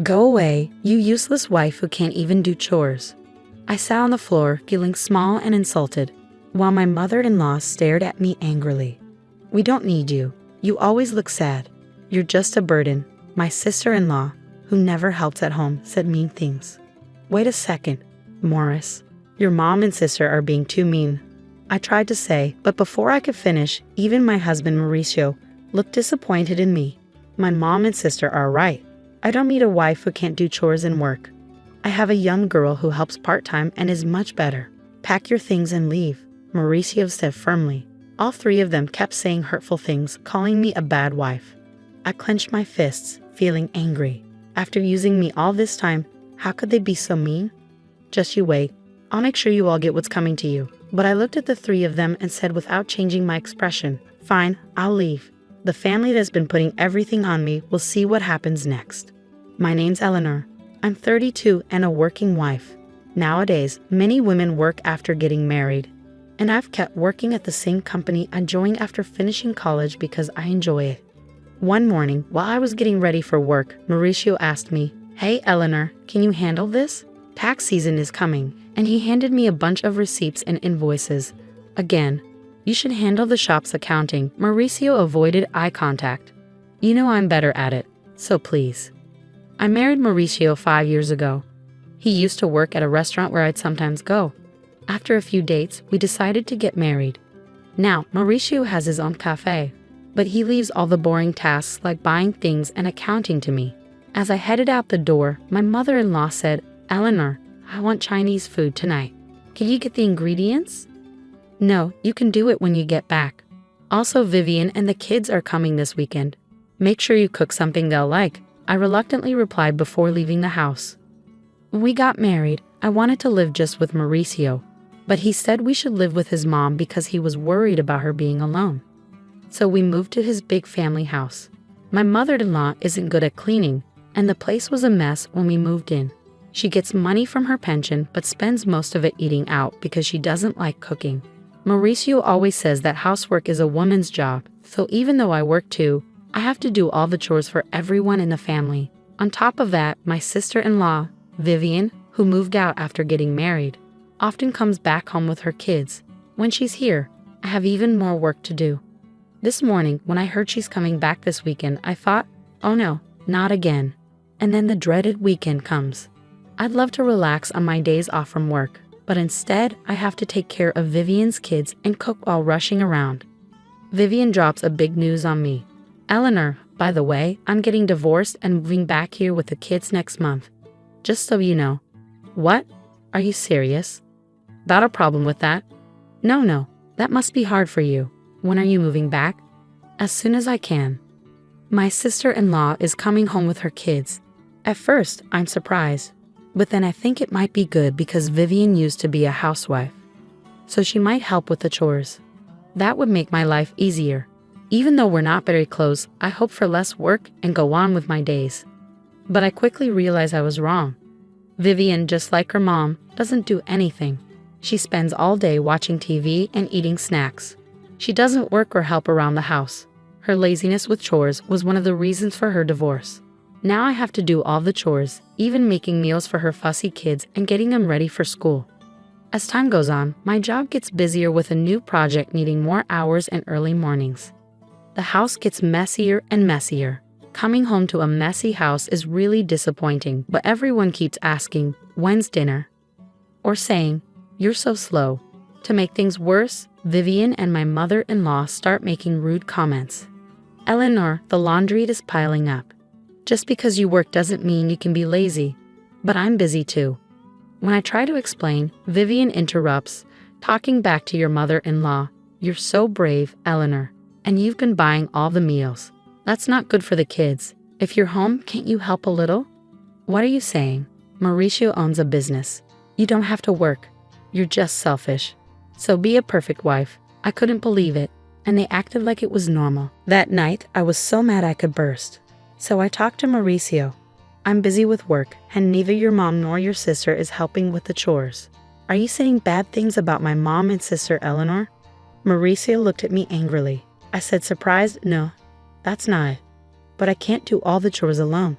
Go away, you useless wife who can't even do chores. I sat on the floor, feeling small and insulted, while my mother-in-law stared at me angrily. We don't need you. You always look sad. You're just a burden. My sister-in-law, who never helps at home, said mean things. Wait a second, Morris. Your mom and sister are being too mean. I tried to say, but before I could finish, even my husband Mauricio looked disappointed in me. My mom and sister are right. I don't need a wife who can't do chores and work. I have a young girl who helps part-time and is much better. Pack your things and leave, Mauricio said firmly. All three of them kept saying hurtful things, calling me a bad wife. I clenched my fists, feeling angry. After using me all this time, how could they be so mean? Just you wait. I'll make sure you all get what's coming to you. But I looked at the three of them and said without changing my expression, fine, I'll leave. The family that's been putting everything on me will see what happens next. My name's Eleanor. I'm 32 and a working wife. Nowadays, many women work after getting married. And I've kept working at the same company I joined after finishing college because I enjoy it. One morning, while I was getting ready for work, Mauricio asked me, "Hey Eleanor, can you handle this? Tax season is coming," and he handed me a bunch of receipts and invoices. Again, "You should handle the shop's accounting." Mauricio avoided eye contact. "You know I'm better at it, so please." I married Mauricio 5 years ago. He used to work at a restaurant where I'd sometimes go. After a few dates, we decided to get married. Now, Mauricio has his own cafe, but he leaves all the boring tasks like buying things and accounting to me. As I headed out the door, my mother-in-law said, "Eleanor, I want Chinese food tonight. Can you get the ingredients?" "No, you can do it when you get back. Also, Vivian and the kids are coming this weekend. Make sure you cook something they'll like," I reluctantly replied before leaving the house. When we got married, I wanted to live just with Mauricio, but he said we should live with his mom because he was worried about her being alone. So we moved to his big family house. My mother-in-law isn't good at cleaning, and the place was a mess when we moved in. She gets money from her pension but spends most of it eating out because she doesn't like cooking. Mauricio always says that housework is a woman's job, so even though I work too, I have to do all the chores for everyone in the family. On top of that, my sister-in-law, Vivian, who moved out after getting married, often comes back home with her kids. When she's here, I have even more work to do. This morning, when I heard she's coming back this weekend, I thought, oh no, not again. And then the dreaded weekend comes. I'd love to relax on my days off from work, but instead, I have to take care of Vivian's kids and cook while rushing around. Vivian drops a big news on me. "Eleanor, by the way, I'm getting divorced and moving back here with the kids next month. Just so you know." "What? Are you serious? Got a problem with that?" No, that must be hard for you. When are you moving back?" "As soon as I can." My sister-in-law is coming home with her kids. At first, I'm surprised, but then I think it might be good because Vivian used to be a housewife, so she might help with the chores. That would make my life easier. Even though we're not very close, I hope for less work and go on with my days. But I quickly realized I was wrong. Vivian, just like her mom, doesn't do anything. She spends all day watching TV and eating snacks. She doesn't work or help around the house. Her laziness with chores was one of the reasons for her divorce. Now I have to do all the chores, even making meals for her fussy kids and getting them ready for school. As time goes on, my job gets busier with a new project needing more hours and early mornings. The house gets messier and messier. Coming home to a messy house is really disappointing, but everyone keeps asking, "When's dinner?" Or saying, "You're so slow." To make things worse, Vivian and my mother-in-law start making rude comments. "Eleanor, the laundry is piling up. Just because you work doesn't mean you can be lazy. But I'm busy too." When I try to explain, Vivian interrupts, talking back to your mother-in-law. "You're so brave, Eleanor, and you've been buying all the meals. That's not good for the kids. If you're home, can't you help a little?" "What are you saying? Mauricio owns a business. You don't have to work. You're just selfish. So be a perfect wife." I couldn't believe it, and they acted like it was normal. That night, I was so mad I could burst. So I talked to Mauricio. "I'm busy with work, and neither your mom nor your sister is helping with the chores. Are you saying bad things about my mom and sister Eleanor?" Mauricio looked at me angrily. I said surprised, "No, that's not it. But I can't do all the chores alone."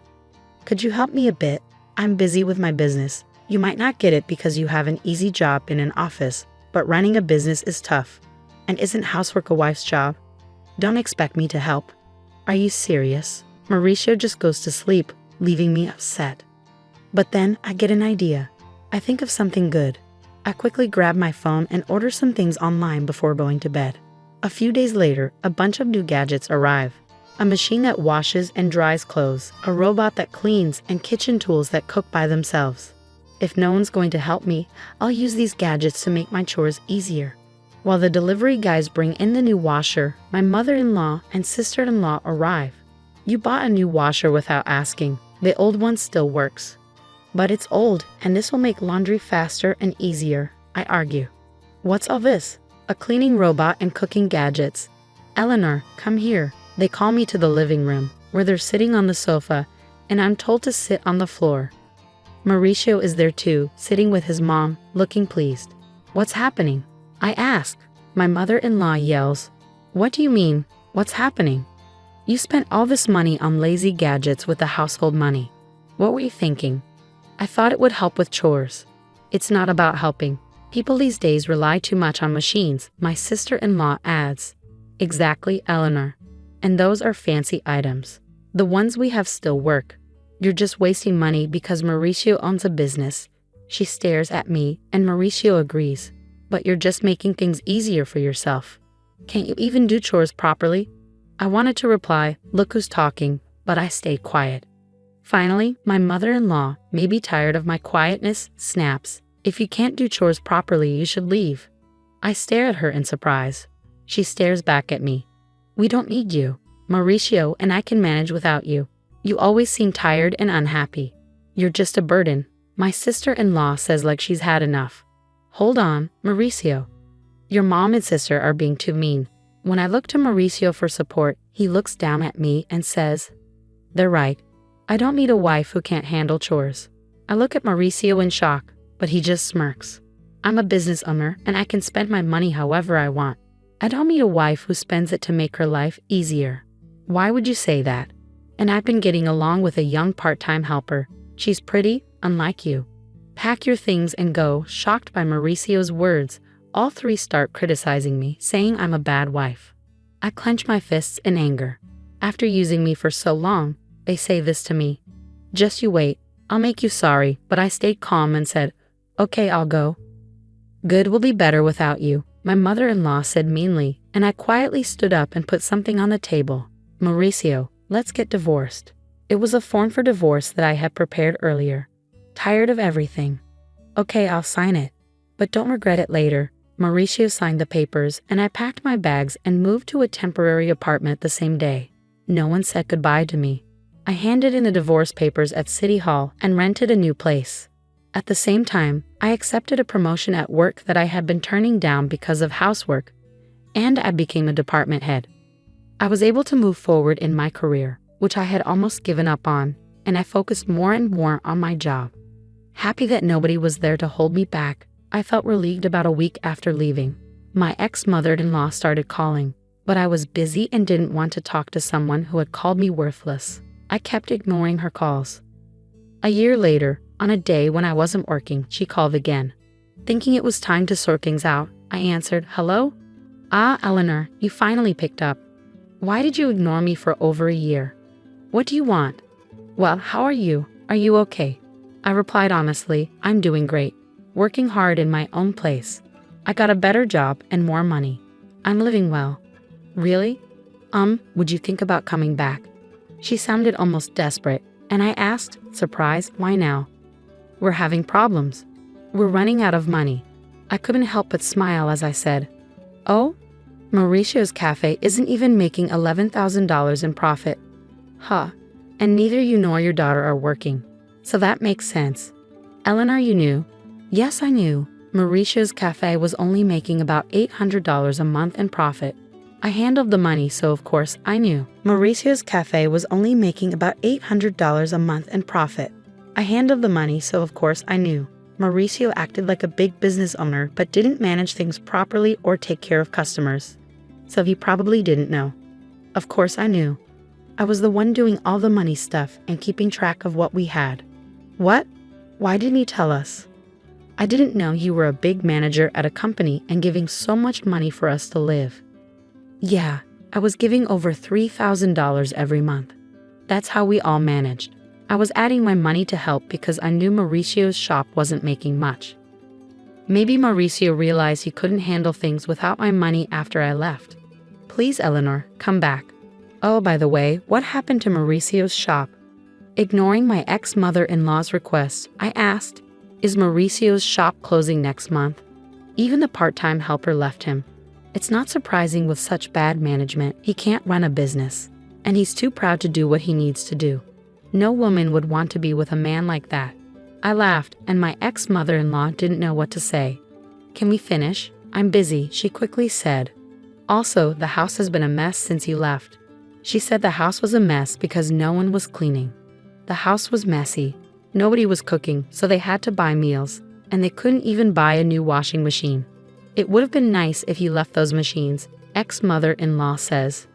Could you help me a bit? I'm busy with my business. You might not get it because you have an easy job in an office, but running a business is tough. And isn't housework a wife's job? Don't expect me to help. Are you serious? Mauricio just goes to sleep, leaving me upset. But then I get an idea. I think of something good. I quickly grab my phone and order some things online before going to bed. A few days later, a bunch of new gadgets arrive. A machine that washes and dries clothes, a robot that cleans, and kitchen tools that cook by themselves. If no one's going to help me, I'll use these gadgets to make my chores easier. While the delivery guys bring in the new washer, my mother-in-law and sister-in-law arrive. You bought a new washer without asking. The old one still works. But it's old, and this will make laundry faster and easier, I argue. What's all this? A cleaning robot and cooking gadgets. Eleanor, come here. They call me to the living room, where they're sitting on the sofa, and I'm told to sit on the floor. Mauricio is there too, sitting with his mom, looking pleased. What's happening? I ask. My mother-in-law yells. What do you mean? What's happening? You spent all this money on lazy gadgets with the household money. What were you thinking? I thought it would help with chores. It's not about helping. People these days rely too much on machines, my sister-in-law adds. Exactly, Eleanor. And those are fancy items. The ones we have still work. You're just wasting money because Mauricio owns a business. She stares at me, and Mauricio agrees. But you're just making things easier for yourself. Can't you even do chores properly? I wanted to reply, look who's talking, but I stayed quiet. Finally, my mother-in-law, maybe tired of my quietness, snaps. If you can't do chores properly, you should leave. I stare at her in surprise. She stares back at me. We don't need you. Mauricio and I can manage without you. You always seem tired and unhappy. You're just a burden, my sister-in-law says like she's had enough. Hold on, Mauricio. Your mom and sister are being too mean. When I look to Mauricio for support, he looks down at me and says, they're right. I don't need a wife who can't handle chores. I look at Mauricio in shock, but he just smirks. I'm a business owner and I can spend my money however I want. I don't need a wife who spends it to make her life easier. Why would you say that? And I've been getting along with a young part-time helper. She's pretty, unlike you. Pack your things and go. Shocked by Mauricio's words, all three start criticizing me, saying I'm a bad wife. I clench my fists in anger. After using me for so long, they say this to me. Just you wait, I'll make you sorry, but I stayed calm and said, okay, I'll go. Good will be better without you, my mother-in-law said meanly, and I quietly stood up and put something on the table. Mauricio, let's get divorced. It was a form for divorce that I had prepared earlier. Tired of everything. Okay, I'll sign it. But don't regret it later. Mauricio signed the papers, and I packed my bags and moved to a temporary apartment the same day. No one said goodbye to me. I handed in the divorce papers at City Hall and rented a new place. At the same time, I accepted a promotion at work that I had been turning down because of housework, and I became a department head. I was able to move forward in my career, which I had almost given up on, and I focused more and more on my job. Happy that nobody was there to hold me back, I felt relieved about a week after leaving. My ex-mother-in-law started calling, but I was busy and didn't want to talk to someone who had called me worthless. I kept ignoring her calls. A year later, on a day when I wasn't working, she called again. Thinking it was time to sort things out, I answered, hello? Ah, Eleanor, you finally picked up. Why did you ignore me for over a year? What do you want? Well, how are you? Are you okay? I replied honestly, I'm doing great. Working hard in my own place. I got a better job and more money. I'm living well. Really? Would you think about coming back? She sounded almost desperate, and I asked, surprised, why now? We're having problems. We're running out of money. I couldn't help but smile as I said, oh? Mauricio's cafe isn't even making $11,000 in profit. Huh. And neither you nor your daughter are working. So that makes sense. Eleanor, you knew? Yes, I knew. Mauricio's cafe was only making about $800 a month in profit. I handled the money, so of course I knew. Mauricio's cafe was only making about $800 a month in profit. I handled the money, so of course I knew. Mauricio acted like a big business owner but didn't manage things properly or take care of customers. So he probably didn't know. Of course I knew. I was the one doing all the money stuff and keeping track of what we had. What? Why didn't you tell us? I didn't know you were a big manager at a company and giving so much money for us to live. Yeah, I was giving over $3,000 every month. That's how we all managed. I was adding my money to help because I knew Mauricio's shop wasn't making much. Maybe Mauricio realized he couldn't handle things without my money after I left. Please, Eleanor, come back. Oh, by the way, what happened to Mauricio's shop? Ignoring my ex-mother-in-law's request, I asked, is Mauricio's shop closing next month? Even the part-time helper left him. It's not surprising with such bad management, he can't run a business. And he's too proud to do what he needs to do. No woman would want to be with a man like that. I laughed, and my ex-mother-in-law didn't know what to say. Can we finish? I'm busy, she quickly said. Also, the house has been a mess since you left. She said the house was a mess because no one was cleaning. The house was messy. Nobody was cooking, so they had to buy meals, and they couldn't even buy a new washing machine. It would have been nice if you left those machines, ex-mother-in-law says.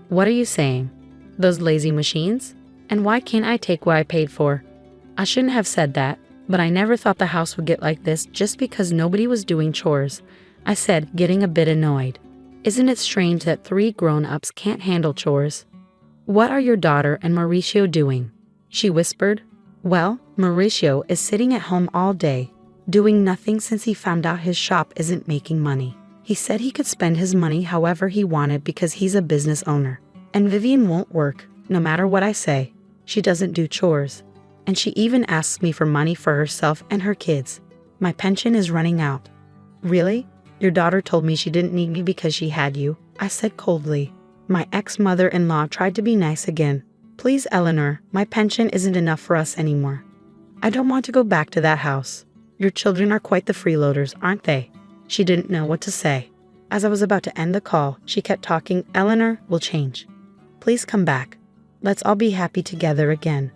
What are you saying? Those lazy machines? And why can't I take what I paid for? I shouldn't have said that, but I never thought the house would get like this just because nobody was doing chores, I said, getting a bit annoyed. Isn't it strange that 3 grown-ups can't handle chores? What are your daughter and Mauricio doing? She whispered. Well, Mauricio is sitting at home all day, doing nothing since he found out his shop isn't making money. He said he could spend his money however he wanted because he's a business owner. And Vivian won't work, no matter what I say. She doesn't do chores. And she even asks me for money for herself and her kids. My pension is running out. Really? Your daughter told me she didn't need me because she had you, I said coldly. My ex-mother-in-law tried to be nice again. Please, Eleanor, my pension isn't enough for us anymore. I don't want to go back to that house. Your children are quite the freeloaders, aren't they? She didn't know what to say. As I was about to end the call, she kept talking. Eleanor will change. Please come back. Let's all be happy together again.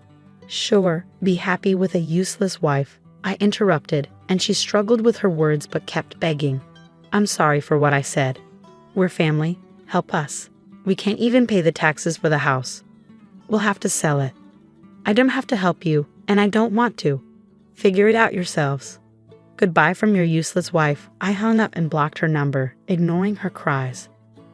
Sure, be happy with a useless wife, I interrupted, and she struggled with her words but kept begging. I'm sorry for what I said. We're family. Help us. We can't even pay the taxes for the house. We'll have to sell it. I don't have to help you, and I don't want to. Figure it out yourselves. Goodbye from your useless wife. I hung up and blocked her number, ignoring her cries.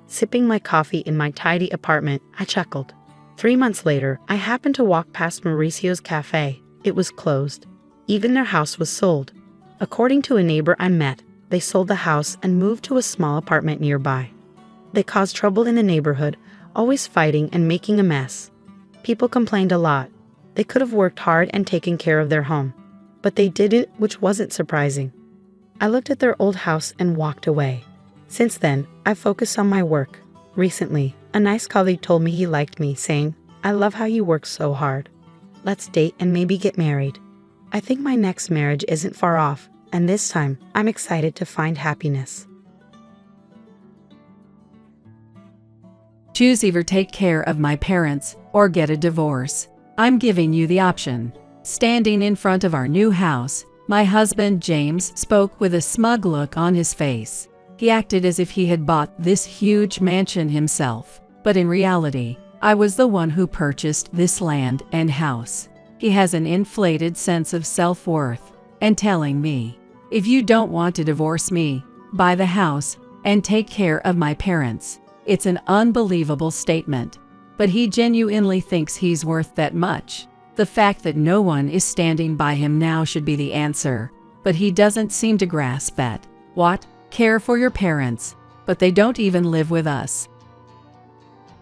Sipping my coffee in my tidy apartment, I chuckled. 3 months later, I happened to walk past Mauricio's cafe. It was closed. Even their house was sold. According to a neighbor I met, they sold the house and moved to a small apartment nearby. They caused trouble in the neighborhood, always fighting and making a mess. People complained a lot. They could have worked hard and taken care of their home. But they didn't, which wasn't surprising. I looked at their old house and walked away. Since then, I've focused on my work. Recently, a nice colleague told me he liked me, saying, I love how you work so hard. Let's date and maybe get married. I think my next marriage isn't far off, and this time, I'm excited to find happiness. Choose either take care of my parents or get a divorce. I'm giving you the option. Standing in front of our new house, my husband James spoke with a smug look on his face. He acted as if he had bought this huge mansion himself, but in reality, I was the one who purchased this land and house. He has an inflated sense of self-worth and telling me, if you don't want to divorce me, buy the house and take care of my parents. It's an unbelievable statement, but he genuinely thinks he's worth that much. The fact that no one is standing by him now should be the answer, but he doesn't seem to grasp that. What? Care for your parents, but they don't even live with us.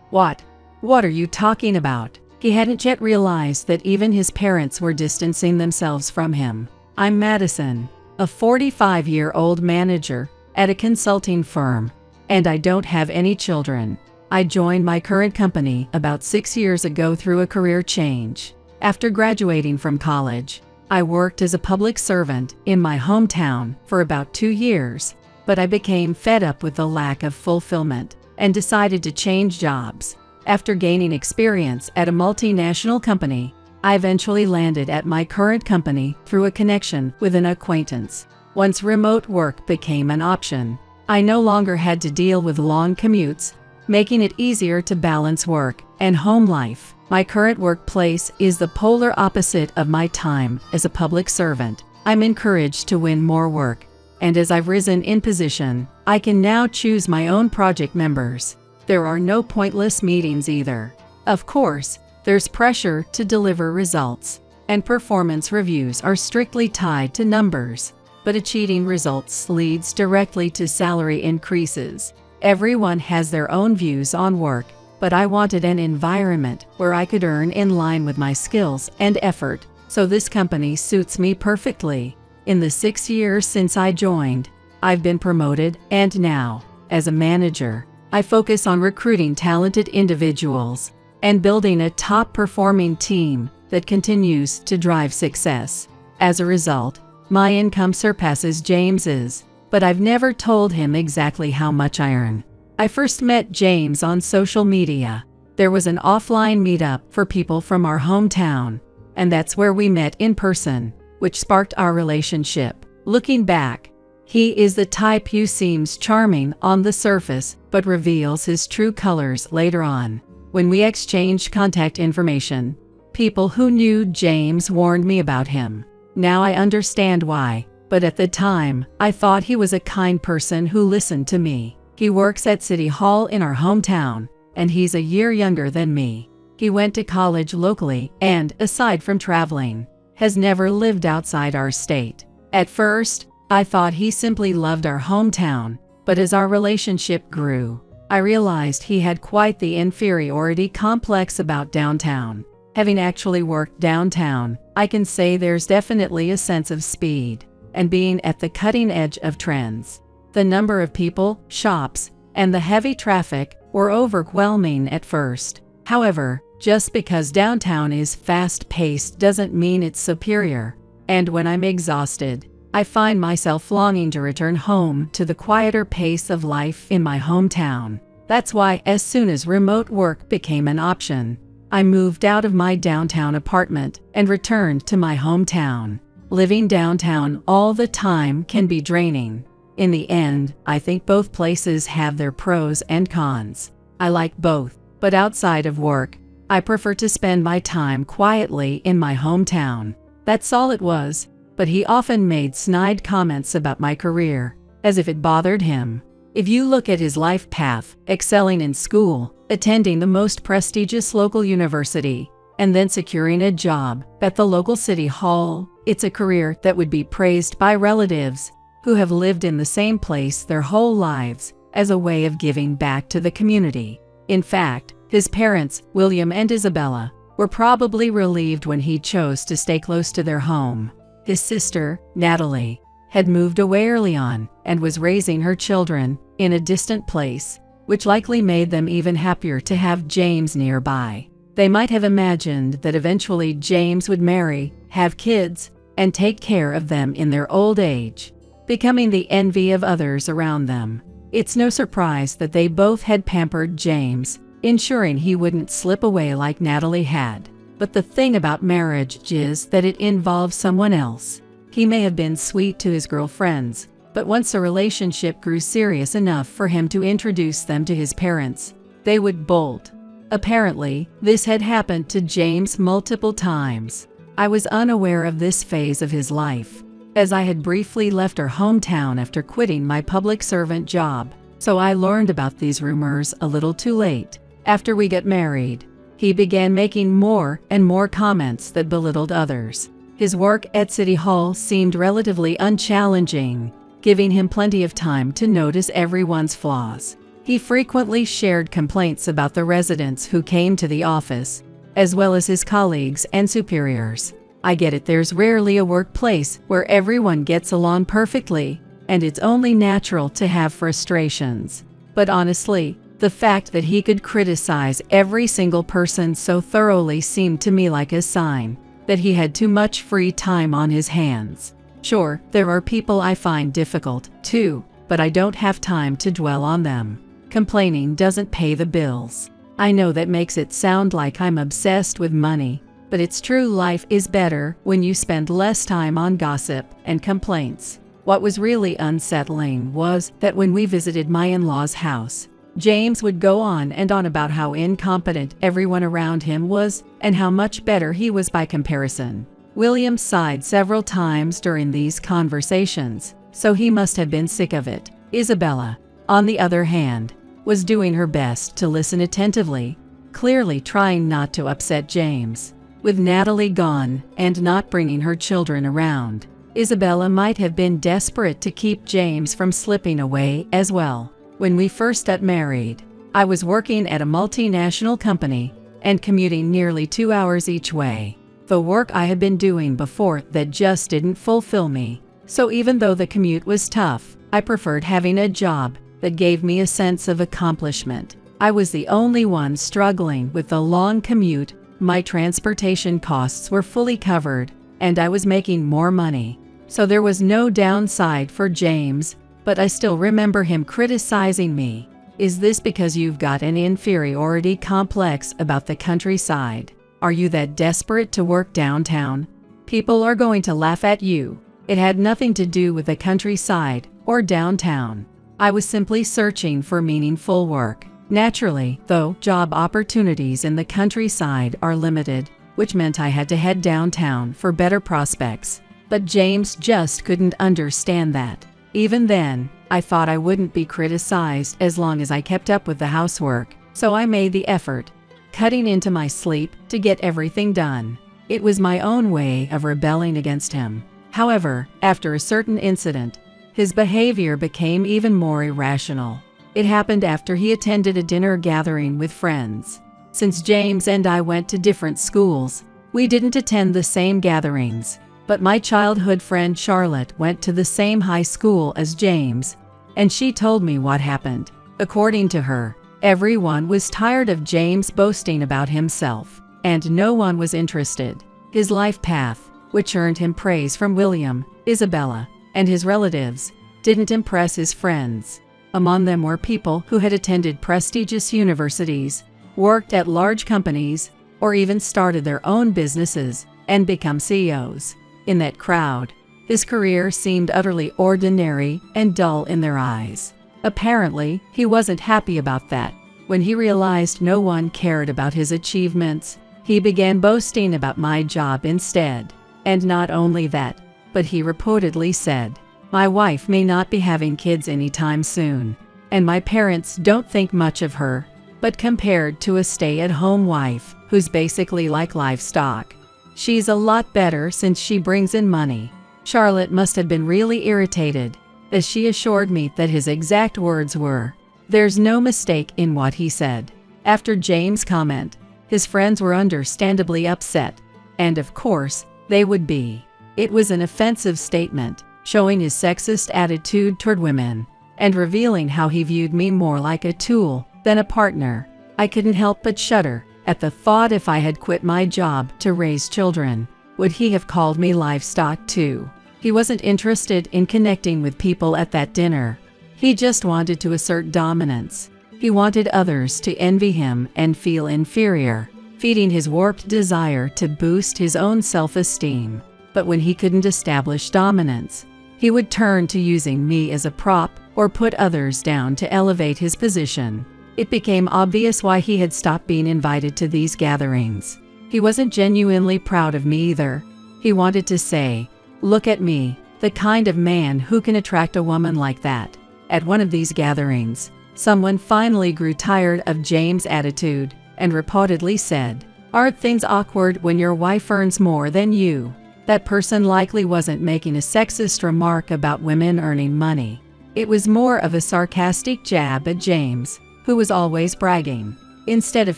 What? What are you talking about? He hadn't yet realized that even his parents were distancing themselves from him. I'm Madison, a 45-year-old manager at a consulting firm, and I don't have any children. I joined my current company about 6 years ago through a career change. After graduating from college, I worked as a public servant in my hometown for about 2 years, but I became fed up with the lack of fulfillment and decided to change jobs. After gaining experience at a multinational company, I eventually landed at my current company through a connection with an acquaintance. Once remote work became an option, I no longer had to deal with long commutes making it easier to balance work and home life. My current workplace is the polar opposite of my time as a public servant. I'm encouraged to win more work, and as I've risen in position, I can now choose my own project members. There are no pointless meetings either. Of course, there's pressure to deliver results, and performance reviews are strictly tied to numbers, but achieving results leads directly to salary increases. Everyone has their own views on work, but I wanted an environment where I could earn in line with my skills and effort, so this company suits me perfectly. In the 6 years since I joined, I've been promoted, and now, as a manager, I focus on recruiting talented individuals and building a top-performing team that continues to drive success. As a result, my income surpasses James's, but I've never told him exactly how much I earn. I first met James on social media. There was an offline meetup for people from our hometown, and that's where we met in person, which sparked our relationship. Looking back, he is the type who seems charming on the surface, but reveals his true colors later on. When we exchanged contact information, people who knew James warned me about him. Now I understand why, but at the time, I thought he was a kind person who listened to me. He works at City Hall in our hometown, and he's a year younger than me. He went to college locally and, aside from traveling, has never lived outside our state. At first, I thought he simply loved our hometown, but as our relationship grew, I realized he had quite the inferiority complex about downtown. Having actually worked downtown, I can say there's definitely a sense of speed and being at the cutting edge of trends. The number of people, shops, and the heavy traffic were overwhelming at first. However, just because downtown is fast-paced doesn't mean it's superior, and when I'm exhausted, I find myself longing to return home to the quieter pace of life in my hometown. That's why, as soon as remote work became an option, I moved out of my downtown apartment and returned to my hometown. Living downtown all the time can be draining. In the end, I think both places have their pros and cons. I like both, but outside of work, I prefer to spend my time quietly in my hometown. That's all it was, but he often made snide comments about my career, as if it bothered him. If you look at his life path, excelling in school, attending the most prestigious local university, and then securing a job at the local city hall, it's a career that would be praised by relatives who have lived in the same place their whole lives as a way of giving back to the community. In fact, his parents, William and Isabella, were probably relieved when he chose to stay close to their home. His sister, Natalie, had moved away early on and was raising her children in a distant place, which likely made them even happier to have James nearby. They might have imagined that eventually James would marry, have kids, and take care of them in their old age, becoming the envy of others around them. It's no surprise that they both had pampered James, ensuring he wouldn't slip away like Natalie had. But the thing about marriage is that it involves someone else. He may have been sweet to his girlfriends, but once a relationship grew serious enough for him to introduce them to his parents, they would bolt. Apparently, this had happened to James multiple times. I was unaware of this phase of his life, as I had briefly left our hometown after quitting my public servant job, so I learned about these rumors a little too late. After we got married, he began making more and more comments that belittled others. His work at City Hall seemed relatively unchallenging, giving him plenty of time to notice everyone's flaws. He frequently shared complaints about the residents who came to the office, as well as his colleagues and superiors. I get it, there's rarely a workplace where everyone gets along perfectly, and it's only natural to have frustrations. But honestly, the fact that he could criticize every single person so thoroughly seemed to me like a sign that he had too much free time on his hands. Sure, there are people I find difficult, too, but I don't have time to dwell on them. Complaining doesn't pay the bills. I know that makes it sound like I'm obsessed with money, but it's true, life is better when you spend less time on gossip and complaints. What was really unsettling was that when we visited my in-laws' house, James would go on and on about how incompetent everyone around him was and how much better he was by comparison. William sighed several times during these conversations, so he must have been sick of it. Isabella, on the other hand, was doing her best to listen attentively, clearly trying not to upset James. With Natalie gone and not bringing her children around, Isabella might have been desperate to keep James from slipping away as well. When we first got married, I was working at a multinational company and commuting nearly 2 hours each way. The work I had been doing before that just didn't fulfill me. So even though the commute was tough, I preferred having a job that gave me a sense of accomplishment. I was the only one struggling with the long commute, my transportation costs were fully covered, and I was making more money. So there was no downside for James, but I still remember him criticizing me. Is this because you've got an inferiority complex about the countryside? Are you that desperate to work downtown? People are going to laugh at you. It had nothing to do with the countryside or downtown. I was simply searching for meaningful work. Naturally, though, job opportunities in the countryside are limited, which meant I had to head downtown for better prospects. But James just couldn't understand that. Even then, I thought I wouldn't be criticized as long as I kept up with the housework, so I made the effort, cutting into my sleep to get everything done. It was my own way of rebelling against him. However, after a certain incident, his behavior became even more irrational. It happened after he attended a dinner gathering with friends. Since James and I went to different schools, we didn't attend the same gatherings. But my childhood friend Charlotte went to the same high school as James, and she told me what happened. According to her, everyone was tired of James boasting about himself, and no one was interested. His life path, which earned him praise from William, Isabella, and his relatives, didn't impress his friends. Among them were people who had attended prestigious universities, worked at large companies, or even started their own businesses and become CEOs. In that crowd, his career seemed utterly ordinary and dull in their eyes. Apparently, he wasn't happy about that. When he realized no one cared about his achievements, he began boasting about my job instead. And not only that, but he reportedly said, "My wife may not be having kids anytime soon, and my parents don't think much of her, but compared to a stay-at-home wife who's basically like livestock, she's a lot better since she brings in money." Charlotte must have been really irritated, as she assured me that his exact words were, "There's no mistake in what he said." After James' comment, his friends were understandably upset, and of course, they would be. It was an offensive statement, showing his sexist attitude toward women, and revealing how he viewed me more like a tool than a partner. I couldn't help but shudder at the thought if I had quit my job to raise children, would he have called me livestock too? He wasn't interested in connecting with people at that dinner. He just wanted to assert dominance. He wanted others to envy him and feel inferior, feeding his warped desire to boost his own self-esteem. But when he couldn't establish dominance, he would turn to using me as a prop or put others down to elevate his position. It became obvious why he had stopped being invited to these gatherings. He wasn't genuinely proud of me either. He wanted to say, "Look at me, the kind of man who can attract a woman like that." At one of these gatherings, someone finally grew tired of James' attitude and reportedly said, "Aren't things awkward when your wife earns more than you?" That person likely wasn't making a sexist remark about women earning money. It was more of a sarcastic jab at James, who was always bragging. Instead of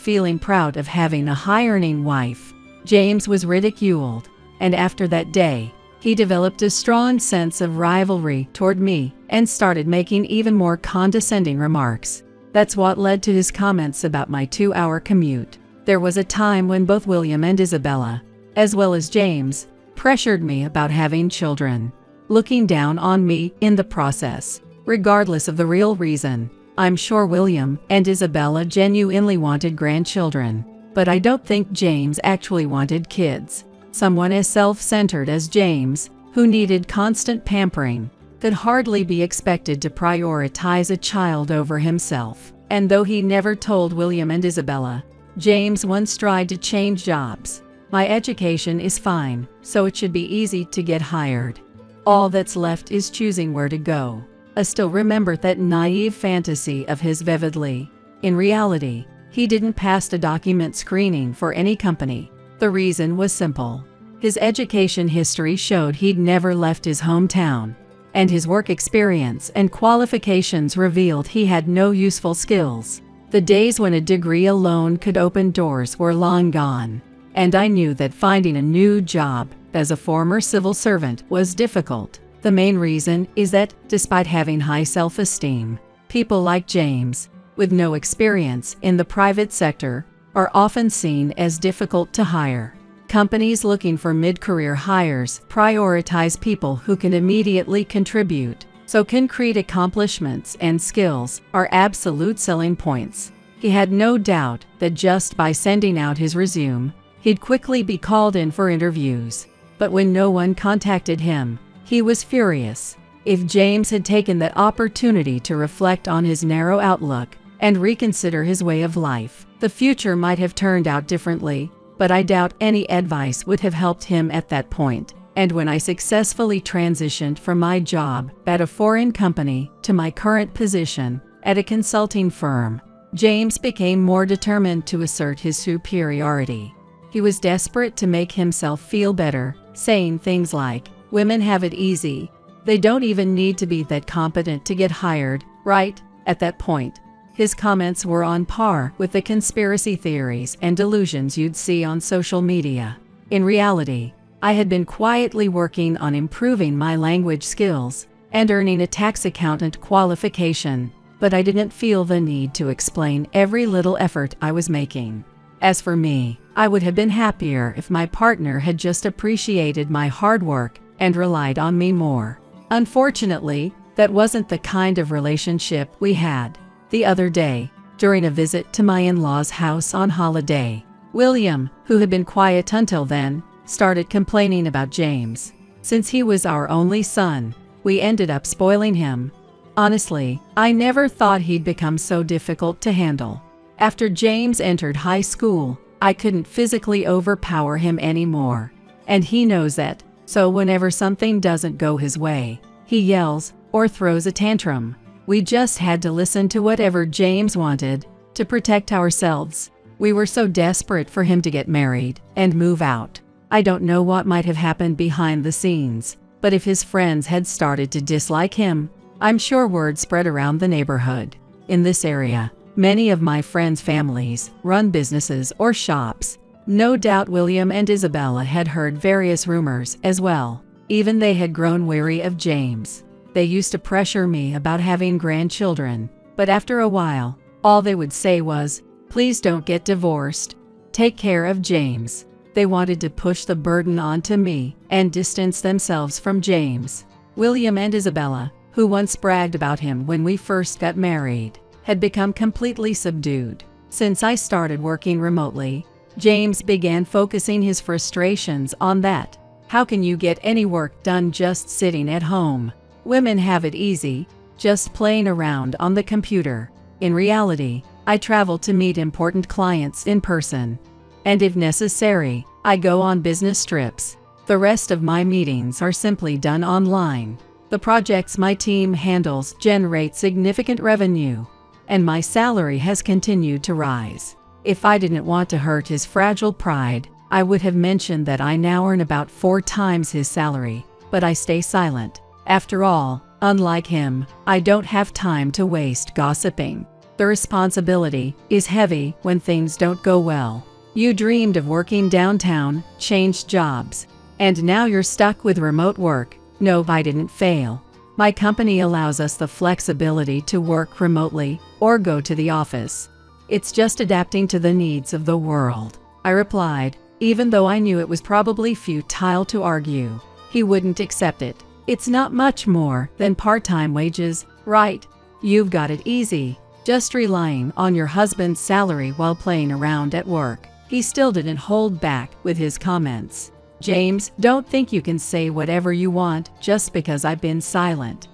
feeling proud of having a high-earning wife, James was ridiculed, and after that day, he developed a strong sense of rivalry toward me and started making even more condescending remarks. That's what led to his comments about my 2-hour commute. There was a time when both William and Isabella, as well as James, pressured me about having children, looking down on me in the process. Regardless of the real reason, I'm sure William and Isabella genuinely wanted grandchildren, but I don't think James actually wanted kids. Someone as self-centered as James, who needed constant pampering, could hardly be expected to prioritize a child over himself. And though he never told William and Isabella, James once tried to change jobs. My education is fine, so it should be easy to get hired. All that's left is choosing where to go. I still remember that naive fantasy of his vividly. In reality, he didn't pass a document screening for any company. The reason was simple. His education history showed he'd never left his hometown, and his work experience and qualifications revealed he had no useful skills. The days when a degree alone could open doors were long gone, and I knew that finding a new job as a former civil servant was difficult. The main reason is that, despite having high self-esteem, people like James, with no experience in the private sector, are often seen as difficult to hire. Companies looking for mid-career hires prioritize people who can immediately contribute, so concrete accomplishments and skills are absolute selling points. He had no doubt that just by sending out his resume, he'd quickly be called in for interviews. But when no one contacted him, he was furious. If James had taken that opportunity to reflect on his narrow outlook and reconsider his way of life, the future might have turned out differently. But I doubt any advice would have helped him at that point. And when I successfully transitioned from my job at a foreign company to my current position at a consulting firm, James became more determined to assert his superiority. He was desperate to make himself feel better, saying things like, "Women have it easy. They don't even need to be that competent to get hired, right?" At that point, his comments were on par with the conspiracy theories and delusions you'd see on social media. In reality, I had been quietly working on improving my language skills and earning a tax accountant qualification, but I didn't feel the need to explain every little effort I was making. As for me, I would have been happier if my partner had just appreciated my hard work and relied on me more. Unfortunately, that wasn't the kind of relationship we had. The other day, during a visit to my in-laws' house on holiday, William, who had been quiet until then, started complaining about James. Since he was our only son, we ended up spoiling him. Honestly, I never thought he'd become so difficult to handle. After James entered high school, I couldn't physically overpower him anymore. And he knows that, so whenever something doesn't go his way, he yells or throws a tantrum. We just had to listen to whatever James wanted to protect ourselves. We were so desperate for him to get married and move out. I don't know what might have happened behind the scenes, but if his friends had started to dislike him, I'm sure word spread around the neighborhood. In this area, many of my friends' families run businesses or shops. No doubt William and Isabella had heard various rumors as well. Even they had grown wary of James. They used to pressure me about having grandchildren, but after a while, all they would say was, "Please don't get divorced. Take care of James." They wanted to push the burden onto me and distance themselves from James. William and Isabella, who once bragged about him when we first got married, had become completely subdued. Since I started working remotely, James began focusing his frustrations on that. How can you get any work done just sitting at home? Women have it easy, just playing around on the computer. In reality, I travel to meet important clients in person. And if necessary, I go on business trips. The rest of my meetings are simply done online. The projects my team handles generate significant revenue, and my salary has continued to rise. If I didn't want to hurt his fragile pride, I would have mentioned that I now earn about 4 times his salary, but I stay silent. After all, unlike him, I don't have time to waste gossiping. The responsibility is heavy when things don't go well. You dreamed of working downtown, changed jobs, and now you're stuck with remote work. No, I didn't fail. My company allows us the flexibility to work remotely or go to the office. It's just adapting to the needs of the world, I replied, even though I knew it was probably futile to argue. He wouldn't accept it. It's not much more than part-time wages, right? You've got it easy, just relying on your husband's salary while playing around at work. He still didn't hold back with his comments. James, don't think you can say whatever you want just because I've been silent.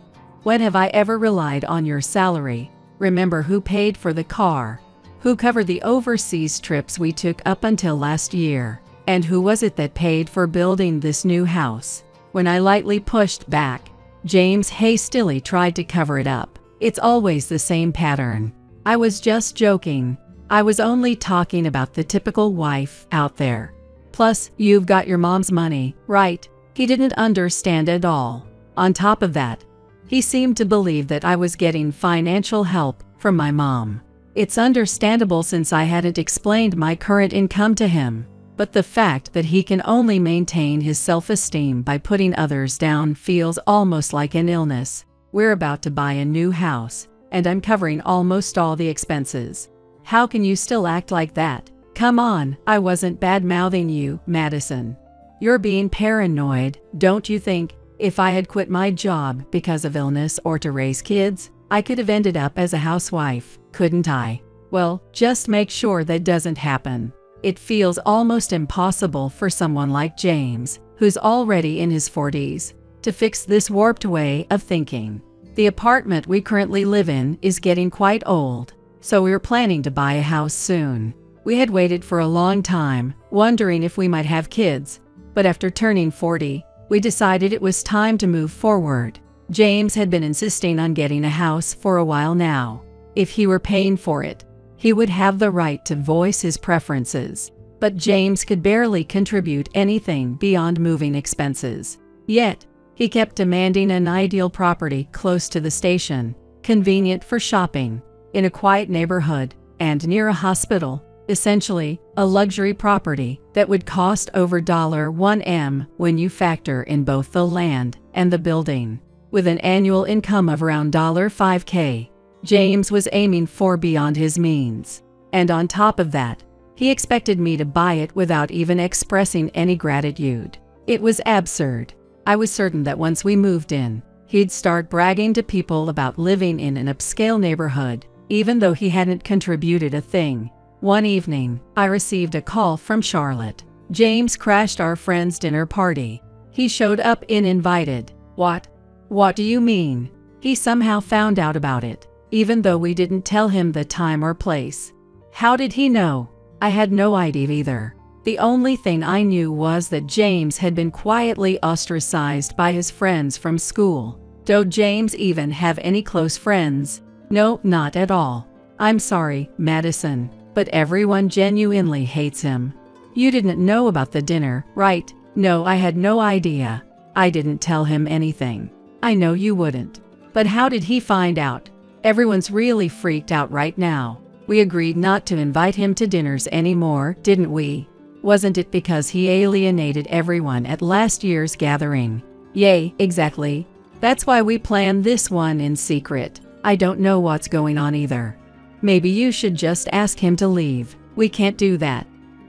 When have I ever relied on your salary? Remember who paid for the car? Who covered the overseas trips we took up until last year? And who was it that paid for building this new house? When I lightly pushed back, James hastily tried to cover it up. It's always the same pattern. I was just joking. I was only talking about the typical wife out there. Plus, you've got your mom's money, right? He didn't understand at all. On top of that, he seemed to believe that I was getting financial help from my mom. It's understandable since I hadn't explained my current income to him. But the fact that he can only maintain his self-esteem by putting others down feels almost like an illness. We're about to buy a new house, and I'm covering almost all the expenses. How can you still act like that? Come on, I wasn't bad-mouthing you, Madison. You're being paranoid, don't you think? If I had quit my job because of illness or to raise kids, I could have ended up as a housewife, couldn't I? Well, just make sure that doesn't happen. It feels almost impossible for someone like James, who's already in his 40s, to fix this warped way of thinking. The apartment we currently live in is getting quite old, so we're planning to buy a house soon. We had waited for a long time, wondering if we might have kids, but after turning 40, we decided it was time to move forward. James had been insisting on getting a house for a while now. If he were paying for it, he would have the right to voice his preferences. But James could barely contribute anything beyond moving expenses. Yet, he kept demanding an ideal property close to the station, convenient for shopping, in a quiet neighborhood, and near a hospital. Essentially, a luxury property that would cost over $1 million when you factor in both the land and the building. With an annual income of around $5,000, James was aiming for beyond his means. And on top of that, he expected me to buy it without even expressing any gratitude. It was absurd. I was certain that once we moved in, he'd start bragging to people about living in an upscale neighborhood, even though he hadn't contributed a thing. One evening, I received a call from Charlotte. James crashed our friend's dinner party. He showed up uninvited. What? What do you mean? He somehow found out about it, even though we didn't tell him the time or place. How did he know? I had no idea either. The only thing I knew was that James had been quietly ostracized by his friends from school. Don't James even have any close friends? No, not at all. I'm sorry, Madison, but everyone genuinely hates him. You didn't know about the dinner, right? No, I had no idea. I didn't tell him anything. I know you wouldn't. But how did he find out? Everyone's really freaked out right now. We agreed not to invite him to dinners anymore, didn't we? Wasn't it because he alienated everyone at last year's gathering? Yay, exactly. That's why we planned this one in secret. I don't know what's going on either. Maybe you should just ask him to leave. We can't do that.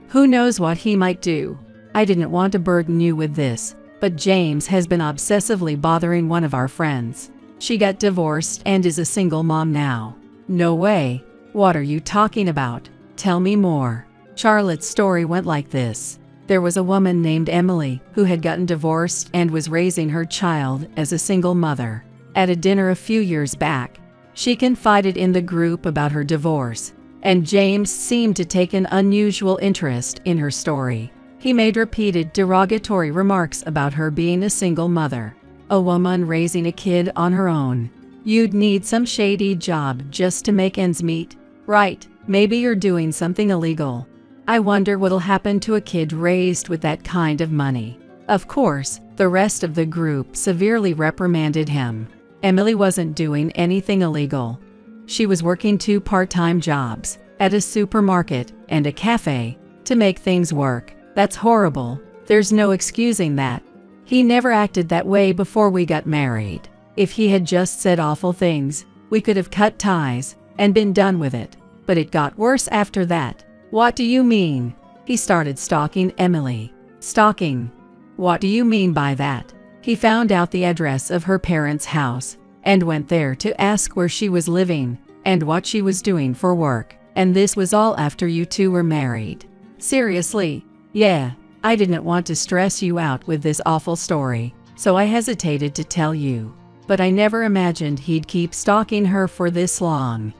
Who knows what he might do? I didn't want to burden you with this, but James has been obsessively bothering one of our friends. She got divorced and is a single mom now. No way. What are you talking about? Tell me more. Charlotte's story went like this. There was a woman named Emily who had gotten divorced and was raising her child as a single mother. At a dinner a few years back, she confided in the group about her divorce, and James seemed to take an unusual interest in her story. He made repeated derogatory remarks about her being a single mother, a woman raising a kid on her own. You'd need some shady job just to make ends meet, right? Maybe you're doing something illegal. I wonder what'll happen to a kid raised with that kind of money. Of course, the rest of the group severely reprimanded him. Emily wasn't doing anything illegal. She was working 2 part-time jobs, at a supermarket and a cafe, to make things work. That's horrible. There's no excusing that. He never acted that way before we got married. If he had just said awful things, we could have cut ties and been done with it. But it got worse after that. What do you mean? He started stalking Emily. Stalking? What do you mean by that? He found out the address of her parents' house and went there to ask where she was living and what she was doing for work. And this was all after you two were married. Seriously? Yeah. I didn't want to stress you out with this awful story, so I hesitated to tell you. But I never imagined he'd keep stalking her for this long.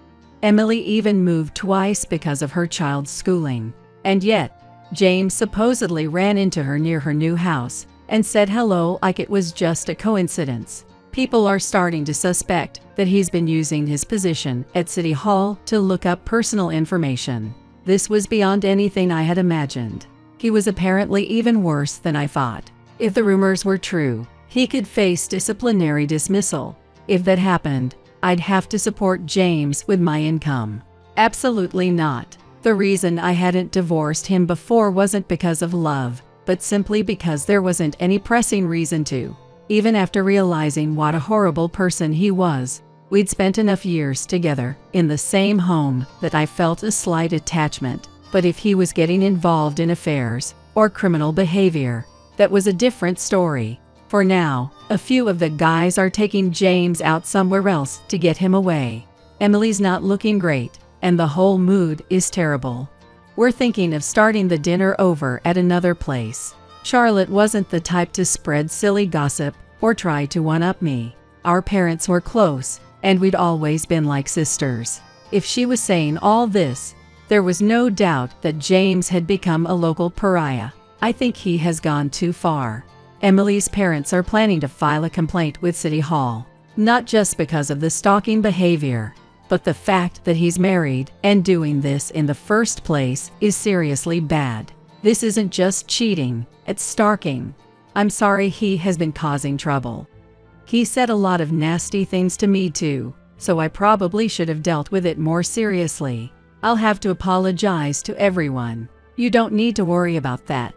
Emily even moved twice because of her child's schooling. And yet, James supposedly ran into her near her new house and said hello like it was just a coincidence. People are starting to suspect that he's been using his position at City Hall to look up personal information. This was beyond anything I had imagined. He was apparently even worse than I thought. If the rumors were true, he could face disciplinary dismissal. If that happened, I'd have to support James with my income. Absolutely not. The reason I hadn't divorced him before wasn't because of love, but simply because there wasn't any pressing reason to. Even after realizing what a horrible person he was, we'd spent enough years together in the same home that I felt a slight attachment. But if he was getting involved in affairs or criminal behavior, that was a different story. For now, a few of the guys are taking James out somewhere else to get him away. Emily's not looking great, and the whole mood is terrible. We're thinking of starting the dinner over at another place. Charlotte wasn't the type to spread silly gossip or try to one-up me. Our parents were close, and we'd always been like sisters. If she was saying all this, there was no doubt that James had become a local pariah. I think he has gone too far. Emily's parents are planning to file a complaint with City Hall, not just because of the stalking behavior, but the fact that he's married and doing this in the first place is seriously bad. This isn't just cheating, it's stalking. I'm sorry he has been causing trouble. He said a lot of nasty things to me too, so I probably should have dealt with it more seriously. I'll have to apologize to everyone. You don't need to worry about that.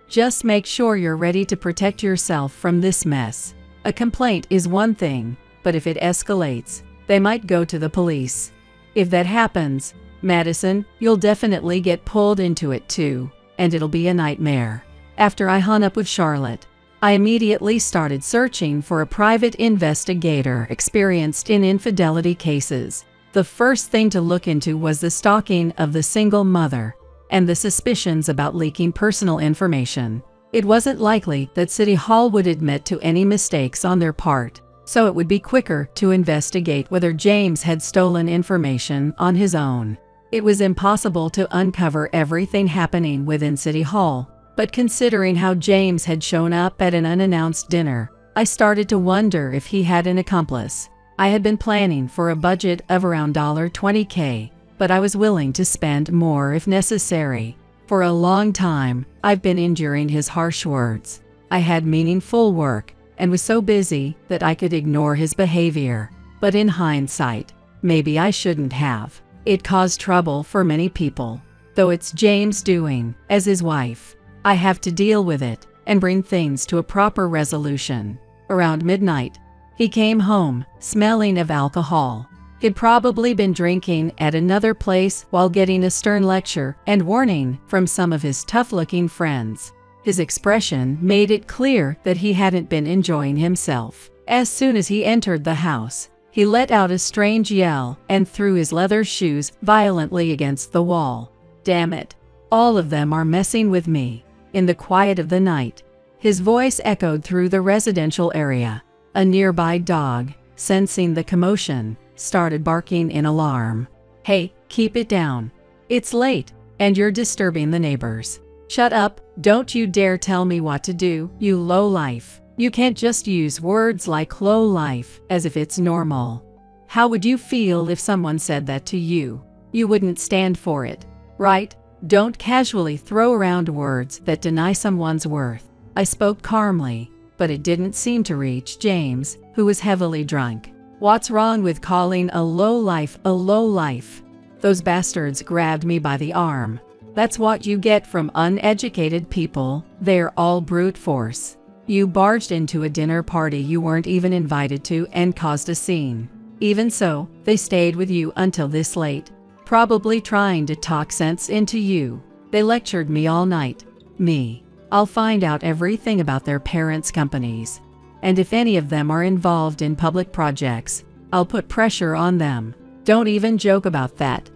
Just make sure you're ready to protect yourself from this mess. A complaint is one thing, but if it escalates, they might go to the police. If that happens, Madison, you'll definitely get pulled into it too, and it'll be a nightmare. After I hung up with Charlotte, I immediately started searching for a private investigator experienced in infidelity cases. The first thing to look into was the stalking of the single mother and the suspicions about leaking personal information. It wasn't likely that City Hall would admit to any mistakes on their part, so it would be quicker to investigate whether James had stolen information on his own. It was impossible to uncover everything happening within City Hall, but considering how James had shown up at an unannounced dinner, I started to wonder if he had an accomplice. I had been planning for a budget of around $20K, but I was willing to spend more if necessary. For a long time, I've been enduring his harsh words. I had meaningful work and was so busy that I could ignore his behavior. But in hindsight, maybe I shouldn't have. It caused trouble for many people. Though it's James' doing, as his wife, I have to deal with it and bring things to a proper resolution. Around midnight, he came home, smelling of alcohol. He'd probably been drinking at another place while getting a stern lecture and warning from some of his tough-looking friends. His expression made it clear that he hadn't been enjoying himself. As soon as he entered the house, he let out a strange yell and threw his leather shoes violently against the wall. Damn it! All of them are messing with me. In the quiet of the night, his voice echoed through the residential area. A nearby dog, sensing the commotion, started barking in alarm. Hey, keep it down. It's late, and you're disturbing the neighbors. Shut up, don't you dare tell me what to do, you lowlife. You can't just use words like lowlife as if it's normal. How would you feel if someone said that to you? You wouldn't stand for it, right? Don't casually throw around words that deny someone's worth. I spoke calmly, but it didn't seem to reach James, who was heavily drunk. What's wrong with calling a lowlife a lowlife? Those bastards grabbed me by the arm. That's what you get from uneducated people. They're all brute force. You barged into a dinner party you weren't even invited to and caused a scene. Even so, they stayed with you until this late, probably trying to talk sense into you. They lectured me all night. Me. I'll find out everything about their parents' companies. And if any of them are involved in public projects, I'll put pressure on them. Don't even joke about that.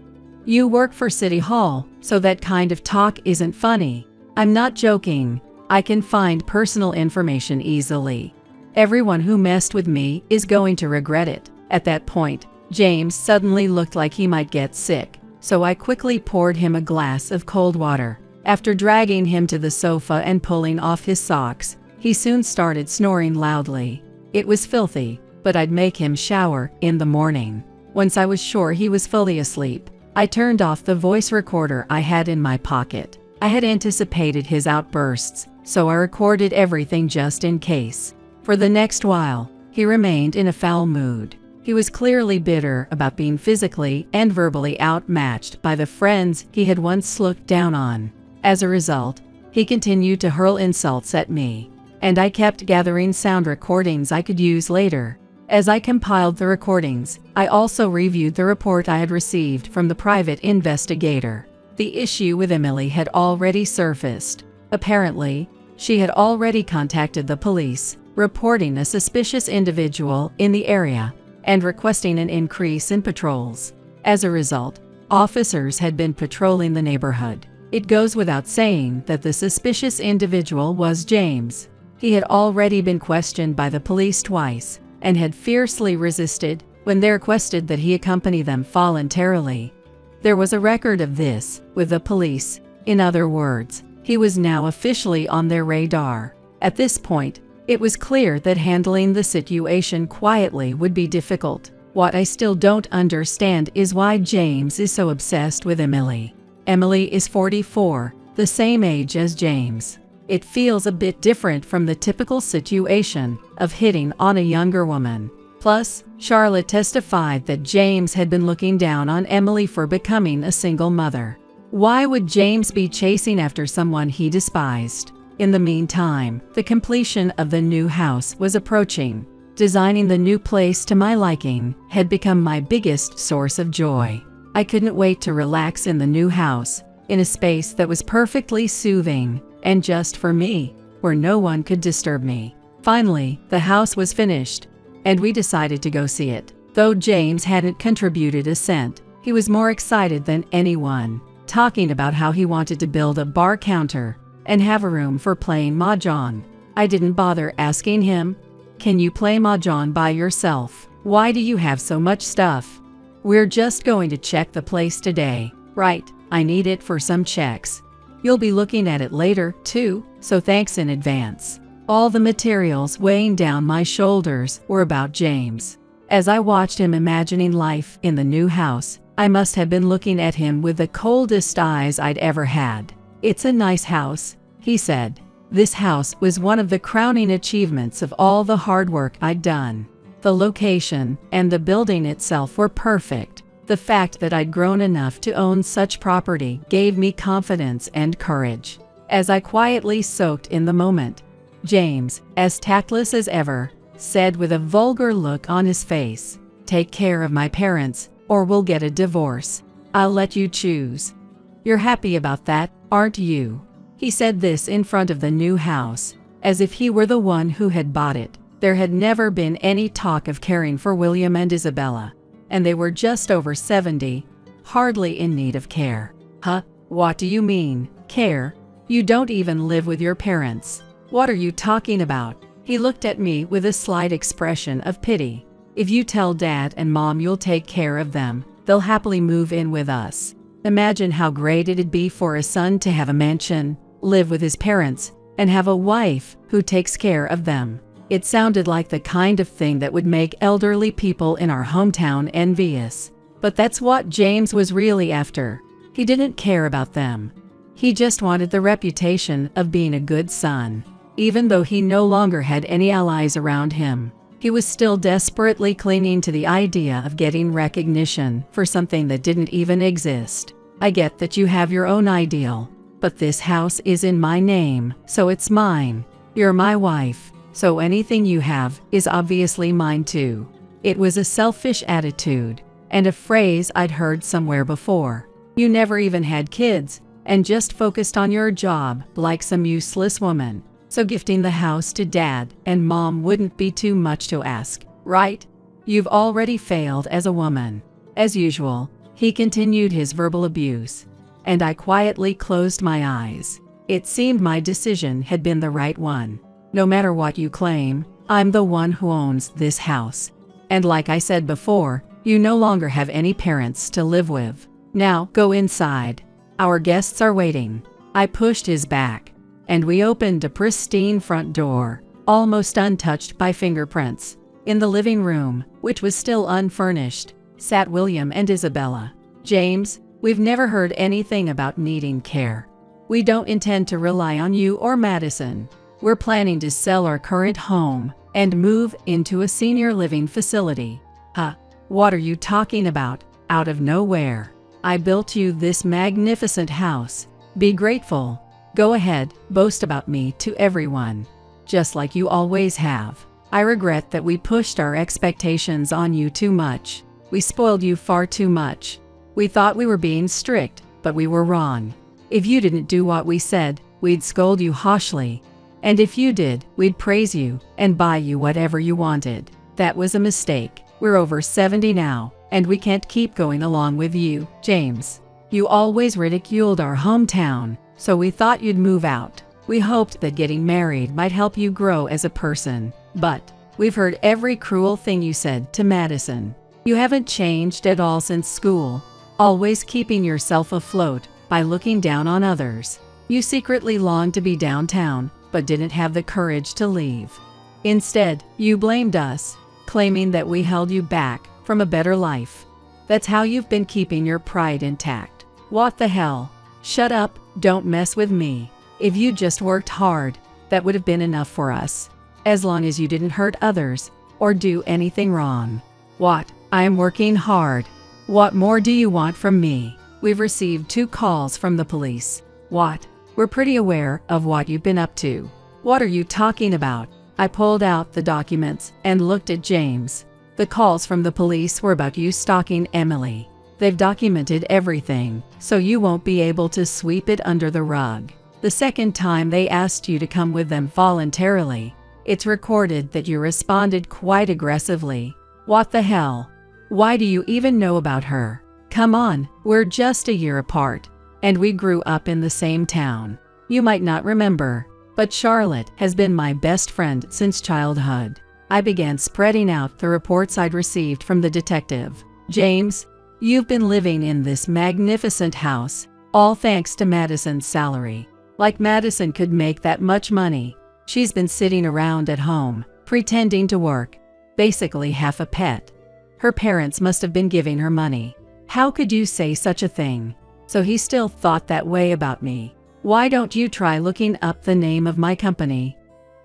You work for City Hall, so that kind of talk isn't funny. I'm not joking. I can find personal information easily. Everyone who messed with me is going to regret it. At that point, James suddenly looked like he might get sick, so I quickly poured him a glass of cold water. After dragging him to the sofa and pulling off his socks, he soon started snoring loudly. It was filthy, but I'd make him shower in the morning. Once I was sure he was fully asleep, I turned off the voice recorder I had in my pocket. I had anticipated his outbursts, so I recorded everything just in case. For the next while, he remained in a foul mood. He was clearly bitter about being physically and verbally outmatched by the friends he had once looked down on. As a result, he continued to hurl insults at me, and I kept gathering sound recordings I could use later. As I compiled the recordings, I also reviewed the report I had received from the private investigator. The issue with Emily had already surfaced. Apparently, she had already contacted the police, reporting a suspicious individual in the area and requesting an increase in patrols. As a result, officers had been patrolling the neighborhood. It goes without saying that the suspicious individual was James. He had already been questioned by the police twice and had fiercely resisted when they requested that he accompany them voluntarily. There was a record of this with the police. In other words, he was now officially on their radar. At this point, it was clear that handling the situation quietly would be difficult. What I still don't understand is why James is so obsessed with Emily. Emily is 44, the same age as James. It feels a bit different from the typical situation of hitting on a younger woman. Plus, Charlotte testified that James had been looking down on Emily for becoming a single mother. Why would James be chasing after someone he despised? In the meantime, the completion of the new house was approaching. Designing the new place to my liking had become my biggest source of joy. I couldn't wait to relax in the new house, in a space that was perfectly soothing and just for me, where no one could disturb me. Finally, the house was finished, and we decided to go see it. Though James hadn't contributed a cent, he was more excited than anyone, talking about how he wanted to build a bar counter and have a room for playing mahjong. I didn't bother asking him, "Can you play mahjong by yourself? Why do you have so much stuff?" "We're just going to check the place today." "Right, I need it for some checks. You'll be looking at it later, too, so thanks in advance." All the materials weighing down my shoulders were about James. As I watched him imagining life in the new house, I must have been looking at him with the coldest eyes I'd ever had. "It's a nice house," he said. This house was one of the crowning achievements of all the hard work I'd done. The location and the building itself were perfect. The fact that I'd grown enough to own such property gave me confidence and courage. As I quietly soaked in the moment, James, as tactless as ever, said with a vulgar look on his face, "Take care of my parents, or we'll get a divorce. I'll let you choose. You're happy about that, aren't you?" He said this in front of the new house, as if he were the one who had bought it. There had never been any talk of caring for William and Isabella, and they were just over 70, hardly in need of care. "Huh? What do you mean, care? You don't even live with your parents. What are you talking about?" He looked at me with a slight expression of pity. "If you tell Dad and Mom you'll take care of them, they'll happily move in with us. Imagine how great it'd be for a son to have a mansion, live with his parents, and have a wife who takes care of them." It sounded like the kind of thing that would make elderly people in our hometown envious. But that's what James was really after. He didn't care about them. He just wanted the reputation of being a good son. Even though he no longer had any allies around him, he was still desperately clinging to the idea of getting recognition for something that didn't even exist. "I get that you have your own ideal, but this house is in my name, so it's mine. You're my wife, so anything you have is obviously mine too." It was a selfish attitude, and a phrase I'd heard somewhere before. You never even had kids, and just focused on your job like some useless woman. So gifting the house to Dad and Mom wouldn't be too much to ask, right? You've already failed as a woman. As usual, he continued his verbal abuse, and I quietly closed my eyes. It seemed my decision had been the right one. No matter what you claim, I'm the one who owns this house. And like I said before, You no longer have any parents to live with. Now, go inside. Our guests are waiting. I pushed his back, and we opened a pristine front door, almost untouched by fingerprints. In the living room, which was still unfurnished, sat William and Isabella. James, we've never heard anything about needing care. We don't intend to rely on you or Madison. We're planning to sell our current home and move into a senior living facility. Huh? What are you talking about? Out of nowhere. I built you this magnificent house. Be grateful. Go ahead, boast about me to everyone. Just like you always have. I regret that we pushed our expectations on you too much. We spoiled you far too much. We thought we were being strict, but we were wrong. If you didn't do what we said, we'd scold you harshly. And if you did, we'd praise you and buy you whatever you wanted. That was a mistake. We're over 70 now, and we can't keep going along with you, James. You always ridiculed our hometown, so we thought you'd move out. We hoped that getting married might help you grow as a person, but we've heard every cruel thing you said to Madison. You haven't changed at all since school, always keeping yourself afloat by looking down on others. You secretly longed to be downtown, but didn't have the courage to leave. Instead, you blamed us, claiming that we held you back from a better life. That's how you've been keeping your pride intact. What the hell? Shut up, don't mess with me. If you just worked hard, that would have been enough for us. As long as you didn't hurt others or do anything wrong. What? I am working hard. What more do you want from me? We've received 2 calls from the police. What? We're pretty aware of what you've been up to. What are you talking about? I pulled out the documents and looked at James. The calls from the police were about you stalking Emily. They've documented everything, so you won't be able to sweep it under the rug. The second time they asked you to come with them voluntarily, it's recorded that you responded quite aggressively. What the hell? Why do you even know about her? Come on, we're just a year apart, and we grew up in the same town. You might not remember, but Charlotte has been my best friend since childhood. I began spreading out the reports I'd received from the detective. James, you've been living in this magnificent house, all thanks to Madison's salary. Like Madison could make that much money. She's been sitting around at home, pretending to work, basically half a pet. Her parents must have been giving her money. How could you say such a thing? So he still thought that way about me. Why don't you try looking up the name of my company?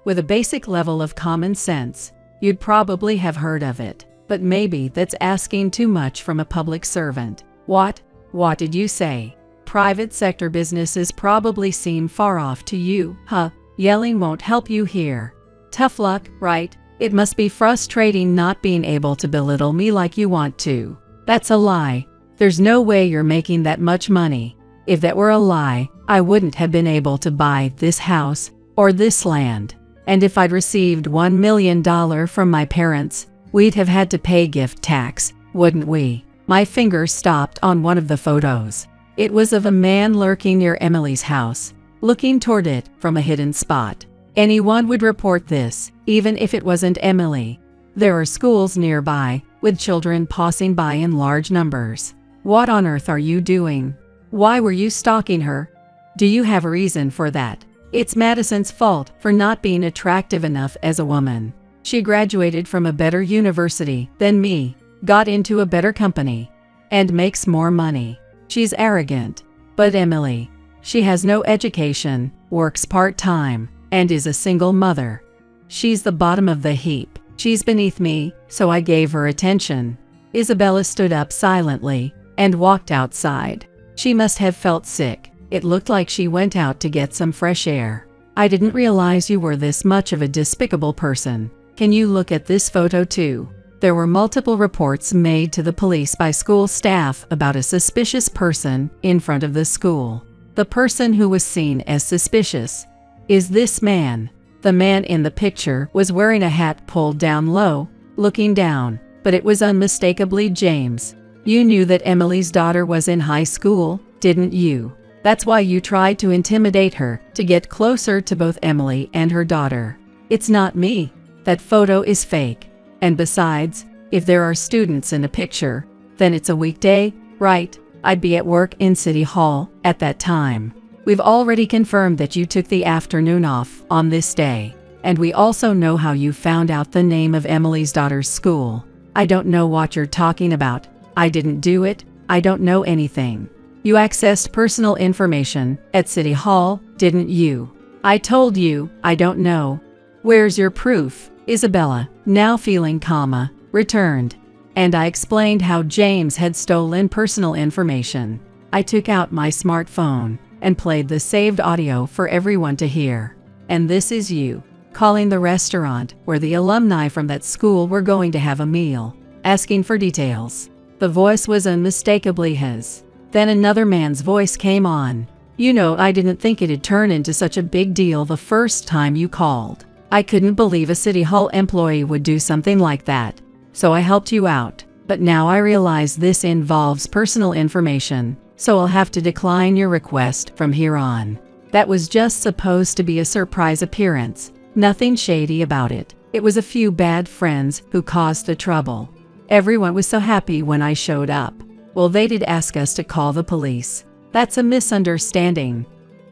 With a basic level of common sense, you'd probably have heard of it. But maybe that's asking too much from a public servant. What? What did you say? Private sector businesses probably seem far off to you, huh? Yelling won't help you here. Tough luck, right? It must be frustrating not being able to belittle me like you want to. That's a lie. There's no way you're making that much money. If that were a lie, I wouldn't have been able to buy this house or this land. And if I'd received $1 million from my parents, we'd have had to pay gift tax, wouldn't we? My finger stopped on one of the photos. It was of a man lurking near Emily's house, looking toward it from a hidden spot. Anyone would report this, even if it wasn't Emily. There are schools nearby, with children passing by in large numbers. What on earth are you doing? Why were you stalking her? Do you have a reason for that? It's Madison's fault for not being attractive enough as a woman. She graduated from a better university than me, got into a better company, and makes more money. She's arrogant. But Emily, she has no education, works part-time, and is a single mother. She's the bottom of the heap. She's beneath me, so I gave her attention. Isabella stood up silently and walked outside. She must have felt sick. It looked like she went out to get some fresh air. I didn't realize you were this much of a despicable person. Can you look at this photo too? There were multiple reports made to the police by school staff about a suspicious person in front of the school. The person who was seen as suspicious is this man. The man in the picture was wearing a hat pulled down low, looking down, but it was unmistakably James. You knew that Emily's daughter was in high school, didn't you? That's why you tried to intimidate her to get closer to both Emily and her daughter. It's not me. That photo is fake. And besides, If there are students in a picture, then it's a weekday, right? I'd be at work in City Hall at that time. We've already confirmed that you took the afternoon off on this day. And we also know how you found out the name of Emily's daughter's school. I don't know what you're talking about. I didn't do it. I don't know anything. You accessed personal information at City Hall, didn't you? I told you, I don't know. Where's your proof? Isabella, now feeling calmer, returned. And I explained how James had stolen personal information. I took out my smartphone and played the saved audio for everyone to hear. And this is you, calling the restaurant where the alumni from that school were going to have a meal, asking for details. The voice was unmistakably his. Then another man's voice came on. You know, I didn't think it'd turn into such a big deal the first time you called. I couldn't believe a City Hall employee would do something like that. So I helped you out. But now I realize this involves personal information, so I'll have to decline your request from here on. That was just supposed to be a surprise appearance. Nothing shady about it. It was a few bad friends who caused the trouble. Everyone was so happy when I showed up. Well, they did ask us to call the police. That's a misunderstanding.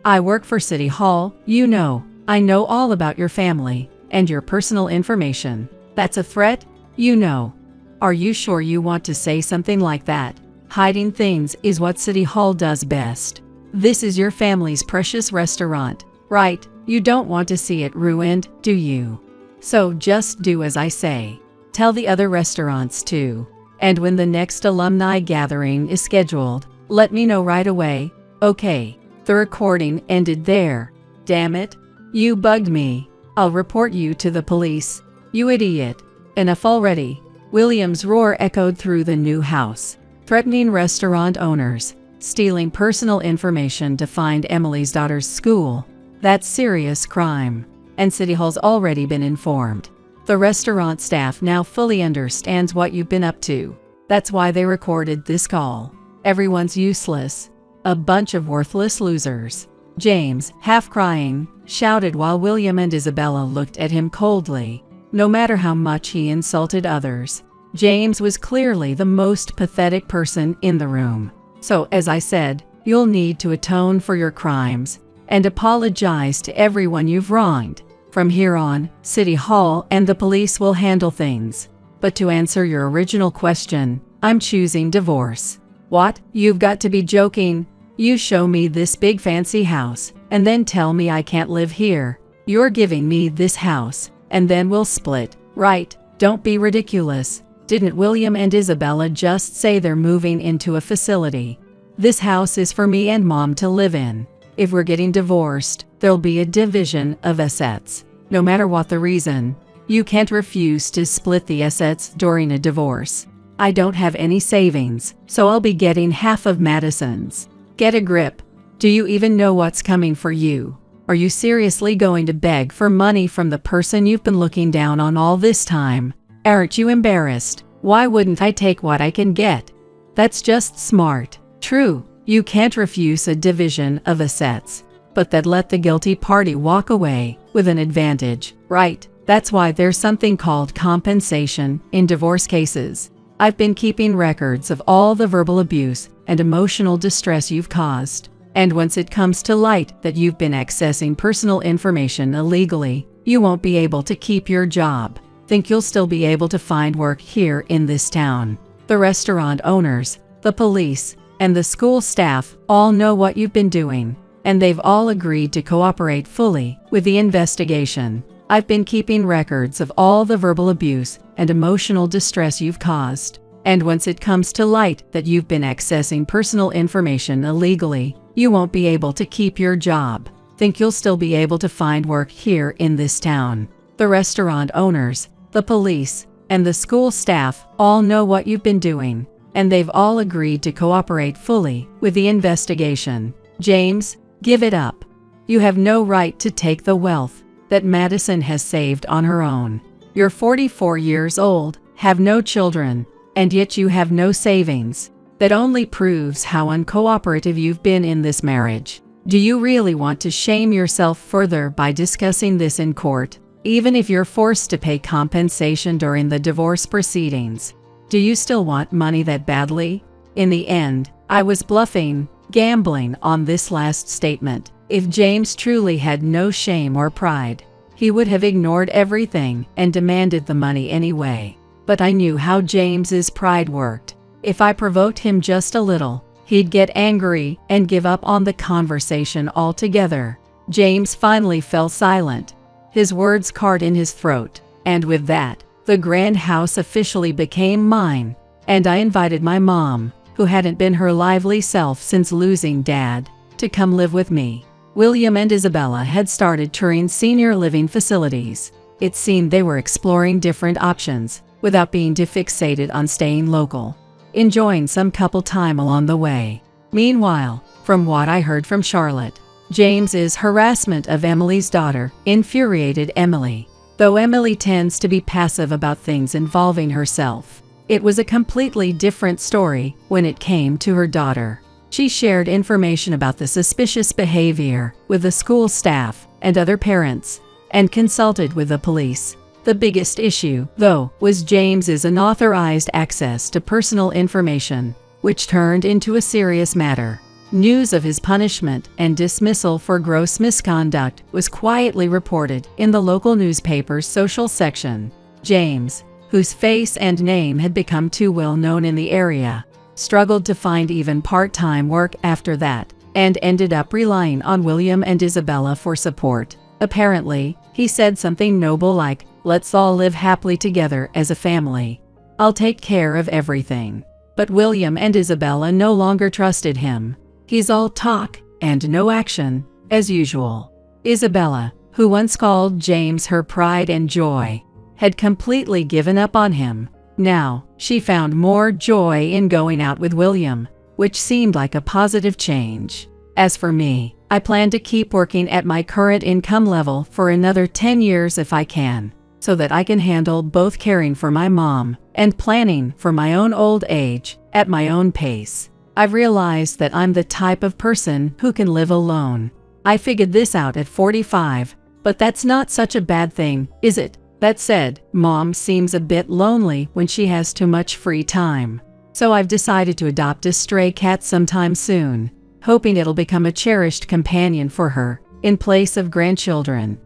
I work for City Hall, you know. I know all about your family and your personal information. That's a threat, you know. Are you sure you want to say something like that? Hiding things is what City Hall does best. This is your family's precious restaurant, right? You don't want to see it ruined, do you? So just do as I say. Tell the other restaurants too. And when the next alumni gathering is scheduled, let me know right away, okay? The recording ended there. Damn it. You bugged me. I'll report you to the police. You idiot. Enough already. William's roar echoed through the new house, threatening restaurant owners, stealing personal information to find Emily's daughter's school. That's serious crime. And City Hall's already been informed. The restaurant staff now fully understands what you've been up to. That's why they recorded this call. Everyone's useless. A bunch of worthless losers. James, half crying, shouted while William and Isabella looked at him coldly. No matter how much he insulted others, James was clearly the most pathetic person in the room. So, as I said, you'll need to atone for your crimes and apologize to everyone you've wronged. From here on, City Hall and the police will handle things. But to answer your original question, I'm choosing divorce. What? You've got to be joking. You show me this big fancy house, and then tell me I can't live here. You're giving me this house, and then we'll split, right? Don't be ridiculous. Didn't William and Isabella just say they're moving into a facility? This house is for me and Mom to live in. If we're getting divorced, there'll be a division of assets. No matter what the reason, you can't refuse to split the assets during a divorce. I don't have any savings, so I'll be getting half of Madison's. Get a grip. Do you even know what's coming for you? Are you seriously going to beg for money from the person you've been looking down on all this time? Aren't you embarrassed? Why wouldn't I take what I can get? That's just smart. True, you can't refuse a division of assets, but that let the guilty party walk away with an advantage, right? That's why there's something called compensation in divorce cases. I've been keeping records of all the verbal abuse and emotional distress you've caused. And once it comes to light that you've been accessing personal information illegally, you won't be able to keep your job. Think you'll still be able to find work here in this town? The restaurant owners, the police, and the school staff all know what you've been doing, and they've all agreed to cooperate fully with the investigation. I've been keeping records of all the verbal abuse and emotional distress you've caused. And once it comes to light that you've been accessing personal information illegally, you won't be able to keep your job. Think you'll still be able to find work here in this town? The restaurant owners, the police, and the school staff all know what you've been doing, and they've all agreed to cooperate fully with the investigation. James, give it up. You have no right to take the wealth that Madison has saved on her own. You're 44 years old, have no children, and yet you have no savings. That only proves how uncooperative you've been in this marriage. Do you really want to shame yourself further by discussing this in court? even if you're forced to pay compensation during the divorce proceedings. Do you still want money that badly? In the end, I was bluffing, gambling on this last statement. If James truly had no shame or pride, he would have ignored everything and demanded the money anyway. But I knew how James's pride worked. If I provoked him just a little, he'd get angry and give up on the conversation altogether. James finally fell silent, his words caught in his throat, and with that, the grand house officially became mine, and I invited my mom, who hadn't been her lively self since losing Dad, to come live with me. William and Isabella had started touring senior living facilities. It seemed they were exploring different options, without being too fixated on staying local, enjoying some couple time along the way. Meanwhile, from what I heard from Charlotte, James's harassment of Emily's daughter infuriated Emily. Though Emily tends to be passive about things involving herself, it was a completely different story when it came to her daughter. She shared information about the suspicious behavior with the school staff and other parents, and consulted with the police. The biggest issue, though, was James's unauthorized access to personal information, which turned into a serious matter. News of his punishment and dismissal for gross misconduct was quietly reported in the local newspaper's social section. James, whose face and name had become too well known in the area, struggled to find even part-time work after that, and ended up relying on William and Isabella for support. Apparently, he said something noble like, "Let's all live happily together as a family. I'll take care of everything." But William and Isabella no longer trusted him. He's all talk and no action, as usual. Isabella, who once called James her pride and joy, had completely given up on him. Now, she found more joy in going out with William, which seemed like a positive change. As for me, I plan to keep working at my current income level for another 10 years if I can, so that I can handle both caring for my mom and planning for my own old age at my own pace. I've realized that I'm the type of person who can live alone. I figured this out at 45, but that's not such a bad thing, is it? That said, Mom seems a bit lonely when she has too much free time. So I've decided to adopt a stray cat sometime soon, hoping it'll become a cherished companion for her, in place of grandchildren.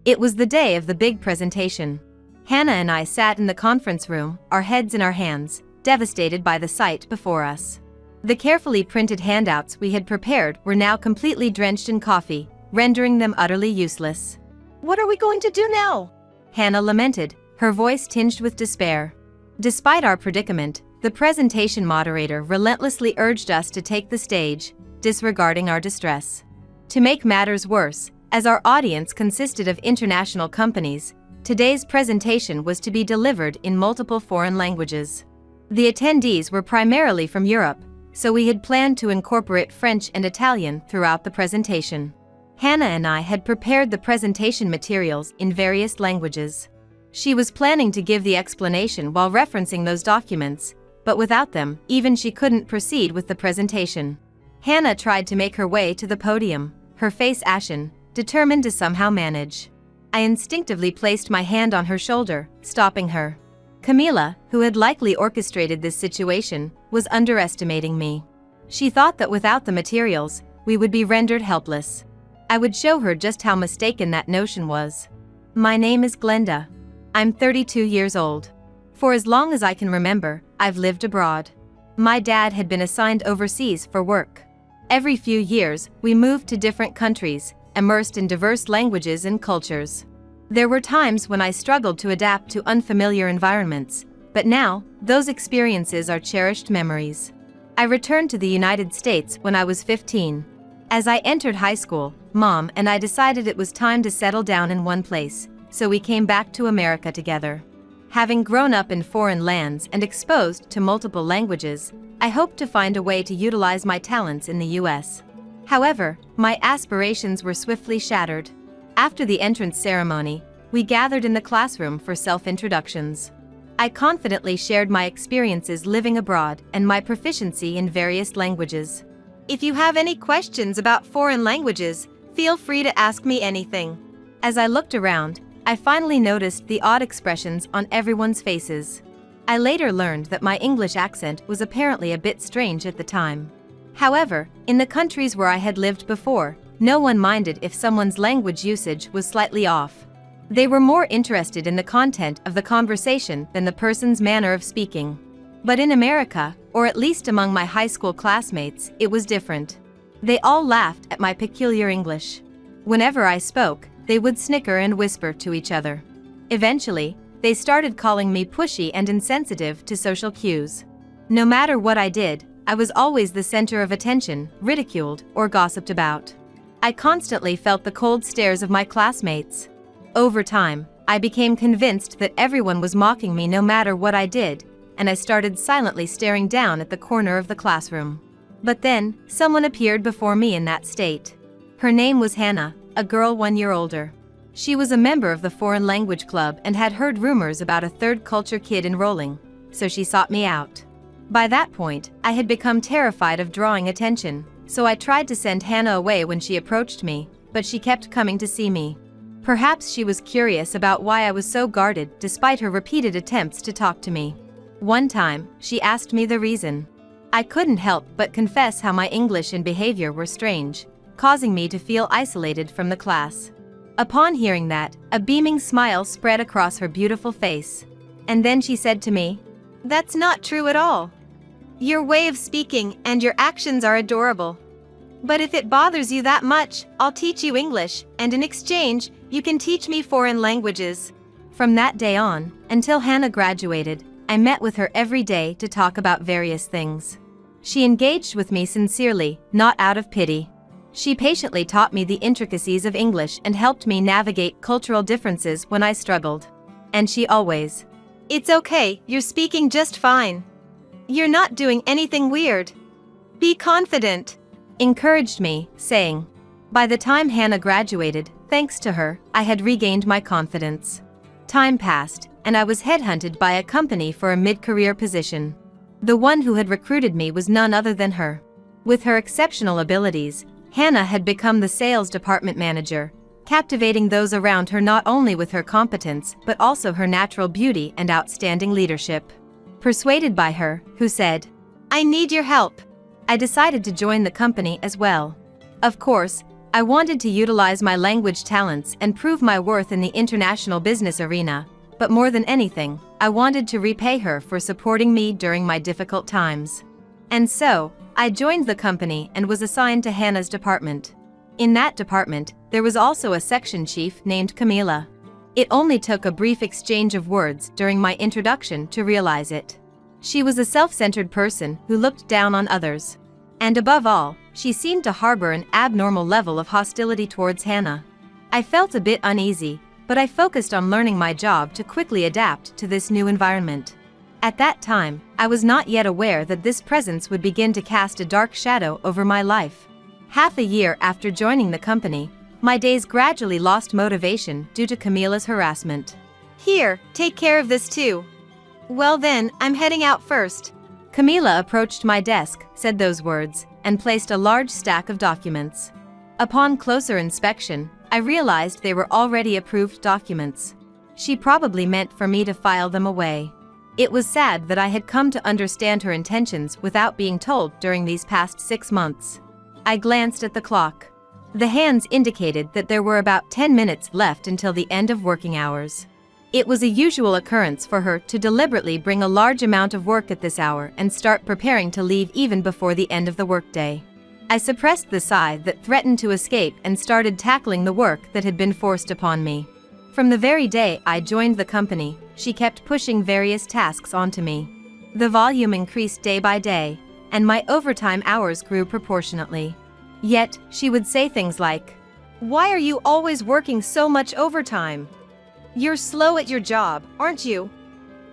It was the day of the big presentation. Hannah and I sat in the conference room, our heads in our hands, devastated by the sight before us. The carefully printed handouts we had prepared were now completely drenched in coffee, rendering them utterly useless. "What are we going to do now?" Hannah lamented, her voice tinged with despair. Despite our predicament, the presentation moderator relentlessly urged us to take the stage, disregarding our distress. To make matters worse, as our audience consisted of international companies, today's presentation was to be delivered in multiple foreign languages. The attendees were primarily from Europe, so we had planned to incorporate French and Italian throughout the presentation. Hannah and I had prepared the presentation materials in various languages. She was planning to give the explanation while referencing those documents, but without them, even she couldn't proceed with the presentation. Hannah tried to make her way to the podium, her face ashen, determined to somehow manage. I instinctively placed my hand on her shoulder, stopping her. Camila, who had likely orchestrated this situation, was underestimating me. She thought that without the materials, we would be rendered helpless. I would show her just how mistaken that notion was. My name is Glenda. I'm 32 years old. For as long as I can remember, I've lived abroad. My dad had been assigned overseas for work. Every few years, we moved to different countries, immersed in diverse languages and cultures. There were times when I struggled to adapt to unfamiliar environments, but now, those experiences are cherished memories. I returned to the United States when I was 15. As I entered high school, Mom and I decided it was time to settle down in one place, so we came back to America together. Having grown up in foreign lands and exposed to multiple languages, I hoped to find a way to utilize my talents in the US. However, my aspirations were swiftly shattered. After the entrance ceremony, we gathered in the classroom for self-introductions. I confidently shared my experiences living abroad and my proficiency in various languages. If you have any questions about foreign languages, Feel free to ask me anything. As I looked around, I finally noticed the odd expressions on everyone's faces. I later learned that my English accent was apparently a bit strange at the time. However, in the countries where I had lived before, no one minded if someone's language usage was slightly off. They were more interested in the content of the conversation than the person's manner of speaking. But in America, or at least among my high school classmates, it was different. They all laughed at my peculiar English. Whenever I spoke, they would snicker and whisper to each other. Eventually, they started calling me pushy and insensitive to social cues. No matter what I did, I was always the center of attention, ridiculed, or gossiped about. I constantly felt the cold stares of my classmates. Over time, I became convinced that everyone was mocking me no matter what I did, and I started silently staring down at the corner of the classroom. But then, someone appeared before me in that state. Her name was Hannah, a girl 1 year older. She was a member of the foreign language club and had heard rumors about a third culture kid enrolling, so she sought me out. By that point, I had become terrified of drawing attention, so I tried to send Hannah away when she approached me, but she kept coming to see me. Perhaps she was curious about why I was so guarded despite her repeated attempts to talk to me. One time, she asked me the reason. I couldn't help but confess how my English and behavior were strange, causing me to feel isolated from the class. Upon hearing that, a beaming smile spread across her beautiful face. And then she said to me, "That's not true at all. Your way of speaking and your actions are adorable. But if it bothers you that much, I'll teach you English, and in exchange, you can teach me foreign languages." From that day on, until Hannah graduated, I met with her every day to talk about various things. She engaged with me sincerely, not out of pity. She patiently taught me the intricacies of English and helped me navigate cultural differences when I struggled. And she always, "It's okay, you're speaking just fine. You're not doing anything weird. Be confident," encouraged me, saying. By the time Hannah graduated, thanks to her, I had regained my confidence. Time passed, and I was headhunted by a company for a mid-career position. The one who had recruited me was none other than her. With her exceptional abilities, Hannah had become the sales department manager, captivating those around her not only with her competence but also her natural beauty and outstanding leadership. Persuaded by her, who said, "I need your help," I decided to join the company as well. Of course, I wanted to utilize my language talents and prove my worth in the international business arena, but more than anything, I wanted to repay her for supporting me during my difficult times. And so, I joined the company and was assigned to Hannah's department. In that department, there was also a section chief named Camila. It only took a brief exchange of words during my introduction to realize it. She was a self-centered person who looked down on others. And above all, she seemed to harbor an abnormal level of hostility towards Hannah. I felt a bit uneasy, but I focused on learning my job to quickly adapt to this new environment. At that time, I was not yet aware that this presence would begin to cast a dark shadow over my life. Half a year after joining the company, my days gradually lost motivation due to Camila's harassment. "Here, take care of this too." "Well then, I'm heading out first." Camila approached my desk, said those words, and placed a large stack of documents. Upon closer inspection, I realized they were already approved documents. She probably meant for me to file them away. It was sad that I had come to understand her intentions without being told during these past 6 months. I glanced at the clock. The hands indicated that there were about 10 minutes left until the end of working hours. It was a usual occurrence for her to deliberately bring a large amount of work at this hour and start preparing to leave even before the end of the workday. I suppressed the sigh that threatened to escape and started tackling the work that had been forced upon me. From the very day I joined the company, she kept pushing various tasks onto me. The volume increased day by day, and my overtime hours grew proportionately. Yet, she would say things like, "Why are you always working so much overtime? You're slow at your job, aren't you?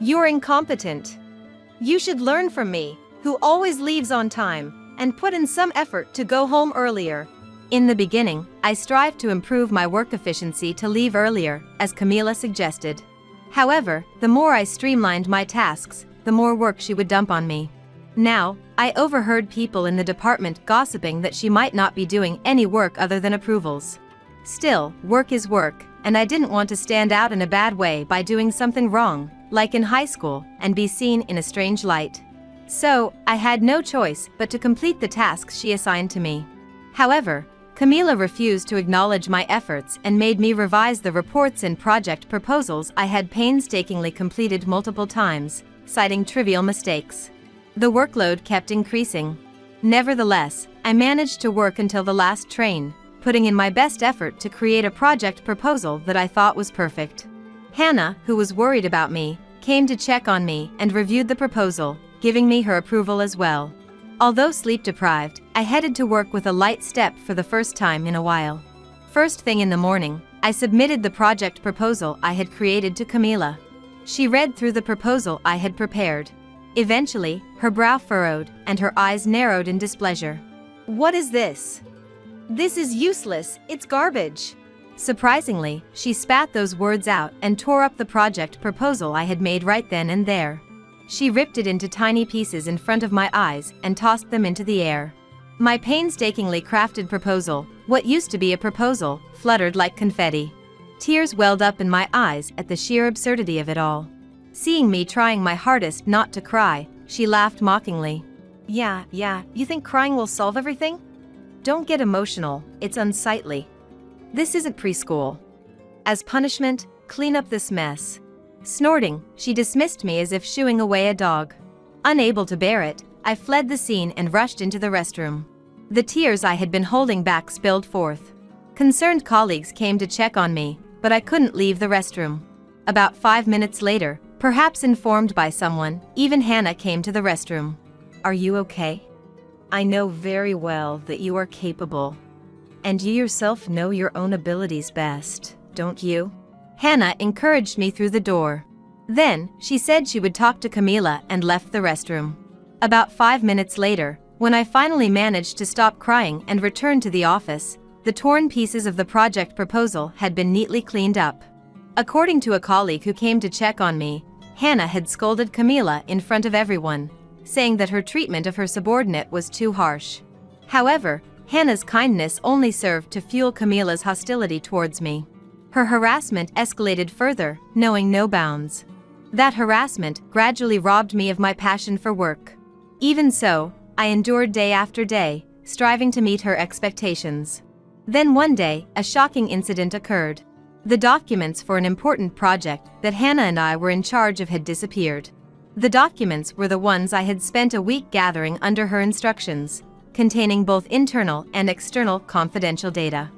You're incompetent. You should learn from me, who always leaves on time, and put in some effort to go home earlier." In the beginning, I strived to improve my work efficiency to leave earlier, as Camila suggested. However, the more I streamlined my tasks, the more work she would dump on me. Now, I overheard people in the department gossiping that she might not be doing any work other than approvals. Still, work is work, and I didn't want to stand out in a bad way by doing something wrong, like in high school, and be seen in a strange light. So, I had no choice but to complete the tasks she assigned to me. However, Camila refused to acknowledge my efforts and made me revise the reports and project proposals I had painstakingly completed multiple times, citing trivial mistakes. The workload kept increasing. Nevertheless, I managed to work until the last train, putting in my best effort to create a project proposal that I thought was perfect. Hannah, who was worried about me, came to check on me and reviewed the proposal, giving me her approval as well. Although sleep-deprived, I headed to work with a light step for the first time in a while. First thing in the morning, I submitted the project proposal I had created to Camila. She read through the proposal I had prepared. Eventually, her brow furrowed and her eyes narrowed in displeasure. "What is this? This is useless, it's garbage." Surprisingly, she spat those words out and tore up the project proposal I had made right then and there. She ripped it into tiny pieces in front of my eyes and tossed them into the air. My painstakingly crafted proposal, what used to be a proposal, fluttered like confetti. Tears welled up in my eyes at the sheer absurdity of it all. Seeing me trying my hardest not to cry, she laughed mockingly. Yeah, you think crying will solve everything? Don't get emotional, it's unsightly. This isn't preschool. As punishment, clean up this mess." Snorting, she dismissed me as if shooing away a dog. Unable to bear it, I fled the scene and rushed into the restroom. The tears I had been holding back spilled forth. Concerned colleagues came to check on me, but I couldn't leave the restroom. About 5 minutes later, perhaps informed by someone, even Hannah came to the restroom. "Are you okay? I know very well that you are capable. And you yourself know your own abilities best, don't you?" Hannah encouraged me through the door. Then, she said she would talk to Camila and left the restroom. About 5 minutes later, when I finally managed to stop crying and return to the office, the torn pieces of the project proposal had been neatly cleaned up. According to a colleague who came to check on me, Hannah had scolded Camila in front of everyone, saying that her treatment of her subordinate was too harsh. However, Hannah's kindness only served to fuel Camila's hostility towards me. Her harassment escalated further, knowing no bounds. That harassment gradually robbed me of my passion for work. Even so, I endured day after day, striving to meet her expectations. Then one day, a shocking incident occurred. The documents for an important project that Hannah and I were in charge of had disappeared. The documents were the ones I had spent a week gathering under her instructions, containing both internal and external confidential data.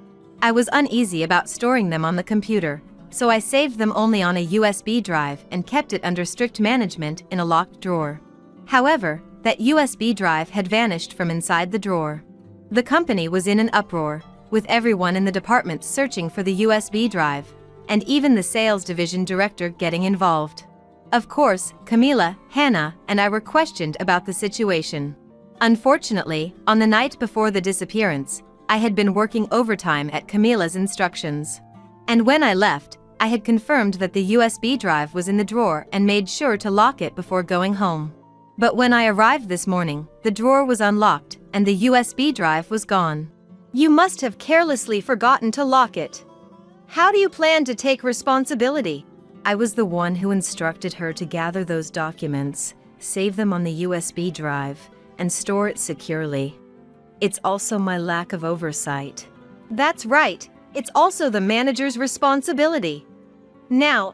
I was uneasy about storing them on the computer, so I saved them only on a USB drive and kept it under strict management in a locked drawer. However, that USB drive had vanished from inside the drawer. The company was in an uproar, with everyone in the department searching for the USB drive, and even the sales division director getting involved. Of course, Camila, Hannah, and I were questioned about the situation. Unfortunately, on the night before the disappearance, I had been working overtime at Camila's instructions. And when I left, I had confirmed that the USB drive was in the drawer and made sure to lock it before going home. But when I arrived this morning, the drawer was unlocked and the USB drive was gone. "You must have carelessly forgotten to lock it. How do you plan to take responsibility?" I was the one who instructed her to gather those documents, save them on the USB drive, and store it securely. It's also my lack of oversight. That's right, it's also the manager's responsibility. Now,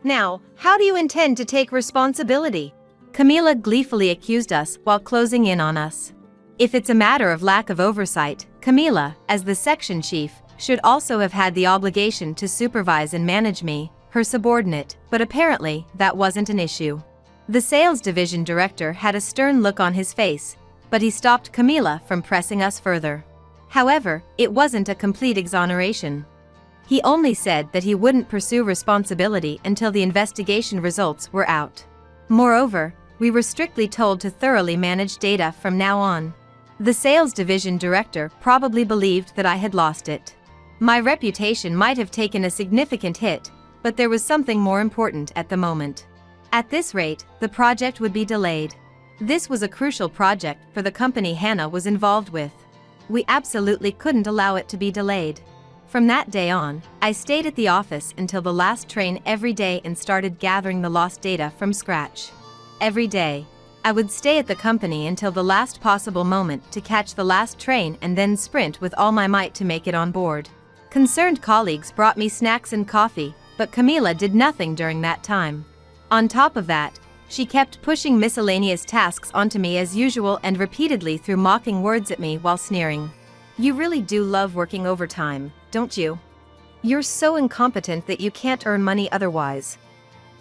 how do you intend to take responsibility? Camila gleefully accused us while closing in on us. If it's a matter of lack of oversight, Camila, as the section chief, should also have had the obligation to supervise and manage me, her subordinate, but apparently that wasn't an issue. The sales division director had a stern look on his face, but he stopped Camila from pressing us further. However, it wasn't a complete exoneration. He only said that he wouldn't pursue responsibility until the investigation results were out. Moreover, we were strictly told to thoroughly manage data from now on. The sales division director probably believed that I had lost it. My reputation might have taken a significant hit, but there was something more important at the moment. At this rate, the project would be delayed. This was a crucial project for the company Hannah was involved with. We absolutely couldn't allow it to be delayed. From that day on, I stayed at the office until the last train every day and started gathering the lost data from scratch. Every day, I would stay at the company until the last possible moment to catch the last train and then sprint with all my might to make it on board. Concerned colleagues brought me snacks and coffee, but Camila did nothing during that time. On top of that, she kept pushing miscellaneous tasks onto me as usual and repeatedly threw mocking words at me while sneering. "You really do love working overtime, don't you? You're so incompetent that you can't earn money otherwise.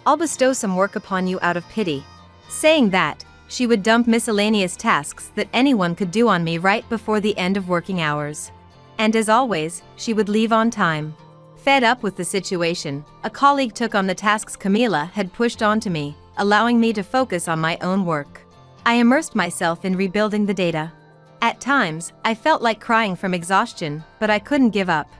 I'll bestow some work upon you out of pity." Saying that, she would dump miscellaneous tasks that anyone could do on me right before the end of working hours. And as always, she would leave on time. Fed up with the situation, a colleague took on the tasks Camila had pushed onto me, allowing me to focus on my own work. I immersed myself in rebuilding the data. At times, I felt like crying from exhaustion, but I couldn't give up.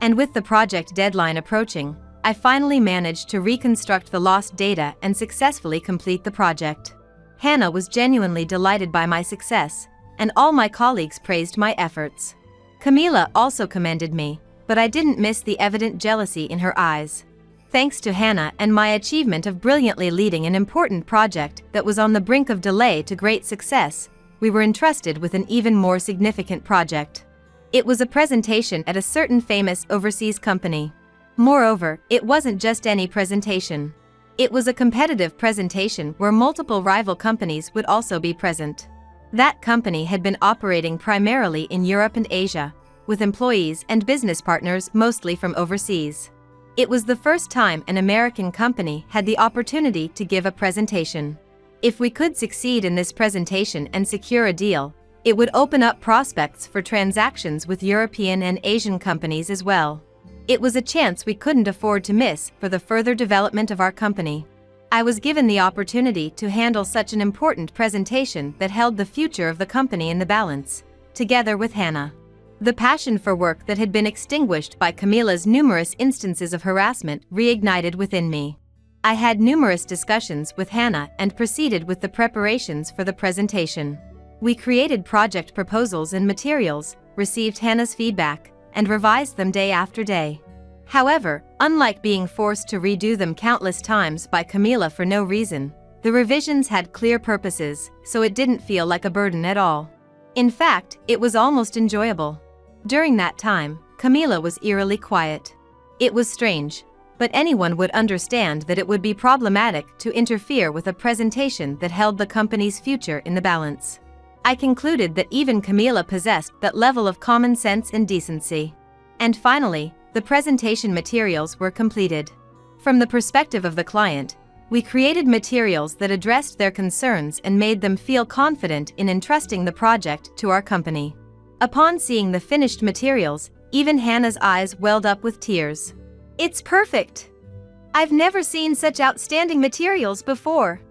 And with the project deadline approaching, I finally managed to reconstruct the lost data and successfully complete the project. Hannah was genuinely delighted by my success, and all my colleagues praised my efforts. Camila also commended me, but I didn't miss the evident jealousy in her eyes. Thanks to Hannah and my achievement of brilliantly leading an important project that was on the brink of delay to great success, we were entrusted with an even more significant project. It was a presentation at a certain famous overseas company. Moreover, it wasn't just any presentation. It was a competitive presentation where multiple rival companies would also be present. That company had been operating primarily in Europe and Asia, with employees and business partners mostly from overseas. It was the first time an American company had the opportunity to give a presentation. If we could succeed in this presentation and secure a deal, it would open up prospects for transactions with European and Asian companies as well. It was a chance we couldn't afford to miss for the further development of our company. I was given the opportunity to handle such an important presentation that held the future of the company in the balance, together with Hannah. The passion for work that had been extinguished by Camila's numerous instances of harassment reignited within me. I had numerous discussions with Hannah and proceeded with the preparations for the presentation. We created project proposals and materials, received Hannah's feedback, and revised them day after day. However, unlike being forced to redo them countless times by Camila for no reason, the revisions had clear purposes, so it didn't feel like a burden at all. In fact, it was almost enjoyable. During that time, Camila was eerily quiet. It was strange, but anyone would understand that it would be problematic to interfere with a presentation that held the company's future in the balance. I concluded that even Camila possessed that level of common sense and decency. And finally, the presentation materials were completed. From the perspective of the client, we created materials that addressed their concerns and made them feel confident in entrusting the project to our company. Upon seeing the finished materials, even Hannah's eyes welled up with tears. "It's perfect! I've never seen such outstanding materials before.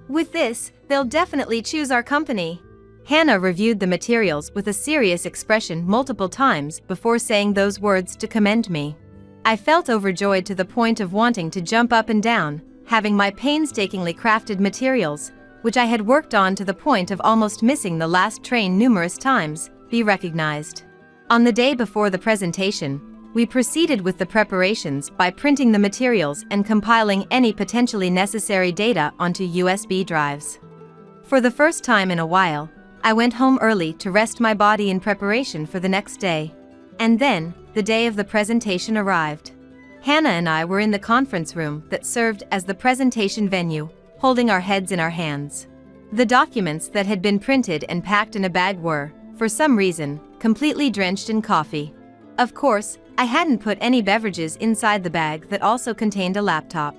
With this, they'll definitely choose our company." Hannah reviewed the materials with a serious expression multiple times before saying those words to commend me. I felt overjoyed to the point of wanting to jump up and down, having my painstakingly crafted materials, which I had worked on to the point of almost missing the last train numerous times, be recognized. On the day before the presentation, we proceeded with the preparations by printing the materials and compiling any potentially necessary data onto USB drives. For the first time in a while, I went home early to rest my body in preparation for the next day. And then, the day of the presentation arrived. Hannah and I were in the conference room that served as the presentation venue, holding our heads in our hands. The documents that had been printed and packed in a bag were, for some reason, completely drenched in coffee. Of course, I hadn't put any beverages inside the bag that also contained a laptop.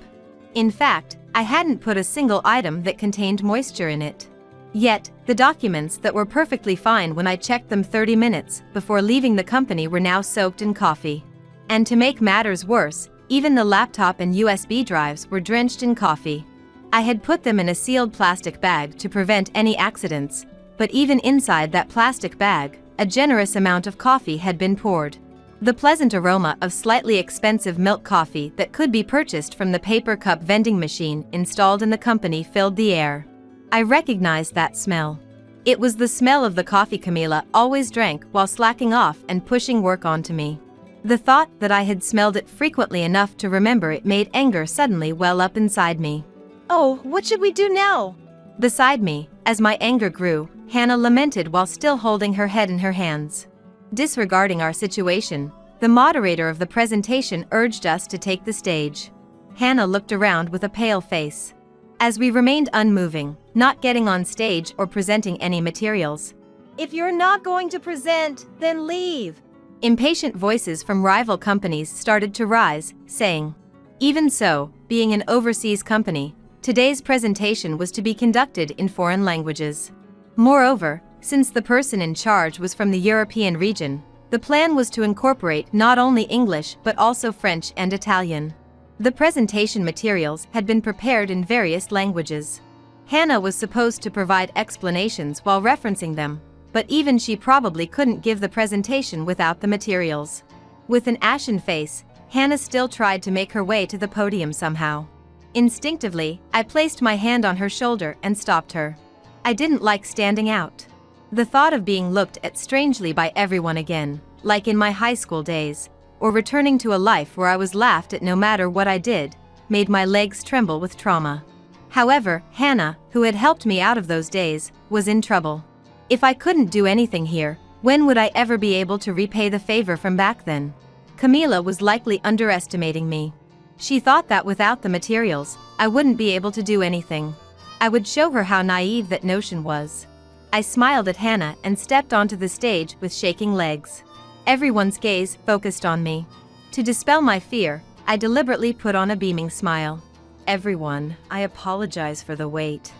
In fact, I hadn't put a single item that contained moisture in it. Yet, the documents that were perfectly fine when I checked them 30 minutes before leaving the company were now soaked in coffee. And to make matters worse, even the laptop and USB drives were drenched in coffee. I had put them in a sealed plastic bag to prevent any accidents, but even inside that plastic bag, a generous amount of coffee had been poured. The pleasant aroma of slightly expensive milk coffee that could be purchased from the paper cup vending machine installed in the company filled the air. I recognized that smell. It was the smell of the coffee Camila always drank while slacking off and pushing work onto me. The thought that I had smelled it frequently enough to remember it made anger suddenly well up inside me. Oh, what should we do now? Beside me, as my anger grew, Hannah lamented while still holding her head in her hands. Disregarding our situation, the moderator of the presentation urged us to take the stage. Hannah looked around with a pale face. As we remained unmoving, not getting on stage or presenting any materials. If you're not going to present, then leave. Impatient voices from rival companies started to rise, saying, even so, being an overseas company, today's presentation was to be conducted in foreign languages. Moreover, since the person in charge was from the European region, the plan was to incorporate not only English but also French and Italian. The presentation materials had been prepared in various languages. Hannah was supposed to provide explanations while referencing them, but even she probably couldn't give the presentation without the materials. With an ashen face, Hannah still tried to make her way to the podium somehow. Instinctively, I placed my hand on her shoulder and stopped her. I didn't like standing out. The thought of being looked at strangely by everyone again, like in my high school days, or returning to a life where I was laughed at no matter what I did, made my legs tremble with trauma. However, Hannah, who had helped me out of those days, was in trouble. If I couldn't do anything here, when would I ever be able to repay the favor from back then? Camila was likely underestimating me. She thought that without the materials, I wouldn't be able to do anything. I would show her how naive that notion was. I smiled at Hannah and stepped onto the stage with shaking legs. Everyone's gaze focused on me. To dispel my fear, I deliberately put on a beaming smile. Everyone, I apologize for the wait.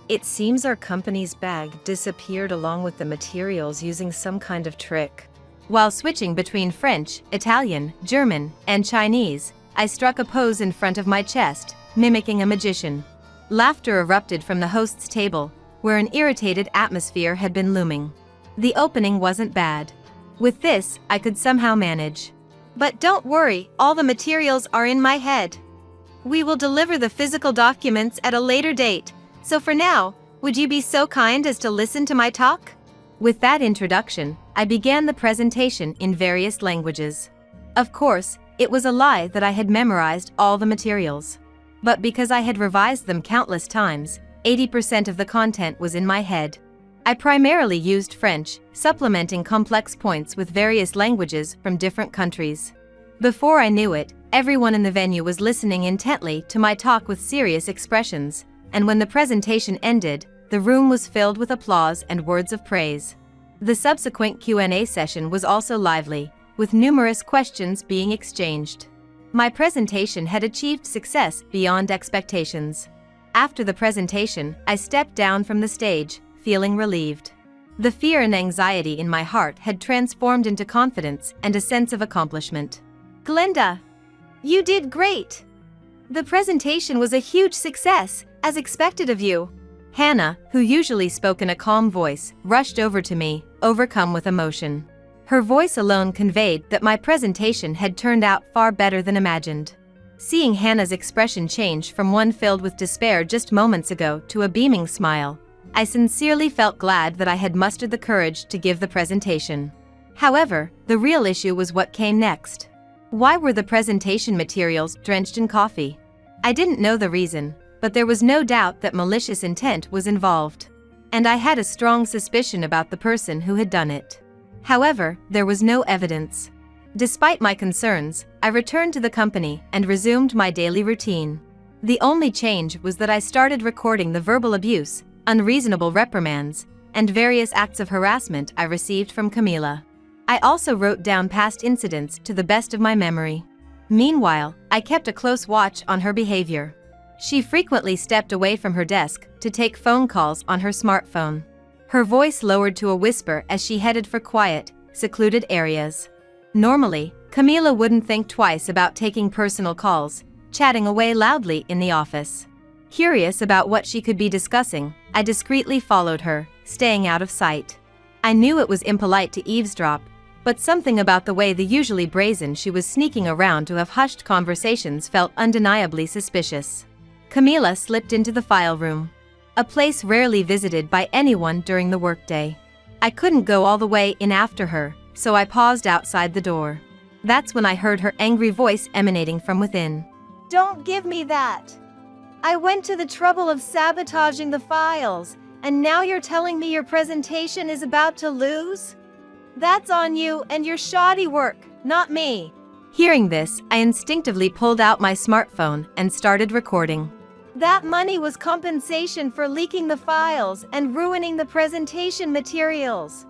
It seems our company's bag disappeared along with the materials using some kind of trick. While switching between French, Italian, German, and Chinese, I struck a pose in front of my chest, mimicking a magician. Laughter erupted from the host's table, where an irritated atmosphere had been looming. The opening wasn't bad. With this, I could somehow manage. But don't worry, all the materials are in my head. We will deliver the physical documents at a later date, so for now, would you be so kind as to listen to my talk? With that introduction, I began the presentation in various languages. Of course, it was a lie that I had memorized all the materials. But because I had revised them countless times, 80% of the content was in my head. I primarily used French, supplementing complex points with various languages from different countries. Before I knew it, everyone in the venue was listening intently to my talk with serious expressions, and when the presentation ended, the room was filled with applause and words of praise. The subsequent Q&A session was also lively, with numerous questions being exchanged. My presentation had achieved success beyond expectations. After the presentation, I stepped down from the stage, feeling relieved. The fear and anxiety in my heart had transformed into confidence and a sense of accomplishment. Glenda, you did great. The presentation was a huge success, as expected of you. Hannah, who usually spoke in a calm voice, rushed over to me, overcome with emotion. Her voice alone conveyed that my presentation had turned out far better than imagined. Seeing Hannah's expression change from one filled with despair just moments ago to a beaming smile, I sincerely felt glad that I had mustered the courage to give the presentation. However, the real issue was what came next. Why were the presentation materials drenched in coffee? I didn't know the reason, but there was no doubt that malicious intent was involved. And I had a strong suspicion about the person who had done it. However, there was no evidence. Despite my concerns, I returned to the company and resumed my daily routine. The only change was that I started recording the verbal abuse, unreasonable reprimands, and various acts of harassment I received from Camila. I also wrote down past incidents to the best of my memory. Meanwhile, I kept a close watch on her behavior. She frequently stepped away from her desk to take phone calls on her smartphone. Her voice lowered to a whisper as she headed for quiet, secluded areas. Normally, Camila wouldn't think twice about taking personal calls, chatting away loudly in the office. Curious about what she could be discussing, I discreetly followed her, staying out of sight. I knew it was impolite to eavesdrop, but something about the way the usually brazen she was sneaking around to have hushed conversations felt undeniably suspicious. Camila slipped into the file room. a place rarely visited by anyone during the workday. I couldn't go all the way in after her, so I paused outside the door. That's when I heard her angry voice emanating from within. Don't give me that! I went to the trouble of sabotaging the files, and now you're telling me your presentation is about to lose? That's on you and your shoddy work, not me. Hearing this, I instinctively pulled out my smartphone and started recording. That money was compensation for leaking the files and ruining the presentation materials.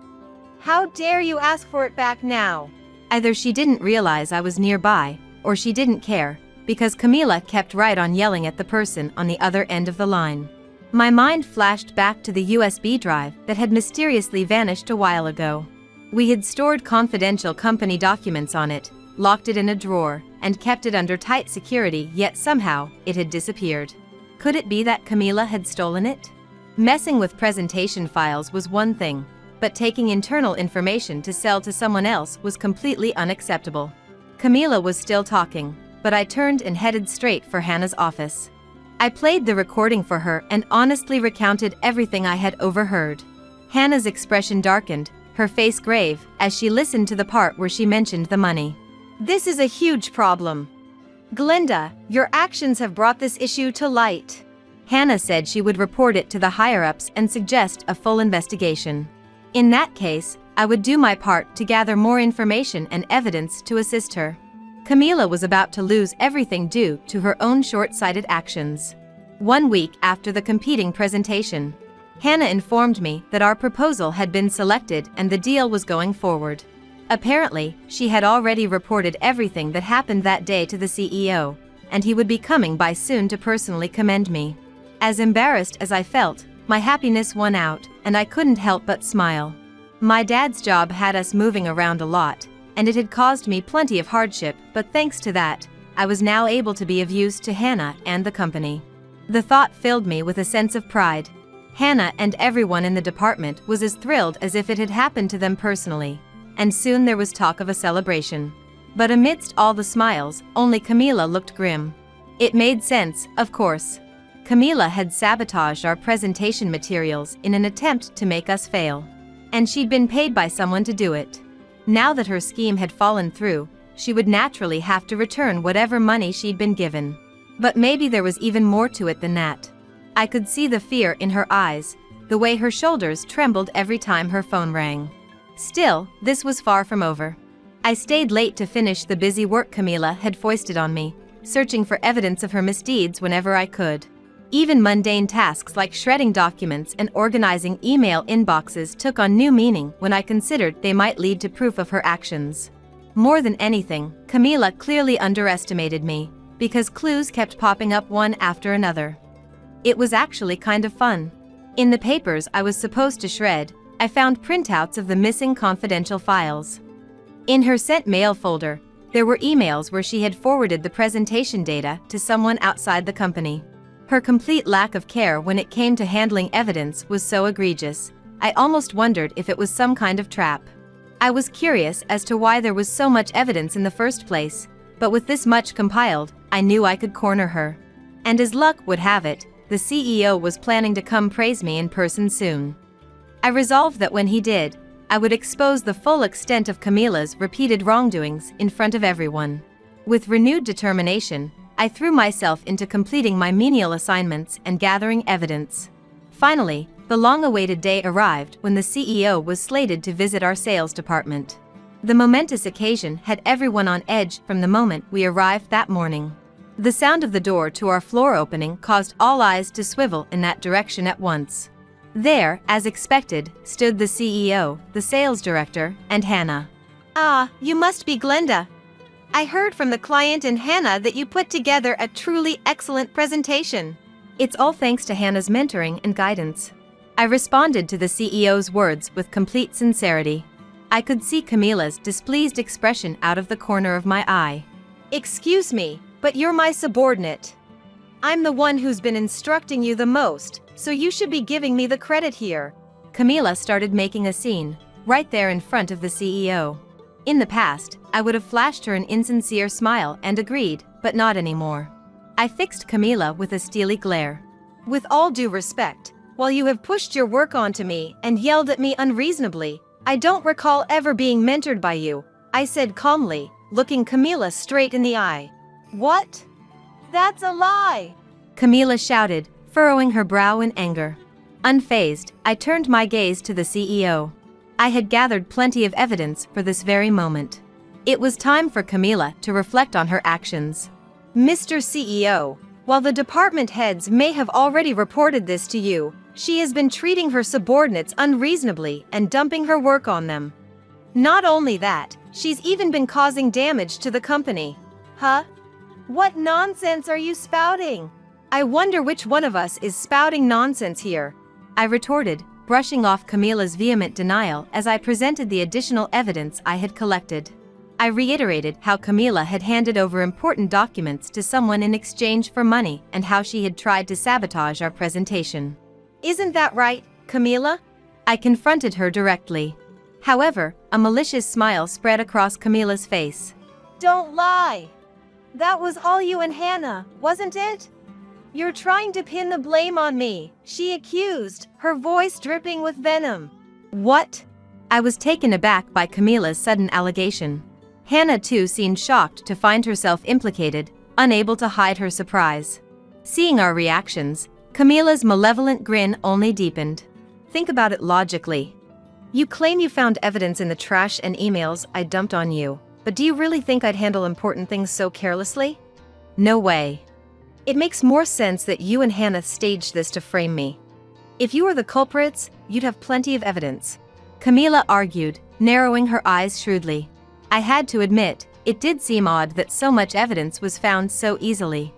How dare you ask for it back now? Either she didn't realize I was nearby, or she didn't care, because Camila kept right on yelling at the person on the other end of the line. My mind flashed back to the USB drive that had mysteriously vanished a while ago. We had stored confidential company documents on it, locked it in a drawer, and kept it under tight security, yet somehow it had disappeared. Could it be that Camila had stolen it? Messing with presentation files was one thing, but taking internal information to sell to someone else was completely unacceptable. Camila was still talking, but I turned and headed straight for Hannah's office. I played the recording for her and honestly recounted everything I had overheard. Hannah's expression darkened, her face grave, as she listened to the part where she mentioned the money. This is a huge problem. Glenda, your actions have brought this issue to light. Hannah said she would report it to the higher-ups and suggest a full investigation. In that case, I would do my part to gather more information and evidence to assist her. Camila was about to lose everything due to her own short-sighted actions. 1 week after the competing presentation, Hannah informed me that our proposal had been selected and the deal was going forward. Apparently, she had already reported everything that happened that day to the CEO, and he would be coming by soon to personally commend me. As embarrassed as I felt, my happiness won out, and I couldn't help but smile. My dad's job had us moving around a lot, and it had caused me plenty of hardship, but thanks to that, I was now able to be of use to Hannah and the company. The thought filled me with a sense of pride. Hannah and everyone in the department was as thrilled as if it had happened to them personally, and soon there was talk of a celebration. But amidst all the smiles, only Camila looked grim. It made sense, of course. Camila had sabotaged our presentation materials in an attempt to make us fail. And she'd been paid by someone to do it. Now that her scheme had fallen through, she would naturally have to return whatever money she'd been given. But maybe there was even more to it than that. I could see the fear in her eyes, the way her shoulders trembled every time her phone rang. Still, this was far from over. I stayed late to finish the busy work Camila had foisted on me, searching for evidence of her misdeeds whenever I could. Even mundane tasks like shredding documents and organizing email inboxes took on new meaning when I considered they might lead to proof of her actions. More than anything, Camila clearly underestimated me, because clues kept popping up one after another. It was actually kind of fun. In the papers I was supposed to shred, I found printouts of the missing confidential files. In her sent mail folder, there were emails where she had forwarded the presentation data to someone outside the company. Her complete lack of care when it came to handling evidence was so egregious, I almost wondered if it was some kind of trap. I was curious as to why there was so much evidence in the first place, but with this much compiled, I knew I could corner her. And as luck would have it, the CEO was planning to come praise me in person soon. I resolved that when he did, I would expose the full extent of Camila's repeated wrongdoings in front of everyone. With renewed determination, I threw myself into completing my menial assignments and gathering evidence. Finally, the long-awaited day arrived when the CEO was slated to visit our sales department. The momentous occasion had everyone on edge from the moment we arrived that morning. The sound of the door to our floor opening caused all eyes to swivel in that direction at once. There, as expected, stood the CEO, the sales director, and Hannah. Ah, you must be Glenda. I heard from the client and Hannah that you put together a truly excellent presentation. It's all thanks to Hannah's mentoring and guidance. I responded to the CEO's words with complete sincerity. I could see Camila's displeased expression out of the corner of my eye. Excuse me, but you're my subordinate. I'm the one who's been instructing you the most, so you should be giving me the credit here. Camila started making a scene, right there in front of the CEO. In the past, I would have flashed her an insincere smile and agreed, but not anymore. I fixed Camila with a steely glare. With all due respect, While you have pushed your work onto me and yelled at me unreasonably, I don't recall ever being mentored by you, I said calmly, looking Camila straight in the eye. What? That's a lie! Camila shouted, furrowing her brow in anger. Unfazed, I turned my gaze to the CEO. I had gathered plenty of evidence for this very moment. It was time for Camila to reflect on her actions. Mr. CEO, while the department heads may have already reported this to you, she has been treating her subordinates unreasonably and dumping her work on them. Not only that, she's even been causing damage to the company. Huh? What nonsense are you spouting? I wonder which one of us is spouting nonsense here, I retorted, brushing off Camila's vehement denial as I presented the additional evidence I had collected. I reiterated how Camila had handed over important documents to someone in exchange for money and how she had tried to sabotage our presentation. Isn't that right, Camila? I confronted her directly. However, a malicious smile spread across Camila's face. Don't lie! That was all you and Hannah, wasn't it? You're trying to pin the blame on me, she accused, her voice dripping with venom. What? I was taken aback by Camila's sudden allegation. Hannah too seemed shocked to find herself implicated, unable to hide her surprise. Seeing our reactions, Camila's malevolent grin only deepened. Think about it logically. You claim you found evidence in the trash and emails I dumped on you, but do you really think I'd handle important things so carelessly? No way. It makes more sense that you and Hannah staged this to frame me. If you were the culprits, you'd have plenty of evidence. Camila argued, narrowing her eyes shrewdly. I had to admit, it did seem odd that so much evidence was found so easily.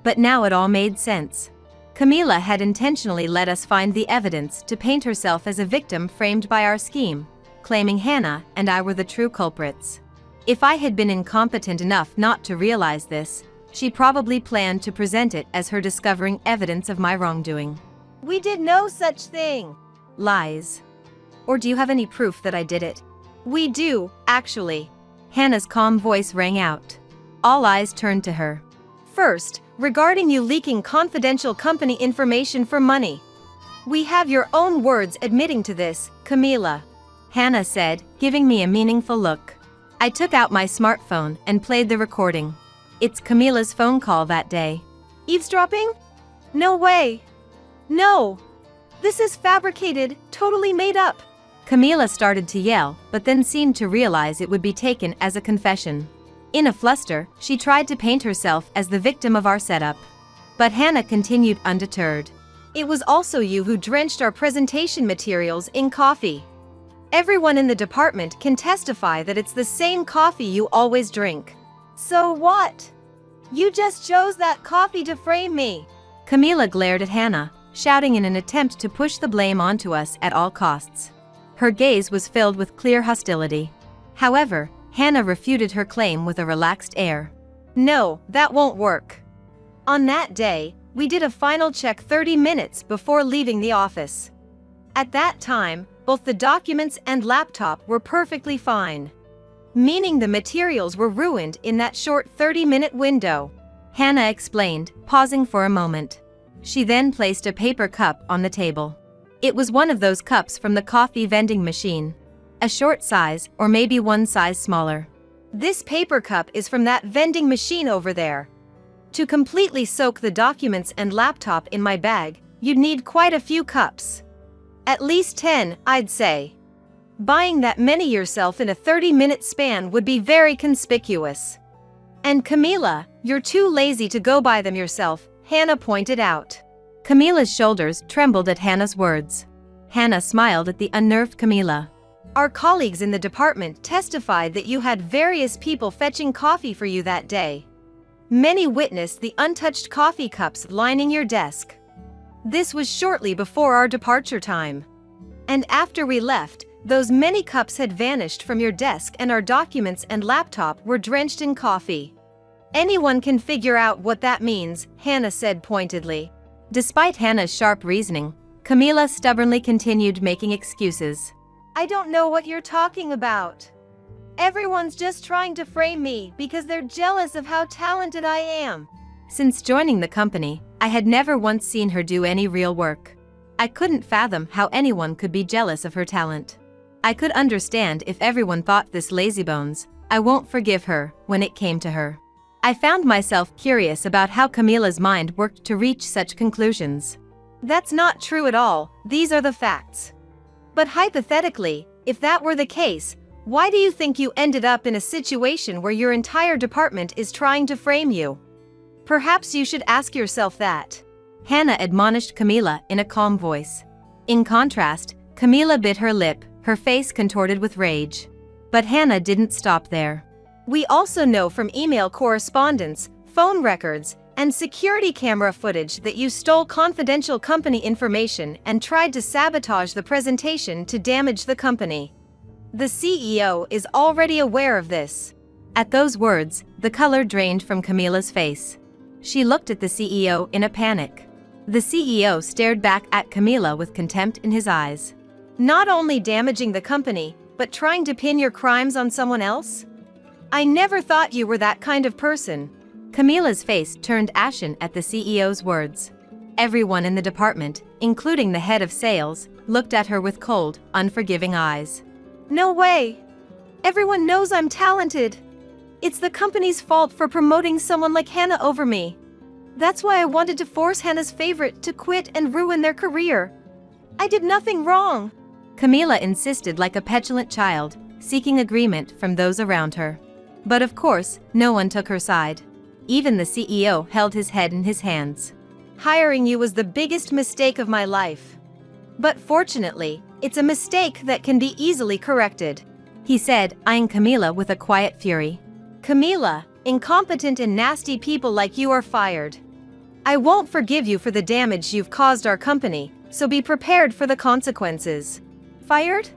But now it all made sense. Camila had intentionally let us find the evidence to paint herself as a victim framed by our scheme, claiming Hannah and I were the true culprits. If I had been incompetent enough not to realize this, she probably planned to present it as her discovering evidence of my wrongdoing. We did no such thing. Lies. Or do you have any proof that I did it? We do, actually. Hannah's calm voice rang out. All eyes turned to her. First, regarding you leaking confidential company information for money. We have your own words admitting to this, Camila. Hannah said, giving me a meaningful look. I took out my smartphone and played the recording. It's Camila's phone call that day. Eavesdropping? No way. No. This is fabricated, totally made up. Camila started to yell, but then seemed to realize it would be taken as a confession. In a fluster, she tried to paint herself as the victim of our setup. But Hannah continued undeterred. It was also you who drenched our presentation materials in coffee. Everyone in the department can testify that it's the same coffee you always drink. So what? You just chose that coffee to frame me. Camila glared at Hannah, shouting in an attempt to push the blame onto us at all costs. Her gaze was filled with clear hostility. However, Hannah refuted her claim with a relaxed air. No, that won't work. On that day, we did a final check 30 minutes before leaving the office. At that time, both the documents and laptop were perfectly fine. Meaning the materials were ruined in that short 30-minute window. Hannah explained, pausing for a moment. She then placed a paper cup on the table. It was one of those cups from the coffee vending machine. A short size, or maybe one size smaller. This paper cup is from that vending machine over there. To completely soak the documents and laptop in my bag, you'd need quite a few cups. At least 10, I'd say. Buying that many yourself in a 30-minute span would be very conspicuous. And Camila, you're too lazy to go buy them yourself, Hannah pointed out. Camila's shoulders trembled at Hannah's words. Hannah smiled at the unnerved Camila. Our colleagues in the department testified that you had various people fetching coffee for you that day. Many witnessed the untouched coffee cups lining your desk. This was shortly before our departure time. And after we left, those many cups had vanished from your desk and our documents and laptop were drenched in coffee. Anyone can figure out what that means, Hannah said pointedly. Despite Hannah's sharp reasoning, Camila stubbornly continued making excuses. I don't know what you're talking about. Everyone's just trying to frame me because they're jealous of how talented I am. Since joining the company, I had never once seen her do any real work. I couldn't fathom how anyone could be jealous of her talent. I could understand if everyone thought this lazybones. I won't forgive her when it came to her. I found myself curious about how Camila's mind worked to reach such conclusions. That's not true at all, these are the facts. But hypothetically, if that were the case, why do you think you ended up in a situation where your entire department is trying to frame you? Perhaps you should ask yourself that. Hannah admonished Camila in a calm voice. In contrast, Camila bit her lip, her face contorted with rage. But Hannah didn't stop there. We also know from email correspondence, phone records, and security camera footage that you stole confidential company information and tried to sabotage the presentation to damage the company. The CEO is already aware of this. At those words, the color drained from Camila's face. She looked at the CEO in a panic. The CEO stared back at Camila with contempt in his eyes. Not only damaging the company, but trying to pin your crimes on someone else? I never thought you were that kind of person. Camila's face turned ashen at the CEO's words. Everyone in the department, including the head of sales, looked at her with cold, unforgiving eyes. No way! Everyone knows I'm talented. It's the company's fault for promoting someone like Hannah over me. That's why I wanted to force Hannah's favorite to quit and ruin their career. I did nothing wrong. Camila insisted like a petulant child, seeking agreement from those around her. But of course, no one took her side. Even the CEO held his head in his hands. Hiring you was the biggest mistake of my life. But fortunately, it's a mistake that can be easily corrected, he said, eyeing Camila with a quiet fury. Camila, incompetent and nasty people like you are fired. I won't forgive you for the damage you've caused our company, so be prepared for the consequences. Fired?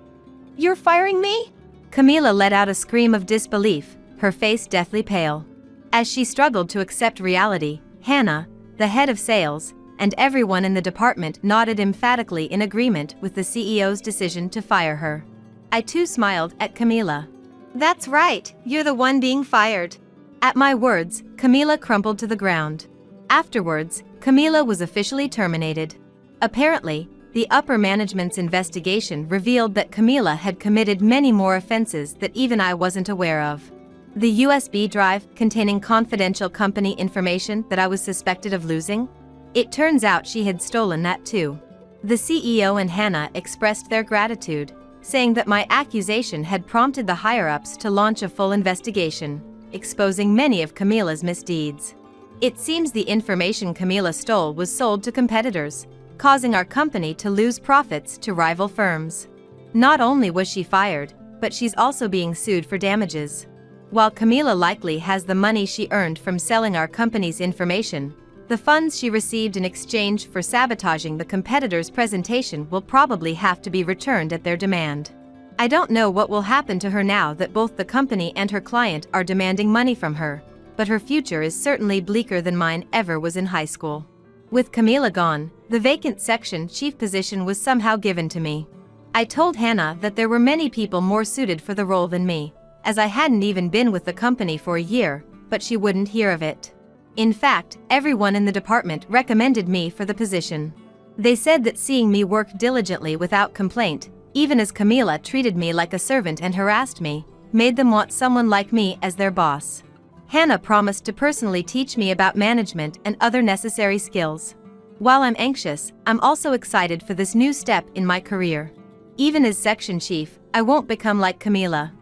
You're firing me? Camila let out a scream of disbelief, her face deathly pale. As she struggled to accept reality, Hannah, the head of sales, and everyone in the department nodded emphatically in agreement with the CEO's decision to fire her. I too smiled at Camila. That's right, you're the one being fired. At my words, Camila crumpled to the ground. Afterwards, Camila was officially terminated. Apparently, the upper management's investigation revealed that Camila had committed many more offenses that even I wasn't aware of. The USB drive containing confidential company information that I was suspected of losing? It turns out she had stolen that too. The CEO and Hannah expressed their gratitude, saying that my accusation had prompted the higher-ups to launch a full investigation, exposing many of Camila's misdeeds. It seems the information Camila stole was sold to competitors, causing our company to lose profits to rival firms. Not only was she fired, but she's also being sued for damages. While Camila likely has the money she earned from selling our company's information, the funds she received in exchange for sabotaging the competitor's presentation will probably have to be returned at their demand. I don't know what will happen to her now that both the company and her client are demanding money from her, but her future is certainly bleaker than mine ever was in high school. With Camila gone, the vacant section chief position was somehow given to me. I told Hannah that there were many people more suited for the role than me, as I hadn't even been with the company for a year, but she wouldn't hear of it. In fact, everyone in the department recommended me for the position. They said that seeing me work diligently without complaint, even as Camila treated me like a servant and harassed me, made them want someone like me as their boss. Hannah promised to personally teach me about management and other necessary skills. While I'm anxious, I'm also excited for this new step in my career. Even as section chief, I won't become like Camila.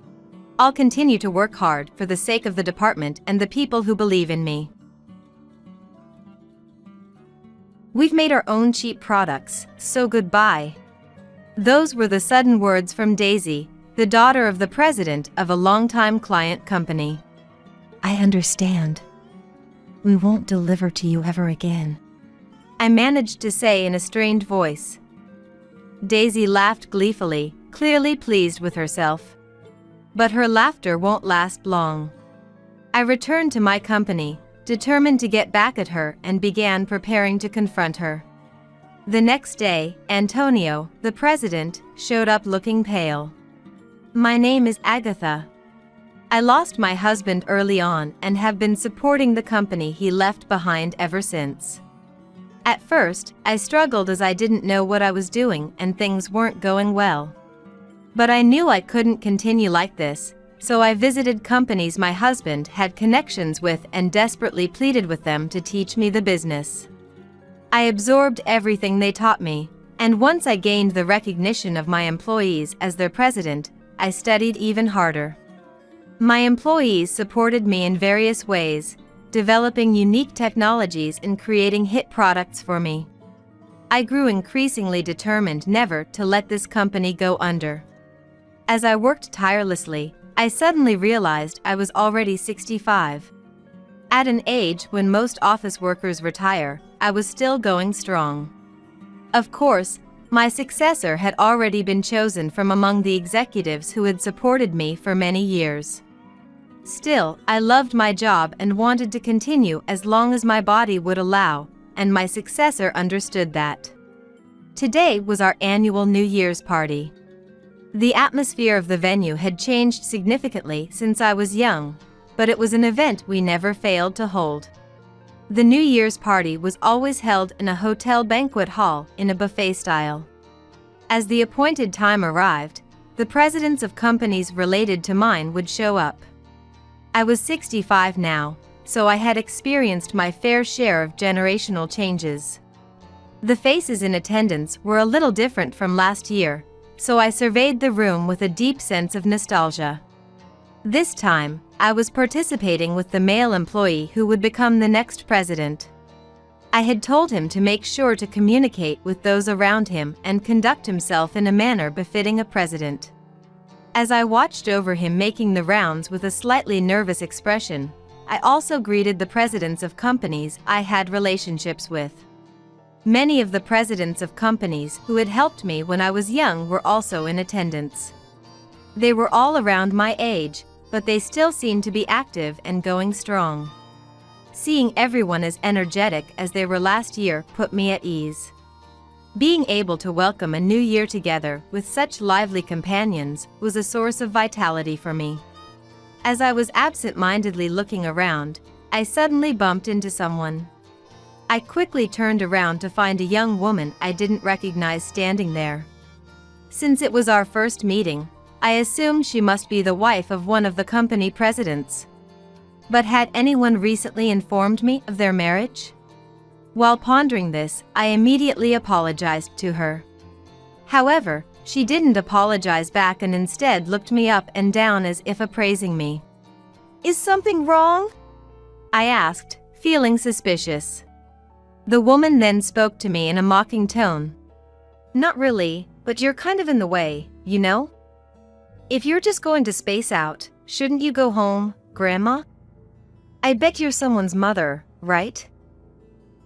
I'll continue to work hard for the sake of the department and the people who believe in me. We've made our own cheap products, so goodbye. Those were the sudden words from Daisy, the daughter of the president of a longtime client company. I understand. We won't deliver to you ever again, I managed to say in a strained voice. Daisy laughed gleefully, clearly pleased with herself. But her laughter won't last long. I returned to my company, determined to get back at her, and began preparing to confront her. The next day, Antonio, the president, showed up looking pale. My name is Agatha. I lost my husband early on and have been supporting the company he left behind ever since. At first, I struggled as I didn't know what I was doing and things weren't going well. But I knew I couldn't continue like this, so I visited companies my husband had connections with and desperately pleaded with them to teach me the business. I absorbed everything they taught me, and once I gained the recognition of my employees as their president, I studied even harder. My employees supported me in various ways, developing unique technologies and creating hit products for me. I grew increasingly determined never to let this company go under. As I worked tirelessly, I suddenly realized I was already 65. At an age when most office workers retire, I was still going strong. Of course, my successor had already been chosen from among the executives who had supported me for many years. Still, I loved my job and wanted to continue as long as my body would allow, and my successor understood that. Today was our annual New Year's party. The atmosphere of the venue had changed significantly since I was young, but it was an event we never failed to hold. The New Year's party was always held in a hotel banquet hall in a buffet style. As the appointed time arrived, the presidents of companies related to mine would show up. I was 65 now, so I had experienced my fair share of generational changes. The faces in attendance were a little different from last year, so I surveyed the room with a deep sense of nostalgia. This time, I was participating with the male employee who would become the next president. I had told him to make sure to communicate with those around him and conduct himself in a manner befitting a president. As I watched over him making the rounds with a slightly nervous expression, I also greeted the presidents of companies I had relationships with. Many of the presidents of companies who had helped me when I was young were also in attendance. They were all around my age, but they still seemed to be active and going strong. Seeing everyone as energetic as they were last year put me at ease. Being able to welcome a new year together with such lively companions was a source of vitality for me. As I was absent-mindedly looking around, I suddenly bumped into someone. I quickly turned around to find a young woman I didn't recognize standing there. Since it was our first meeting, I assumed she must be the wife of one of the company presidents. But had anyone recently informed me of their marriage? While pondering this, I immediately apologized to her. However, she didn't apologize back and instead looked me up and down as if appraising me. Is something wrong? I asked, feeling suspicious. The woman then spoke to me in a mocking tone. Not really, but you're kind of in the way, you know? If you're just going to space out, shouldn't you go home, Grandma? I bet you're someone's mother, right?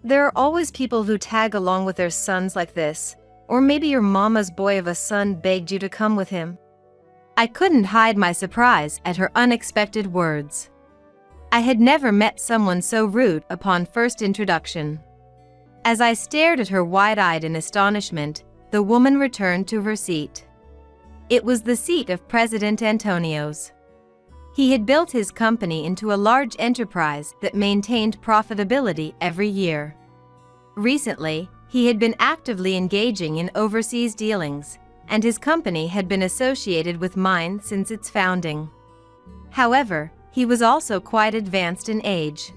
There are always people who tag along with their sons like this, or maybe your mama's boy of a son begged you to come with him. I couldn't hide my surprise at her unexpected words. I had never met someone so rude upon first introduction. As I stared at her wide-eyed in astonishment, the woman returned to her seat. It was the seat of President Antonio's. He had built his company into a large enterprise that maintained profitability every year. Recently, he had been actively engaging in overseas dealings, and his company had been associated with mine since its founding. However, he was also quite advanced in age.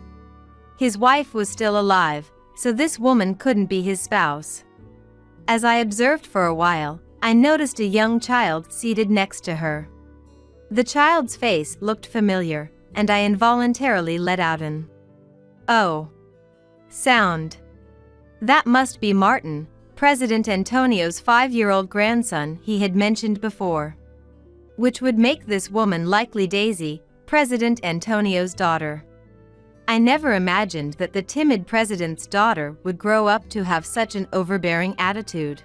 His wife was still alive, so this woman couldn't be his spouse. As I observed for a while, I noticed a young child seated next to her. The child's face looked familiar, and I involuntarily let out an "oh" sound. That must be Martin, President Antonio's 5-year-old grandson he had mentioned before. Which would make this woman likely Daisy, President Antonio's daughter. I never imagined that the timid president's daughter would grow up to have such an overbearing attitude.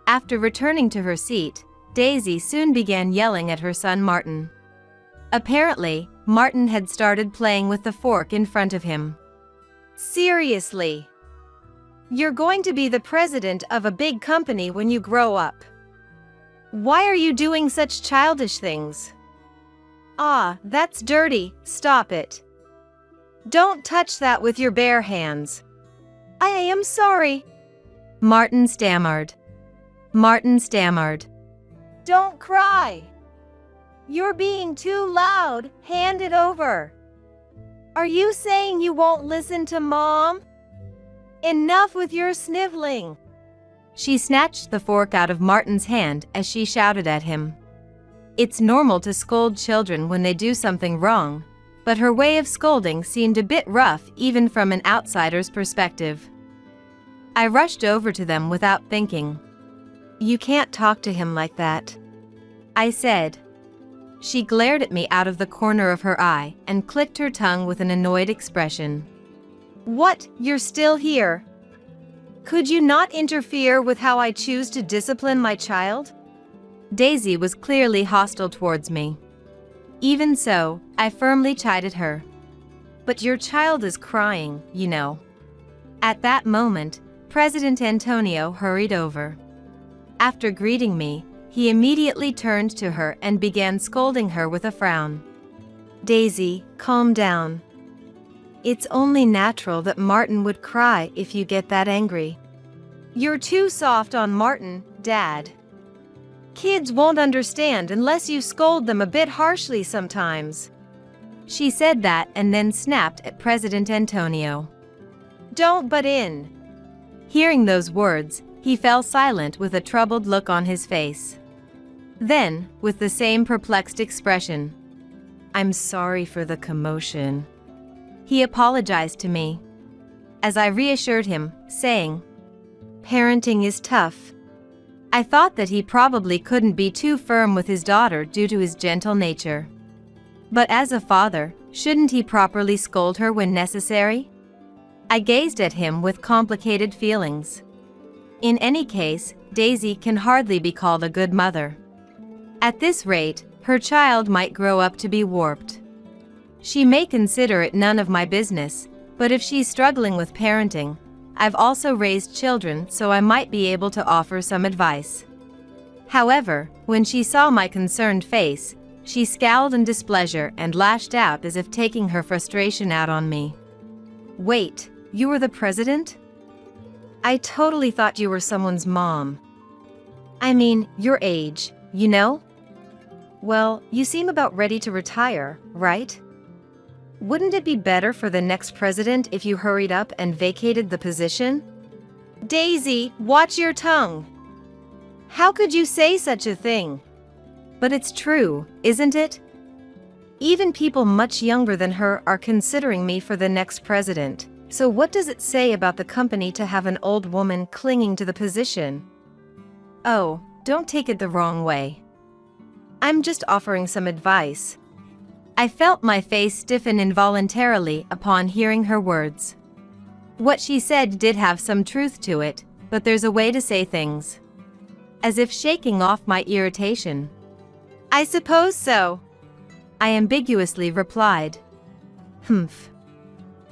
After returning to her seat, Daisy soon began yelling at her son Martin. Apparently, Martin had started playing with the fork in front of him. Seriously? You're going to be the president of a big company when you grow up. Why are you doing such childish things? Ah, that's dirty, stop it. Don't touch that with your bare hands. I am sorry. Martin stammered. Martin stammered. Don't cry. You're being too loud. Hand it over. Are you saying you won't listen to Mom? Enough with your sniveling. She snatched the fork out of Martin's hand as she shouted at him. It's normal to scold children when they do something wrong, but her way of scolding seemed a bit rough even from an outsider's perspective. I rushed over to them without thinking. You can't talk to him like that, I said. She glared at me out of the corner of her eye and clicked her tongue with an annoyed expression. What, you're still here? Could you not interfere with how I choose to discipline my child? Daisy was clearly hostile towards me. Even so, I firmly chided her. But your child is crying, you know. At that moment, President Antonio hurried over. After greeting me, he immediately turned to her and began scolding her with a frown. Daisy, calm down. It's only natural that Martin would cry if you get that angry. You're too soft on Martin, Dad. Kids won't understand unless you scold them a bit harshly sometimes. She said that and then snapped at President Antonio. Don't butt in. Hearing those words, he fell silent with a troubled look on his face. Then, with the same perplexed expression, I'm sorry for the commotion. He apologized to me. As I reassured him, saying, parenting is tough. I thought that he probably couldn't be too firm with his daughter due to his gentle nature. But as a father, shouldn't he properly scold her when necessary? I gazed at him with complicated feelings. In any case, Daisy can hardly be called a good mother. At this rate, her child might grow up to be warped. She may consider it none of my business, but if she's struggling with parenting, I've also raised children, so I might be able to offer some advice. However, when she saw my concerned face, she scowled in displeasure and lashed out as if taking her frustration out on me. Wait, you were the president? I totally thought you were someone's mom. I mean, your age, you know? Well, you seem about ready to retire, right? Wouldn't it be better for the next president if you hurried up and vacated the position? Daisy, watch your tongue. How could you say such a thing? But it's true, isn't it? Even people much younger than her are considering me for the next president. So what does it say about the company to have an old woman clinging to the position? Oh, don't take it the wrong way. I'm just offering some advice. I felt my face stiffen involuntarily upon hearing her words. What she said did have some truth to it, but there's a way to say things. As if shaking off my irritation. I suppose so, I ambiguously replied. Humph.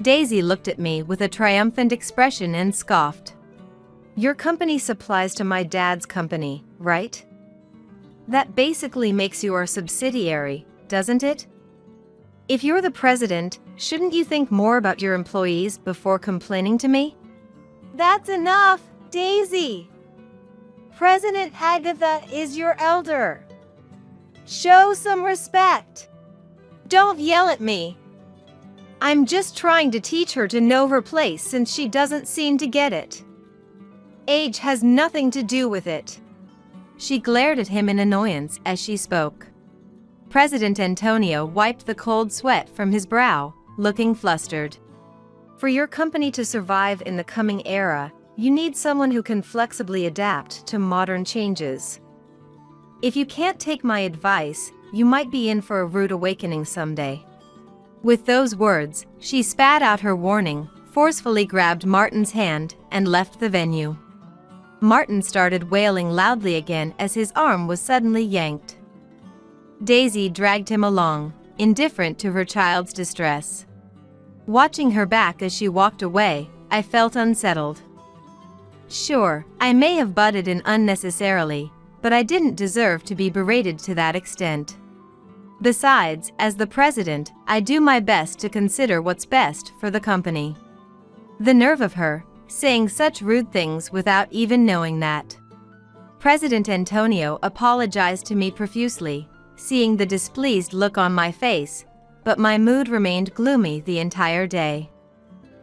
Daisy looked at me with a triumphant expression and scoffed. Your company supplies to my dad's company, right? That basically makes you our subsidiary, doesn't it? If you're the president, shouldn't you think more about your employees before complaining to me? That's enough, Daisy. President AITA is your elder. Show some respect. Don't yell at me. I'm just trying to teach her to know her place since she doesn't seem to get it. Age has nothing to do with it. She glared at him in annoyance as she spoke. President Antonio wiped the cold sweat from his brow, looking flustered. For your company to survive in the coming era, you need someone who can flexibly adapt to modern changes. If you can't take my advice, you might be in for a rude awakening someday. With those words, she spat out her warning, forcefully grabbed Martin's hand, and left the venue. Martin started wailing loudly again as his arm was suddenly yanked. Daisy dragged him along, indifferent to her child's distress. Watching her back as she walked away, I felt unsettled. Sure, I may have butted in unnecessarily, but I didn't deserve to be berated to that extent. Besides, as the president, I do my best to consider what's best for the company. The nerve of her, saying such rude things without even knowing that. President Antonio apologized to me profusely, seeing the displeased look on my face, but my mood remained gloomy the entire day.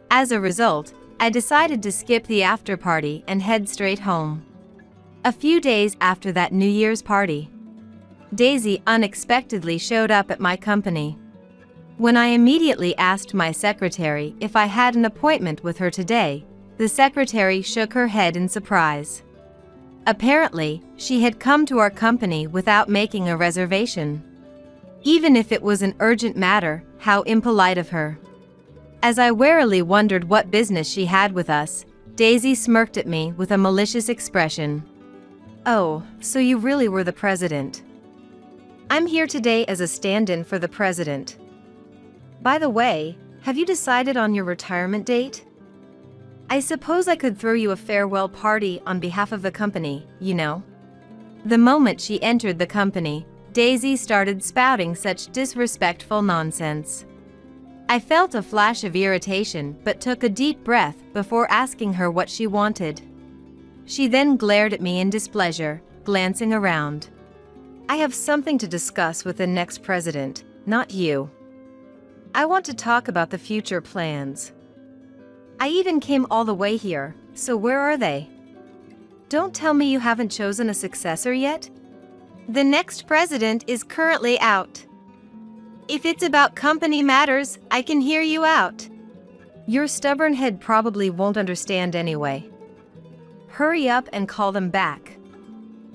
As a result, I decided to skip the after party and head straight home. A few days after that New Year's party, Daisy unexpectedly showed up at my company. When I immediately asked my secretary if I had an appointment with her today, the secretary shook her head in surprise. Apparently, she had come to our company without making a reservation. Even if it was an urgent matter, how impolite of her. As I warily wondered what business she had with us, Daisy smirked at me with a malicious expression. "Oh, so you really were the president. I'm here today as a stand-in for the president. By the way, have you decided on your retirement date? I suppose I could throw you a farewell party on behalf of the company, you know." The moment she entered the company, Daisy started spouting such disrespectful nonsense. I felt a flash of irritation but took a deep breath before asking her what she wanted. She then glared at me in displeasure, glancing around. "I have something to discuss with the next president, not you. I want to talk about the future plans. I even came all the way here, so where are they? Don't tell me you haven't chosen a successor yet?" The next president is currently out. If it's about company matters, I can hear you out. Your stubborn head probably won't understand anyway. Hurry up and call them back.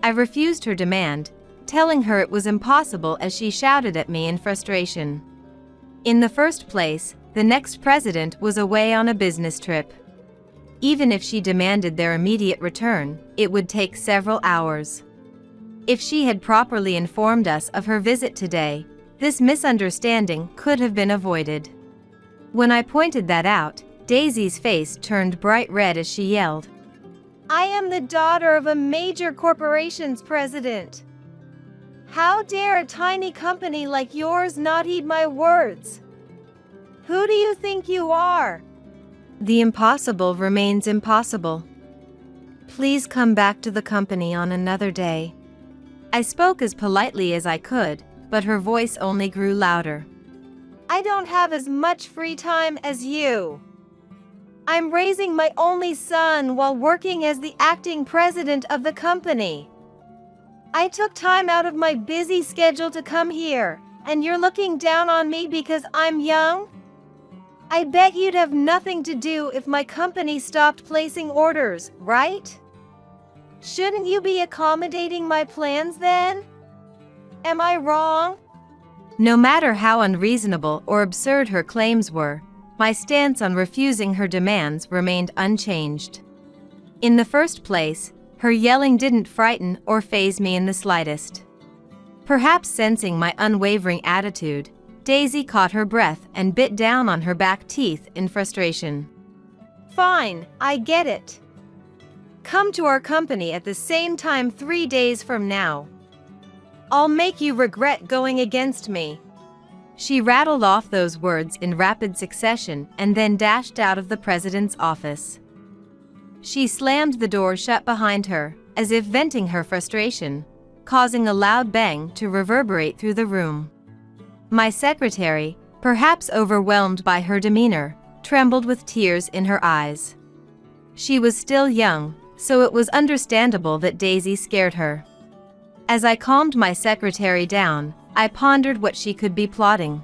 I refused her demand, telling her it was impossible as she shouted at me in frustration. In the first place, the next president was away on a business trip. Even if she demanded their immediate return, it would take several hours. If she had properly informed us of her visit today, this misunderstanding could have been avoided. When I pointed that out, Daisy's face turned bright red as she yelled, "I am the daughter of a major corporation's president. How dare a tiny company like yours not heed my words? Who do you think you are?" "The impossible remains impossible. Please come back to the company on another day." I spoke as politely as I could, but her voice only grew louder. "I don't have as much free time as you. I'm raising my only son while working as the acting president of the company. I took time out of my busy schedule to come here, and you're looking down on me because I'm young? I bet you'd have nothing to do if my company stopped placing orders, right? Shouldn't you be accommodating my plans then? Am I wrong?" No matter how unreasonable or absurd her claims were, my stance on refusing her demands remained unchanged. In the first place, her yelling didn't frighten or faze me in the slightest. Perhaps sensing my unwavering attitude, Daisy caught her breath and bit down on her back teeth in frustration. "Fine, I get it. Come to our company at the same time 3 days from now. I'll make you regret going against me." She rattled off those words in rapid succession and then dashed out of the president's office. She slammed the door shut behind her, as if venting her frustration, causing a loud bang to reverberate through the room. My secretary, perhaps overwhelmed by her demeanor, trembled with tears in her eyes. She was still young, so it was understandable that Daisy scared her. As I calmed my secretary down, I pondered what she could be plotting.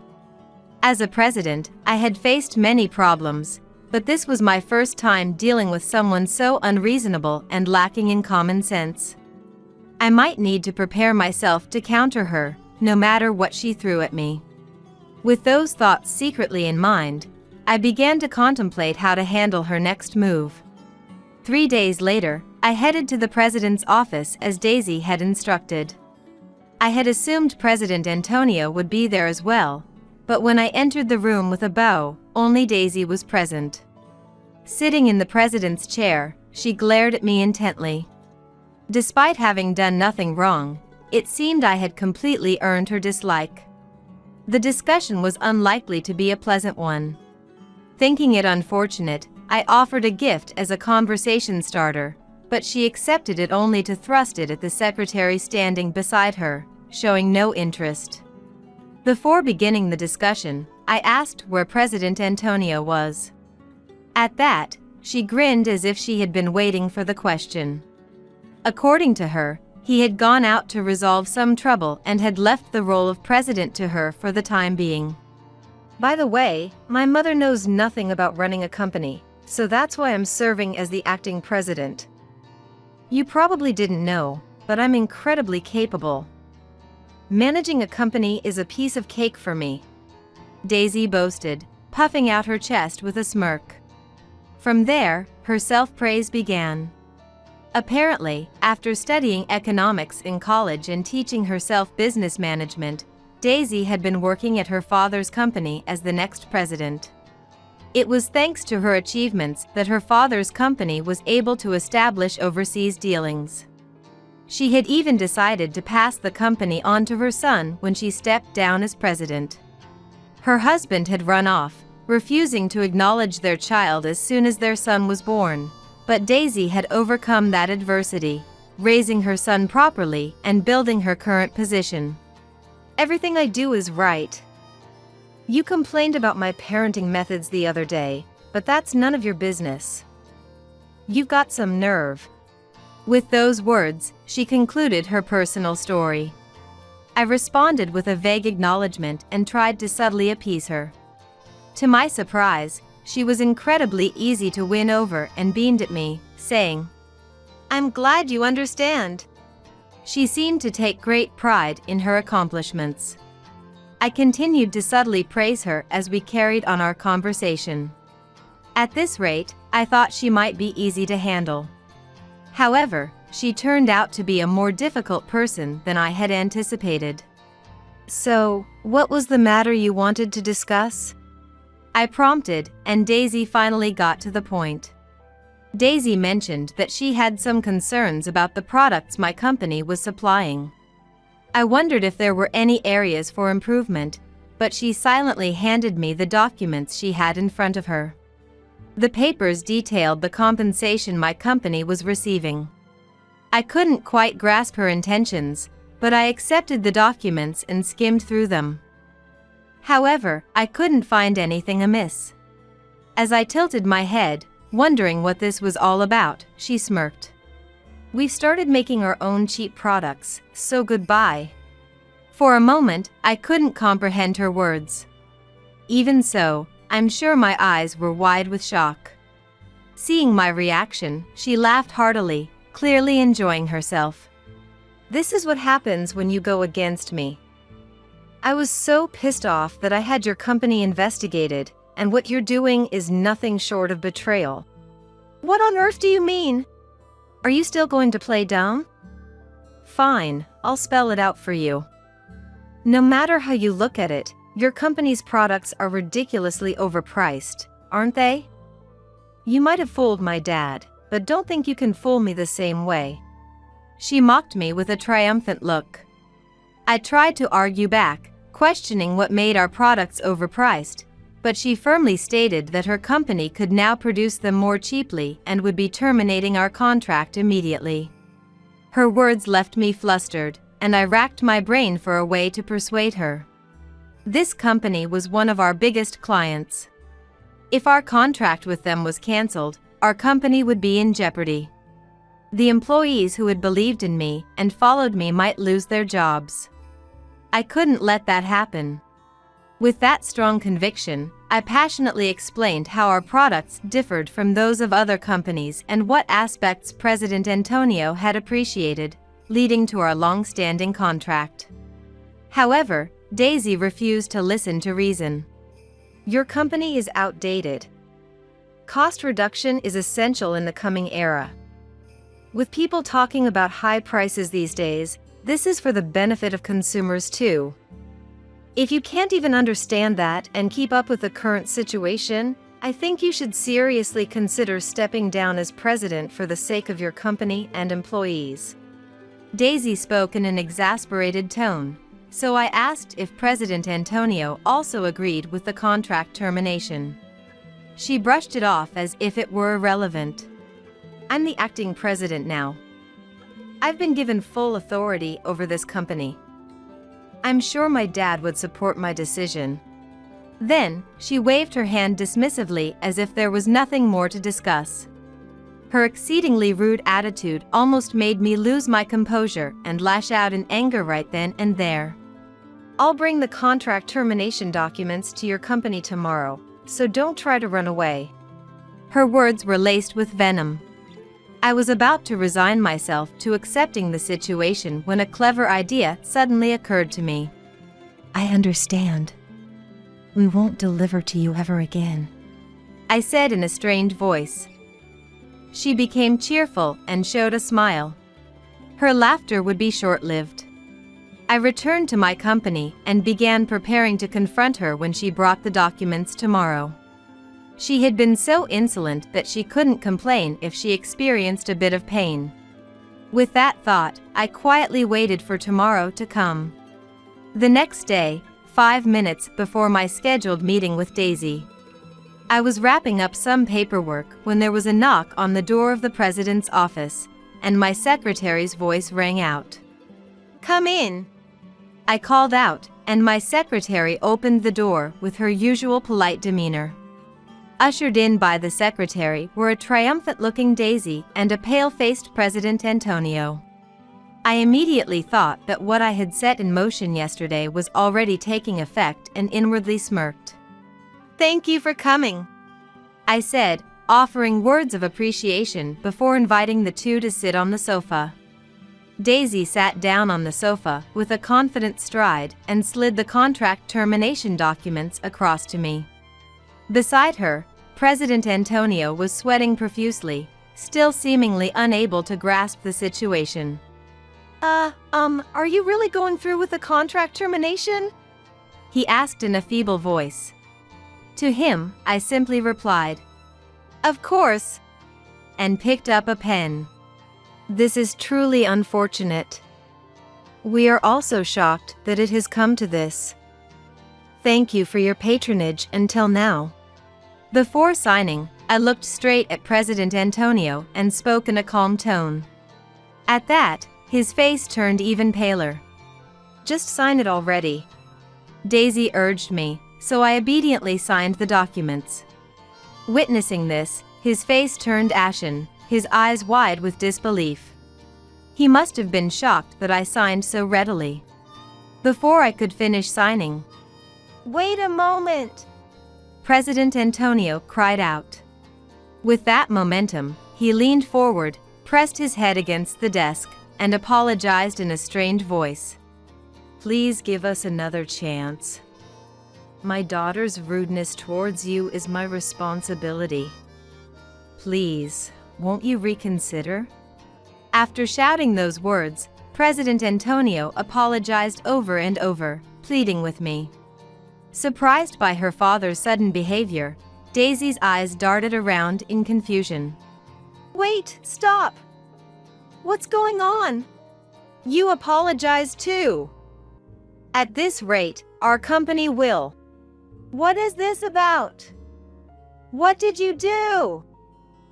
As a president, I had faced many problems, but this was my first time dealing with someone so unreasonable and lacking in common sense. I might need to prepare myself to counter her, no matter what she threw at me. With those thoughts secretly in mind, I began to contemplate how to handle her next move. 3 days later, I headed to the president's office as Daisy had instructed. I had assumed President Antonio would be there as well, but when I entered the room with a bow, only Daisy was present. Sitting in the president's chair, she glared at me intently. Despite having done nothing wrong, it seemed I had completely earned her dislike. The discussion was unlikely to be a pleasant one. Thinking it unfortunate, I offered a gift as a conversation starter, but she accepted it only to thrust it at the secretary standing beside her, showing no interest. Before beginning the discussion, I asked where President Antonio was. At that, she grinned as if she had been waiting for the question. According to her, he had gone out to resolve some trouble and had left the role of president to her for the time being. By the way, my mother knows nothing about running a company, so that's why I'm serving as the acting president. You probably didn't know, but I'm incredibly capable. Managing a company is a piece of cake for me, Daisy boasted, puffing out her chest with a smirk. From there, her self-praise began. Apparently, after studying economics in college and teaching herself business management, Daisy had been working at her father's company as the next president. It was thanks to her achievements that her father's company was able to establish overseas dealings. She had even decided to pass the company on to her son when she stepped down as president. Her husband had run off, refusing to acknowledge their child as soon as their son was born, but Daisy had overcome that adversity, raising her son properly and building her current position. Everything I do is right. You complained about my parenting methods the other day, but that's none of your business. You've got some nerve. With those words, she concluded her personal story. I responded with a vague acknowledgement and tried to subtly appease her. To my surprise, she was incredibly easy to win over and beamed at me, saying, "I'm glad you understand." She seemed to take great pride in her accomplishments. I continued to subtly praise her as we carried on our conversation. At this rate, I thought she might be easy to handle. However, she turned out to be a more difficult person than I had anticipated. "So, what was the matter you wanted to discuss?" I prompted, and Daisy finally got to the point. Daisy mentioned that she had some concerns about the products my company was supplying. I wondered if there were any areas for improvement, but she silently handed me the documents she had in front of her. The papers detailed the compensation my company was receiving. I couldn't quite grasp her intentions, but I accepted the documents and skimmed through them. However, I couldn't find anything amiss. As I tilted my head, wondering what this was all about, she smirked. "We've started making our own cheap products, so goodbye." For a moment, I couldn't comprehend her words. Even so, I'm sure my eyes were wide with shock. Seeing my reaction, she laughed heartily, clearly enjoying herself. "This is what happens when you go against me. I was so pissed off that I had your company investigated, and what you're doing is nothing short of betrayal." "What on earth do you mean? Are you still going to play dumb?" "Fine, I'll spell it out for you. No matter how you look at it, your company's products are ridiculously overpriced, aren't they? You might have fooled my dad, but don't think you can fool me the same way." She mocked me with a triumphant look. I tried to argue back, questioning what made our products overpriced, but she firmly stated that her company could now produce them more cheaply and would be terminating our contract immediately. Her words left me flustered, and I racked my brain for a way to persuade her. This company was one of our biggest clients. If our contract with them was cancelled, our company would be in jeopardy. The employees who had believed in me and followed me might lose their jobs. I couldn't let that happen. With that strong conviction, I passionately explained how our products differed from those of other companies and what aspects President Antonio had appreciated, leading to our long-standing contract. However, Daisy refused to listen to reason. "Your company is outdated. Cost reduction is essential in the coming era. With people talking about high prices these days, this is for the benefit of consumers too. If you can't even understand that and keep up with the current situation, I think you should seriously consider stepping down as president for the sake of your company and employees." Daisy spoke in an exasperated tone, so I asked if President Antonio also agreed with the contract termination. She brushed it off as if it were irrelevant. I'm the acting president now. I've been given full authority over this company. I'm sure my dad would support my decision. Then, she waved her hand dismissively as if there was nothing more to discuss. Her exceedingly rude attitude almost made me lose my composure and lash out in anger right then and there. I'll bring the contract termination documents to your company tomorrow, so don't try to run away. Her words were laced with venom. I was about to resign myself to accepting the situation when a clever idea suddenly occurred to me. I understand. We won't deliver to you ever again, I said in a strained voice. She became cheerful and showed a smile. Her laughter would be short-lived. I returned to my company and began preparing to confront her when she brought the documents tomorrow. She had been so insolent that she couldn't complain if she experienced a bit of pain. With that thought, I quietly waited for tomorrow to come. The next day, 5 minutes before my scheduled meeting with Daisy, I was wrapping up some paperwork when there was a knock on the door of the president's office, and my secretary's voice rang out. Come in. I called out, and my secretary opened the door with her usual polite demeanor. Ushered in by the secretary were a triumphant-looking Daisy and a pale-faced President Antonio. I immediately thought that what I had set in motion yesterday was already taking effect and inwardly smirked. Thank you for coming, I said, offering words of appreciation before inviting the two to sit on the sofa. Daisy sat down on the sofa with a confident stride and slid the contract termination documents across to me. Beside her, President Antonio was sweating profusely, still seemingly unable to grasp the situation. Are you really going through with the contract termination? He asked in a feeble voice. To him, I simply replied, Of course, and picked up a pen. This is truly unfortunate. We are also shocked that it has come to this. Thank you for your patronage until now. Before signing, I looked straight at President Antonio and spoke in a calm tone. At that, his face turned even paler. Just sign it already, Daisy urged me, so I obediently signed the documents. Witnessing this, his face turned ashen, his eyes wide with disbelief. He must have been shocked that I signed so readily. Before I could finish signing, Wait a moment, President Antonio cried out. With that momentum, he leaned forward, pressed his head against the desk, and apologized in a strained voice. Please give us another chance. My daughter's rudeness towards you is my responsibility. Please, won't you reconsider? After shouting those words, President Antonio apologized over and over, pleading with me. Surprised by her father's sudden behavior, Daisy's eyes darted around in confusion. Wait, stop! What's going on? You apologize too. At this rate, our company will. What is this about? What did you do?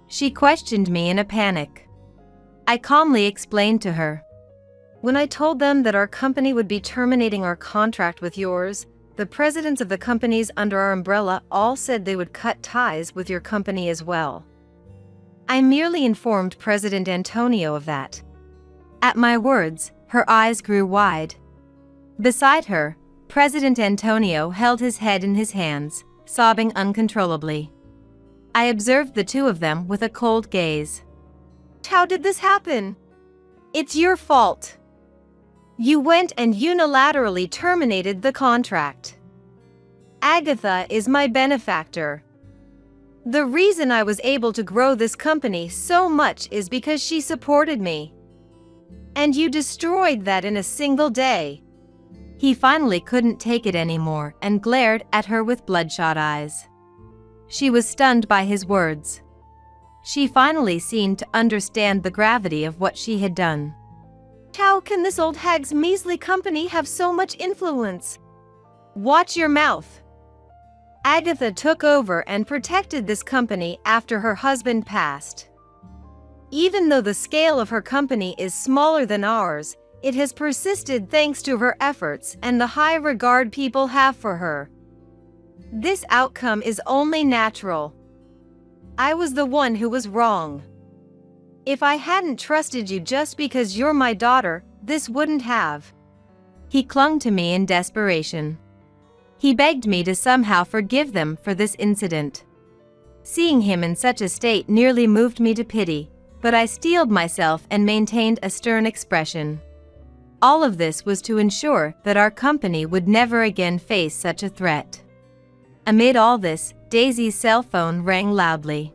She questioned me in a panic. I calmly explained to her. When I told them that our company would be terminating our contract with yours, the presidents of the companies under our umbrella all said they would cut ties with your company as well. I merely informed President Antonio of that. At my words, her eyes grew wide. Beside her, President Antonio held his head in his hands, sobbing uncontrollably. I observed the two of them with a cold gaze. How did this happen? It's your fault. You went and unilaterally terminated the contract. Agatha is my benefactor. The reason I was able to grow this company so much is because she supported me. And you destroyed that in a single day. He finally couldn't take it anymore and glared at her with bloodshot eyes. She was stunned by his words. She finally seemed to understand the gravity of what she had done. How can this old hag's measly company have so much influence? Watch your mouth. Agatha took over and protected this company after her husband passed. Even though the scale of her company is smaller than ours, it has persisted thanks to her efforts and the high regard people have for her. This outcome is only natural. I was the one who was wrong. If I hadn't trusted you just because you're my daughter, this wouldn't have. He clung to me in desperation. He begged me to somehow forgive them for this incident. Seeing him in such a state nearly moved me to pity, but I steeled myself and maintained a stern expression. All of this was to ensure that our company would never again face such a threat. Amid all this, Daisy's cell phone rang loudly.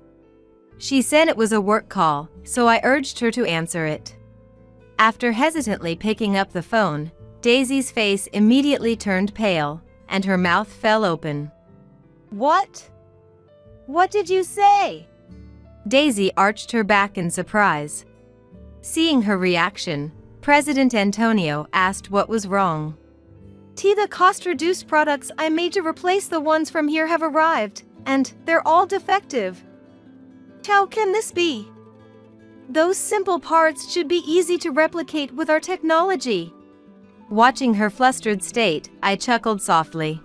She said it was a work call, so I urged her to answer it. After hesitantly picking up the phone, Daisy's face immediately turned pale, and her mouth fell open. What? What did you say? Daisy arched her back in surprise. Seeing her reaction, President Antonio asked what was wrong. The cost-reduced products I made to replace the ones from here have arrived, and they're all defective. How can this be? Those simple parts should be easy to replicate with our technology. Watching her flustered state, I chuckled softly.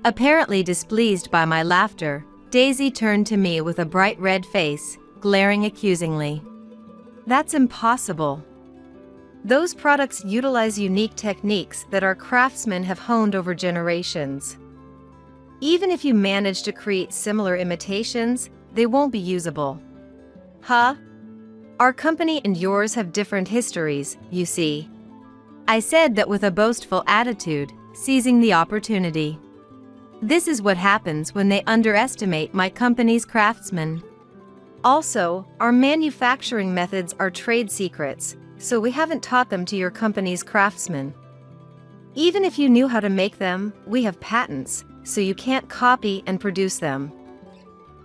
Apparently displeased by my laughter, Daisy turned to me with a bright red face, glaring accusingly. That's impossible. Those products utilize unique techniques that our craftsmen have honed over generations. Even if you manage to create similar imitations, they won't be usable. Huh? Our company and yours have different histories, you see. I said that with a boastful attitude, seizing the opportunity. This is what happens when they underestimate my company's craftsmen. Also, our manufacturing methods are trade secrets, so we haven't taught them to your company's craftsmen. Even if you knew how to make them, we have patents, so you can't copy and produce them.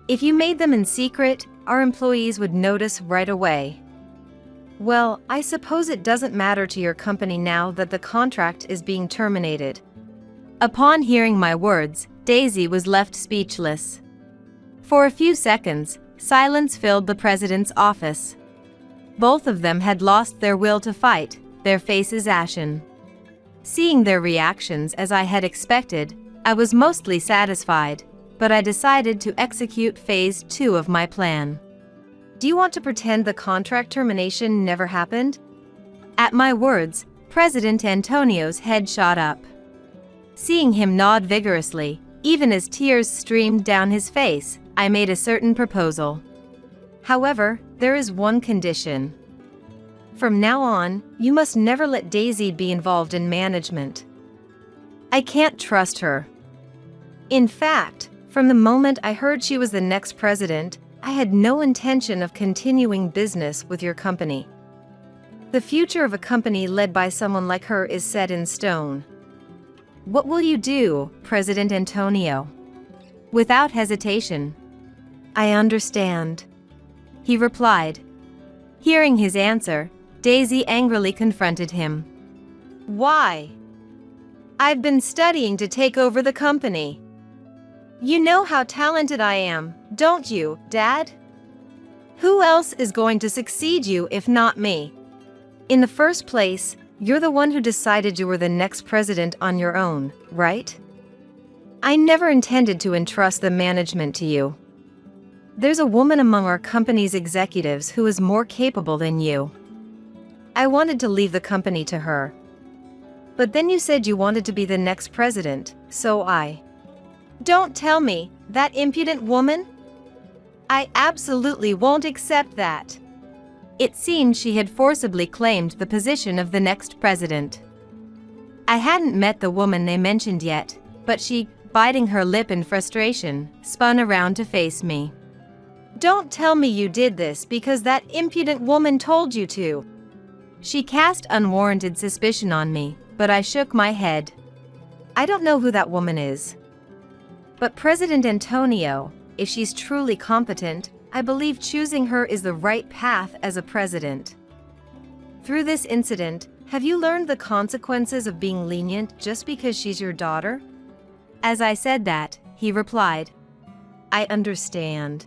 If you made them in secret, our employees would notice right away. Well, I suppose it doesn't matter to your company now that the contract is being terminated. Upon hearing my words, Daisy was left speechless. For a few seconds, silence filled the president's office. Both of them had lost their will to fight, their faces ashen. Seeing their reactions as I had expected, I was mostly satisfied, but I decided to execute phase 2 of my plan. Do you want to pretend the contract termination never happened? At my words, President Antonio's head shot up. Seeing him nod vigorously, even as tears streamed down his face, I made a certain proposal. However, there is one condition. From now on, you must never let Daisy be involved in management. I can't trust her. In fact, from the moment I heard she was the next president, I had no intention of continuing business with your company. The future of a company led by someone like her is set in stone. What will you do, President Antonio? Without hesitation. I understand, he replied. Hearing his answer, Daisy angrily confronted him. Why? I've been studying to take over the company. You know how talented I am, don't you, Dad? Who else is going to succeed you if not me? In the first place, you're the one who decided you were the next president on your own, right? I never intended to entrust the management to you. There's a woman among our company's executives who is more capable than you. I wanted to leave the company to her. But then you said you wanted to be the next president, so I... Don't tell me, that impudent woman? I absolutely won't accept that. It seemed she had forcibly claimed the position of the next president. I hadn't met the woman they mentioned yet, but she, biting her lip in frustration, spun around to face me. Don't tell me you did this because that impudent woman told you to. She cast unwarranted suspicion on me, but I shook my head. I don't know who that woman is. But President Antonio, if she's truly competent, I believe choosing her is the right path as a president. Through this incident, have you learned the consequences of being lenient just because she's your daughter? As I said that, he replied, "I understand,"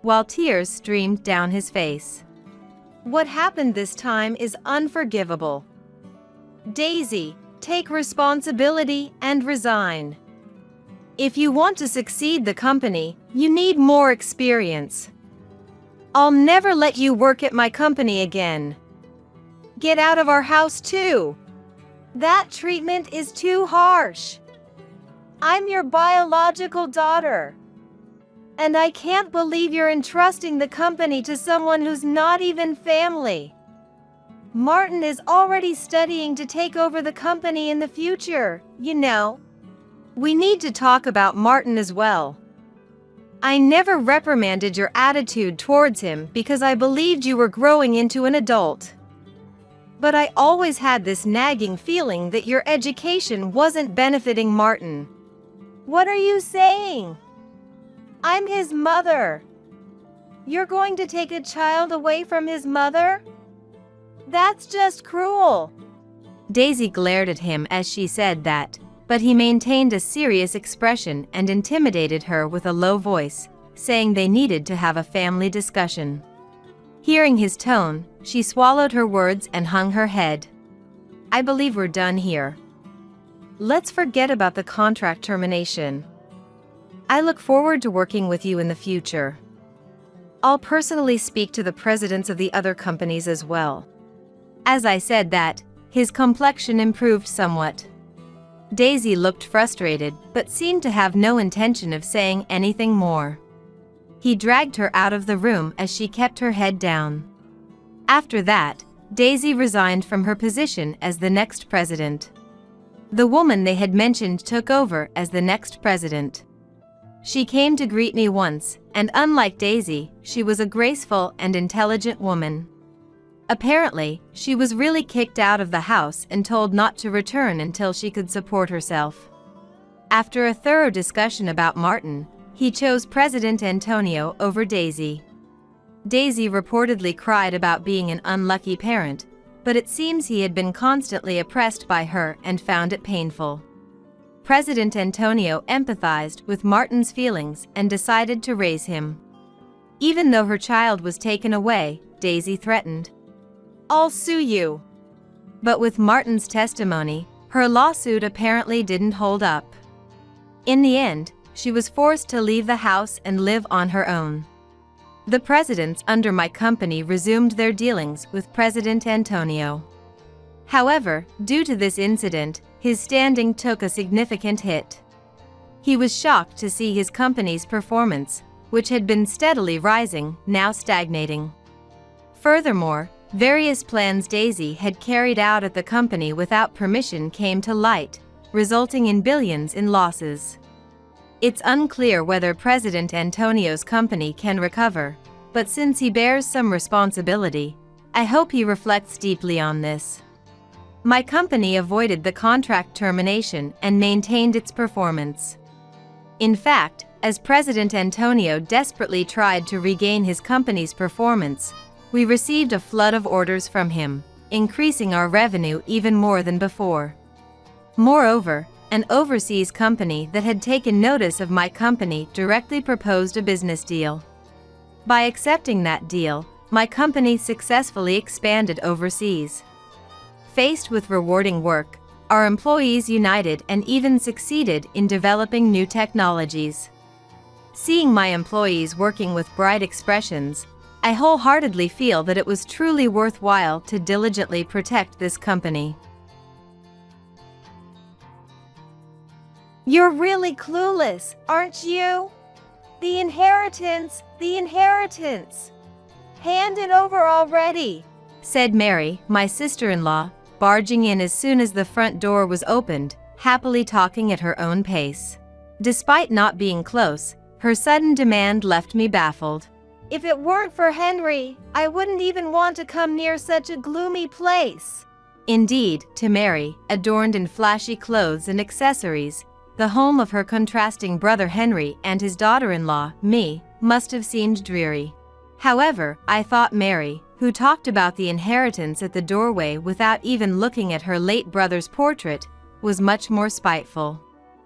while tears streamed down his face. What happened this time is unforgivable. Daisy, take responsibility and resign. If you want to succeed the company, you need more experience. I'll never let you work at my company again. Get out of our house too. That treatment is too harsh. I'm your biological daughter. And I can't believe you're entrusting the company to someone who's not even family. Martin is already studying to take over the company in the future, you know. We need to talk about Martin as well. I never reprimanded your attitude towards him because I believed you were growing into an adult. But I always had this nagging feeling that your education wasn't benefiting Martin. What are you saying? I'm his mother. You're going to take a child away from his mother? That's just cruel. Daisy glared at him as she said that, but he maintained a serious expression and intimidated her with a low voice, saying they needed to have a family discussion. Hearing his tone, she swallowed her words and hung her head. I believe we're done here. Let's forget about the contract termination. I look forward to working with you in the future. I'll personally speak to the presidents of the other companies as well. As I said that, his complexion improved somewhat. Daisy looked frustrated but seemed to have no intention of saying anything more. He dragged her out of the room as she kept her head down. After that, Daisy resigned from her position as the next president. The woman they had mentioned took over as the next president. She came to greet me once, and unlike Daisy, she was a graceful and intelligent woman. Apparently, she was really kicked out of the house and told not to return until she could support herself. After a thorough discussion about Martin, he chose President Antonio over Daisy. Daisy reportedly cried about being an unlucky parent, but it seems he had been constantly oppressed by her and found it painful. President Antonio empathized with Martin's feelings and decided to raise him. Even though her child was taken away, Daisy threatened, "I'll sue you." But with Martin's testimony, her lawsuit apparently didn't hold up. In the end, she was forced to leave the house and live on her own. The presidents under my company resumed their dealings with President Antonio. However, due to this incident, his standing took a significant hit. He was shocked to see his company's performance, which had been steadily rising, now stagnating. Furthermore, various plans Daisy had carried out at the company without permission came to light, resulting in billions in losses. It's unclear whether President Antonio's company can recover, but since he bears some responsibility, I hope he reflects deeply on this. My company avoided the contract termination and maintained its performance. In fact, as President Antonio desperately tried to regain his company's performance, we received a flood of orders from him, increasing our revenue even more than before. Moreover, an overseas company that had taken notice of my company directly proposed a business deal. By accepting that deal, my company successfully expanded overseas. Faced with rewarding work, our employees united and even succeeded in developing new technologies. Seeing my employees working with bright expressions, I wholeheartedly feel that it was truly worthwhile to diligently protect this company. You're really clueless, aren't you? The inheritance! Hand it over already, said Mary, my sister-in-law, barging in as soon as the front door was opened, happily talking at her own pace. Despite not being close, her sudden demand left me baffled. If it weren't for Henry, I wouldn't even want to come near such a gloomy place. Indeed, to Mary, adorned in flashy clothes and accessories, the home of her contrasting brother Henry and his daughter-in-law, me, must have seemed dreary. However, I thought Mary, who talked about the inheritance at the doorway without even looking at her late brother's portrait, was much more spiteful.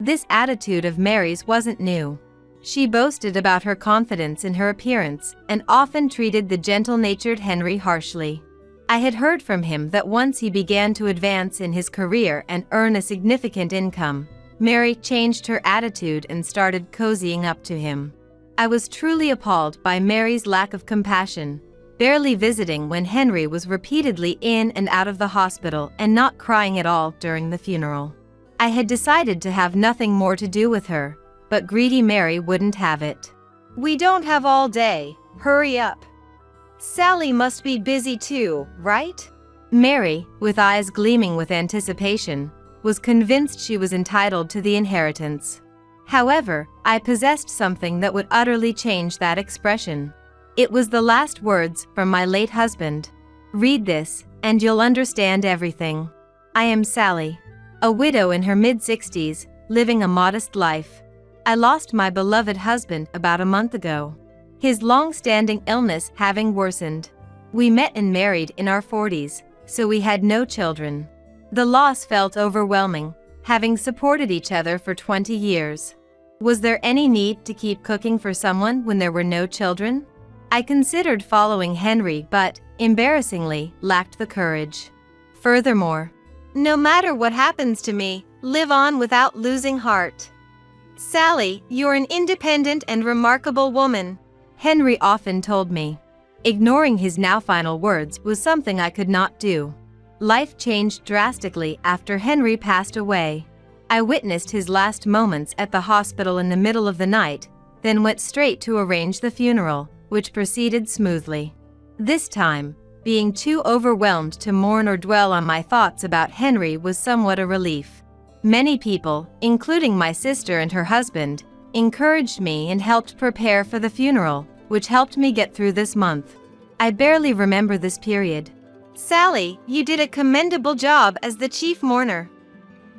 This attitude of Mary's wasn't new. She boasted about her confidence in her appearance and often treated the gentle-natured Henry harshly. I had heard from him that once he began to advance in his career and earn a significant income, Mary changed her attitude and started cozying up to him. I was truly appalled by Mary's lack of compassion, barely visiting when Henry was repeatedly in and out of the hospital and not crying at all during the funeral. I had decided to have nothing more to do with her, but greedy Mary wouldn't have it. We don't have all day, hurry up. Sally must be busy too, right? Mary, with eyes gleaming with anticipation, was convinced she was entitled to the inheritance. However, I possessed something that would utterly change that expression. It was the last words from my late husband. Read this, and you'll understand everything. I am Sally, a widow in her mid-60s, living a modest life. I lost my beloved husband about a month ago, his long-standing illness having worsened. We met and married in our 40s, so we had no children. The loss felt overwhelming, having supported each other for 20 years. Was there any need to keep cooking for someone when there were no children? I considered following Henry but, embarrassingly, lacked the courage. Furthermore, no matter what happens to me, live on without losing heart. Sally, you're an independent and remarkable woman, Henry often told me. Ignoring his now final words was something I could not do. Life changed drastically after Henry passed away. I witnessed his last moments at the hospital in the middle of the night, then went straight to arrange the funeral, which proceeded smoothly. This time, being too overwhelmed to mourn or dwell on my thoughts about Henry was somewhat a relief. Many people, including my sister and her husband, encouraged me and helped prepare for the funeral, which helped me get through this month. I barely remember this period. Sally, you did a commendable job as the chief mourner.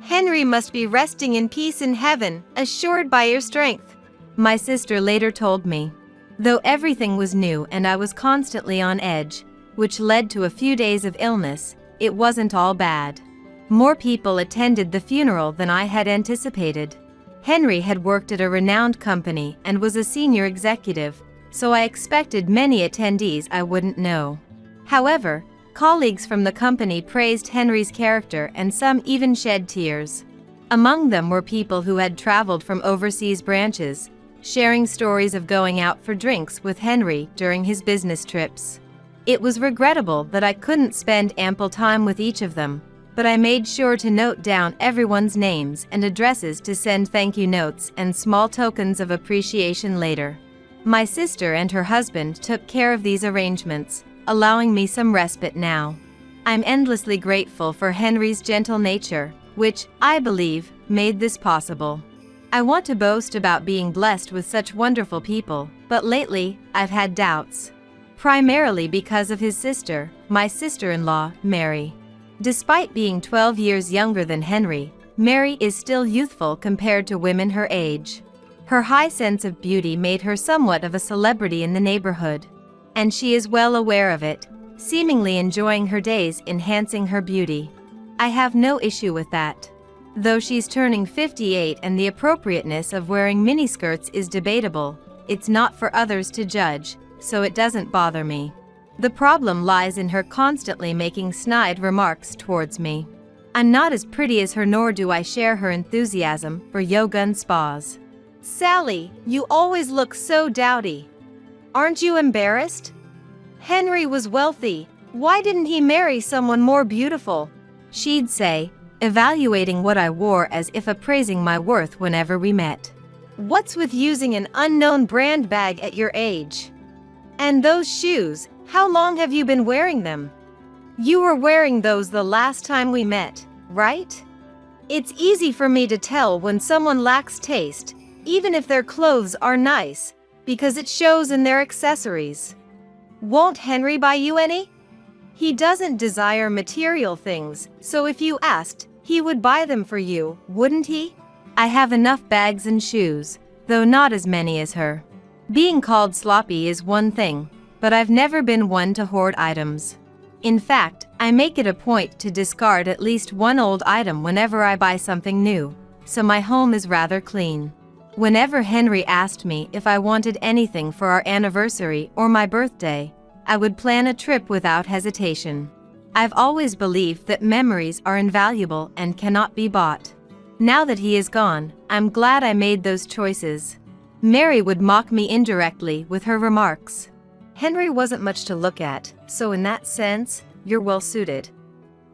Henry must be resting in peace in heaven, assured by your strength, my sister later told me. Though everything was new and I was constantly on edge, which led to a few days of illness, it wasn't all bad. More people attended the funeral than I had anticipated. Henry had worked at a renowned company and was a senior executive, so I expected many attendees I wouldn't know. However, colleagues from the company praised Henry's character and some even shed tears. Among them were people who had traveled from overseas branches, sharing stories of going out for drinks with Henry during his business trips. It was regrettable that I couldn't spend ample time with each of them, but I made sure to note down everyone's names and addresses to send thank you notes and small tokens of appreciation later. My sister and her husband took care of these arrangements, allowing me some respite now. I'm endlessly grateful for Henry's gentle nature, which, I believe, made this possible. I want to boast about being blessed with such wonderful people, but lately, I've had doubts. Primarily because of his sister, my sister-in-law, Mary. Despite being 12 years younger than Henry, Mary is still youthful compared to women her age. Her high sense of beauty made her somewhat of a celebrity in the neighborhood. And she is well aware of it, seemingly enjoying her days enhancing her beauty. I have no issue with that. Though she's turning 58 and the appropriateness of wearing miniskirts is debatable, it's not for others to judge, so it doesn't bother me. The problem lies in her constantly making snide remarks towards me. I'm not as pretty as her, nor do I share her enthusiasm for yoga and spas. Sally, you always look so dowdy. Aren't you embarrassed? Henry was wealthy. Why didn't he marry someone more beautiful? She'd say, evaluating what I wore as if appraising my worth whenever we met. What's with using an unknown brand bag at your age? And those shoes, how long have you been wearing them? You were wearing those the last time we met, right? It's easy for me to tell when someone lacks taste, even if their clothes are nice, because it shows in their accessories. Won't Henry buy you any? He doesn't desire material things, so if you asked, he would buy them for you, wouldn't he? I have enough bags and shoes, though not as many as her. Being called sloppy is one thing, but I've never been one to hoard items. In fact, I make it a point to discard at least one old item whenever I buy something new, so my home is rather clean. Whenever Henry asked me if I wanted anything for our anniversary or my birthday, I would plan a trip without hesitation. I've always believed that memories are invaluable and cannot be bought. Now that he is gone, I'm glad I made those choices. Mary would mock me indirectly with her remarks. Henry wasn't much to look at, so in that sense, you're well suited.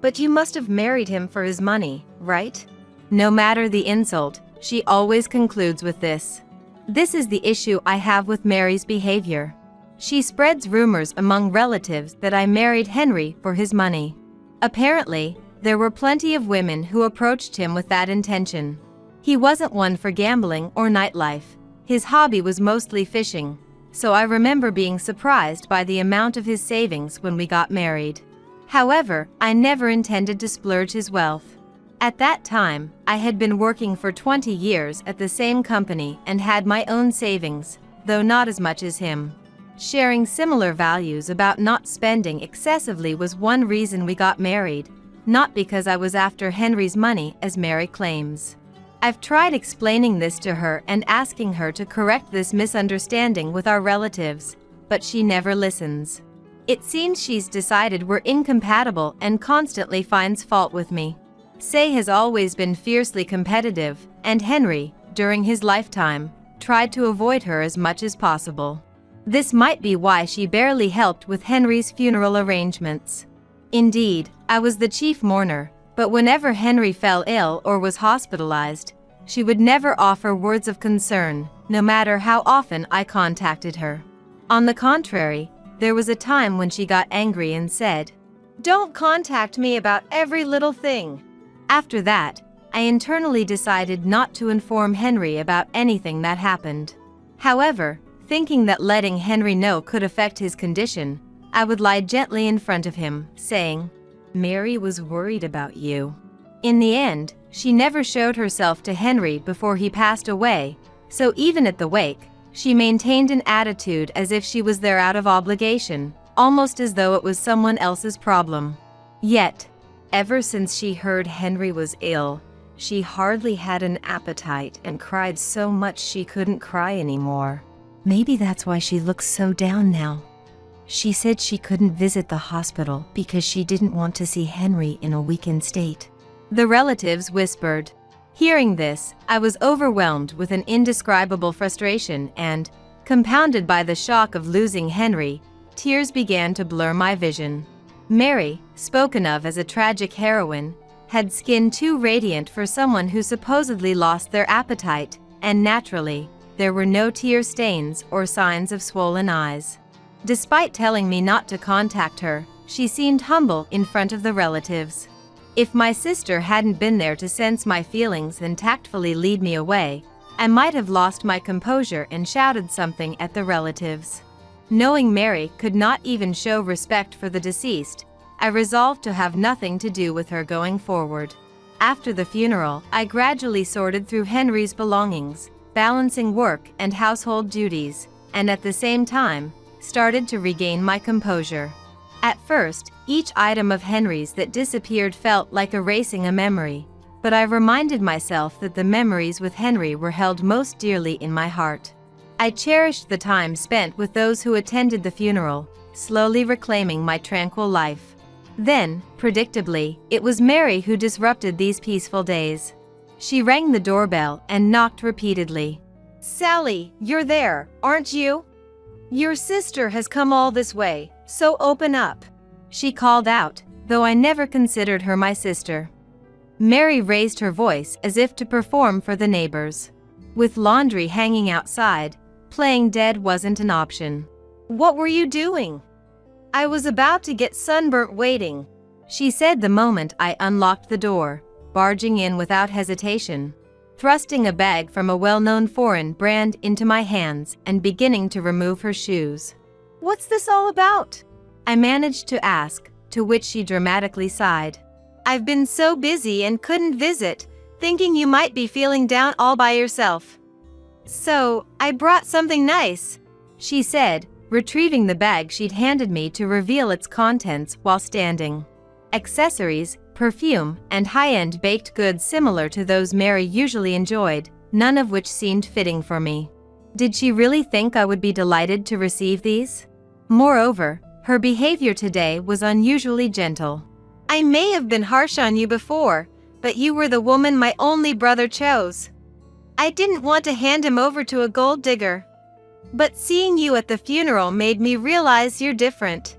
But you must have married him for his money, right? No matter the insult, she always concludes with this. This is the issue I have with Mary's behavior. She spreads rumors among relatives that I married Henry for his money. Apparently, there were plenty of women who approached him with that intention. He wasn't one for gambling or nightlife. His hobby was mostly fishing, so I remember being surprised by the amount of his savings when we got married. However, I never intended to splurge his wealth. At that time, I had been working for 20 years at the same company and had my own savings, though not as much as him. Sharing similar values about not spending excessively was one reason we got married, not because I was after Henry's money as Mary claims. I've tried explaining this to her and asking her to correct this misunderstanding with our relatives, but she never listens. It seems she's decided we're incompatible and constantly finds fault with me. Say has always been fiercely competitive, and Henry, during his lifetime, tried to avoid her as much as possible. This might be why she barely helped with Henry's funeral arrangements. Indeed, I was the chief mourner, but whenever Henry fell ill or was hospitalized, she would never offer words of concern, no matter how often I contacted her. On the contrary, there was a time when she got angry and said, "Don't contact me about every little thing." After that, I internally decided not to inform Henry about anything that happened. However, thinking that letting Henry know could affect his condition, I would lie gently in front of him, saying, "Mary was worried about you." In the end, she never showed herself to Henry before he passed away, so even at the wake, she maintained an attitude as if she was there out of obligation, almost as though it was someone else's problem. Yet, ever since she heard Henry was ill, she hardly had an appetite and cried so much she couldn't cry anymore. Maybe that's why she looks so down now. She said she couldn't visit the hospital because she didn't want to see Henry in a weakened state. The relatives whispered. Hearing this, I was overwhelmed with an indescribable frustration and, compounded by the shock of losing Henry, tears began to blur my vision. Mary, spoken of as a tragic heroine, had skin too radiant for someone who supposedly lost their appetite, and naturally, there were no tear stains or signs of swollen eyes. Despite telling me not to contact her, she seemed humble in front of the relatives. If my sister hadn't been there to sense my feelings and tactfully lead me away, I might have lost my composure and shouted something at the relatives. Knowing Mary could not even show respect for the deceased, I resolved to have nothing to do with her going forward. After the funeral, I gradually sorted through Henry's belongings, balancing work and household duties, and at the same time, started to regain my composure. At first, each item of Henry's that disappeared felt like erasing a memory, but I reminded myself that the memories with Henry were held most dearly in my heart. I cherished the time spent with those who attended the funeral, slowly reclaiming my tranquil life. Then, predictably, it was Mary who disrupted these peaceful days. She rang the doorbell and knocked repeatedly. "Sally, you're there, aren't you? Your sister has come all this way, so open up," she called out, though I never considered her my sister. Mary raised her voice as if to perform for the neighbors. With laundry hanging outside, playing dead wasn't an option. "What were you doing?" "I was about to get sunburnt waiting," she said the moment I unlocked the door, barging in without hesitation, thrusting a bag from a well-known foreign brand into my hands and beginning to remove her shoes. "What's this all about?" I managed to ask, to which she dramatically sighed. "I've been so busy and couldn't visit, thinking you might be feeling down all by yourself. So, I brought something nice," she said, retrieving the bag she'd handed me to reveal its contents while standing. Accessories, perfume, and high-end baked goods similar to those Mary usually enjoyed, none of which seemed fitting for me. Did she really think I would be delighted to receive these? Moreover, her behavior today was unusually gentle. I may have been harsh on you before, but you were the woman my only brother chose. I didn't want to hand him over to a gold digger. But seeing you at the funeral made me realize you're different.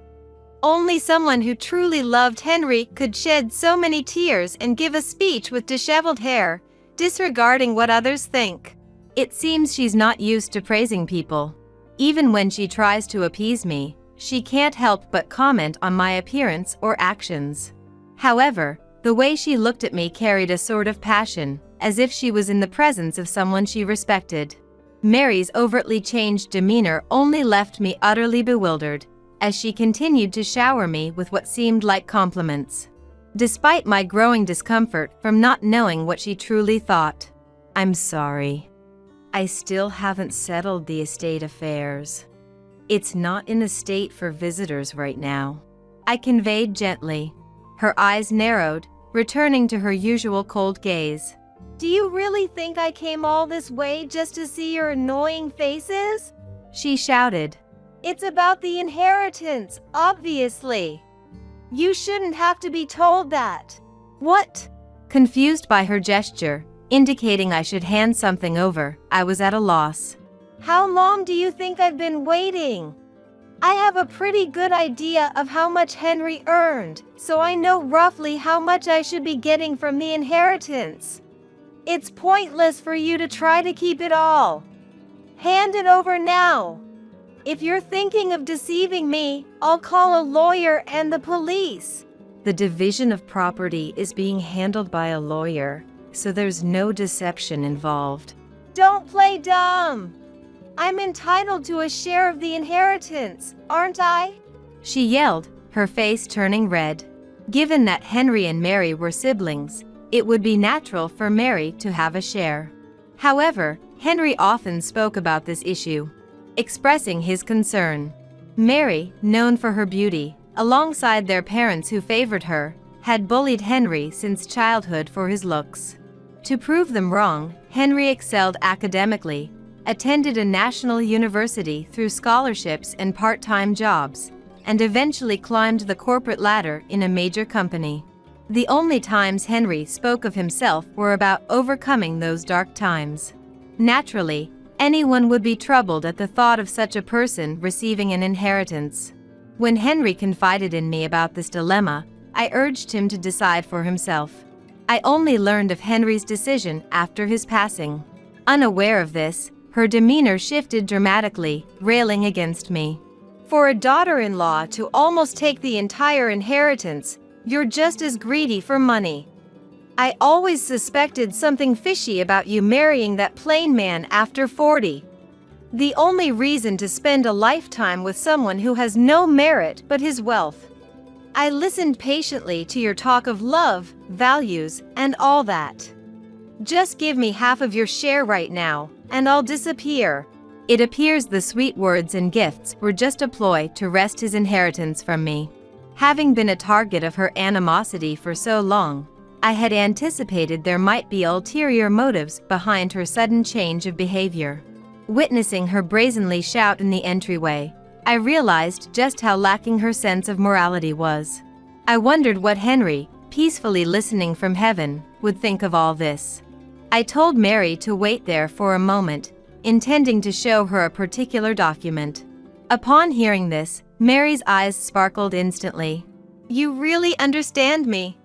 Only someone who truly loved Henry could shed so many tears and give a speech with disheveled hair, disregarding what others think. It seems she's not used to praising people. Even when she tries to appease me, she can't help but comment on my appearance or actions. However, the way she looked at me carried a sort of passion, as if she was in the presence of someone she respected. Mary's overtly changed demeanor only left me utterly bewildered, as she continued to shower me with what seemed like compliments. Despite my growing discomfort from not knowing what she truly thought. I'm sorry. I still haven't settled the estate affairs. It's not in a state for visitors right now, I conveyed gently. Her eyes narrowed, returning to her usual cold gaze. Do you really think I came all this way just to see your annoying faces? She shouted. It's about the inheritance, obviously. You shouldn't have to be told that. What? Confused by her gesture, indicating I should hand something over, I was at a loss. How long do you think I've been waiting? I have a pretty good idea of how much Henry earned, so I know roughly how much I should be getting from the inheritance. It's pointless for you to try to keep it all. Hand it over now. If you're thinking of deceiving me, I'll call a lawyer and the police. The division of property is being handled by a lawyer, so there's no deception involved. Don't play dumb. I'm entitled to a share of the inheritance, aren't I? She yelled, her face turning red. Given that Henry and Mary were siblings, it would be natural for Mary to have a share. However, Henry often spoke about this issue, expressing his concern. Mary, known for her beauty, alongside their parents who favored her, had bullied Henry since childhood for his looks. To prove them wrong, Henry excelled academically, attended a national university through scholarships and part-time jobs, and eventually climbed the corporate ladder in a major company. The only times Henry spoke of himself were about overcoming those dark times. Naturally, anyone would be troubled at the thought of such a person receiving an inheritance. When Henry confided in me about this dilemma, I urged him to decide for himself. I only learned of Henry's decision after his passing. Unaware of this, her demeanor shifted dramatically, railing against me. For a daughter-in-law to almost take the entire inheritance, you're just as greedy for money. I always suspected something fishy about you marrying that plain man after 40. The only reason to spend a lifetime with someone who has no merit but his wealth. I listened patiently to your talk of love, values, and all that. Just give me half of your share right now, and I'll disappear. It appears the sweet words and gifts were just a ploy to wrest his inheritance from me. Having been a target of her animosity for so long, I had anticipated there might be ulterior motives behind her sudden change of behavior. Witnessing her brazenly shout in the entryway, I realized just how lacking her sense of morality was. I wondered what Henry, peacefully listening from heaven, would think of all this. I told Mary to wait there for a moment, intending to show her a particular document. Upon hearing this, Mary's eyes sparkled instantly. You really understand me.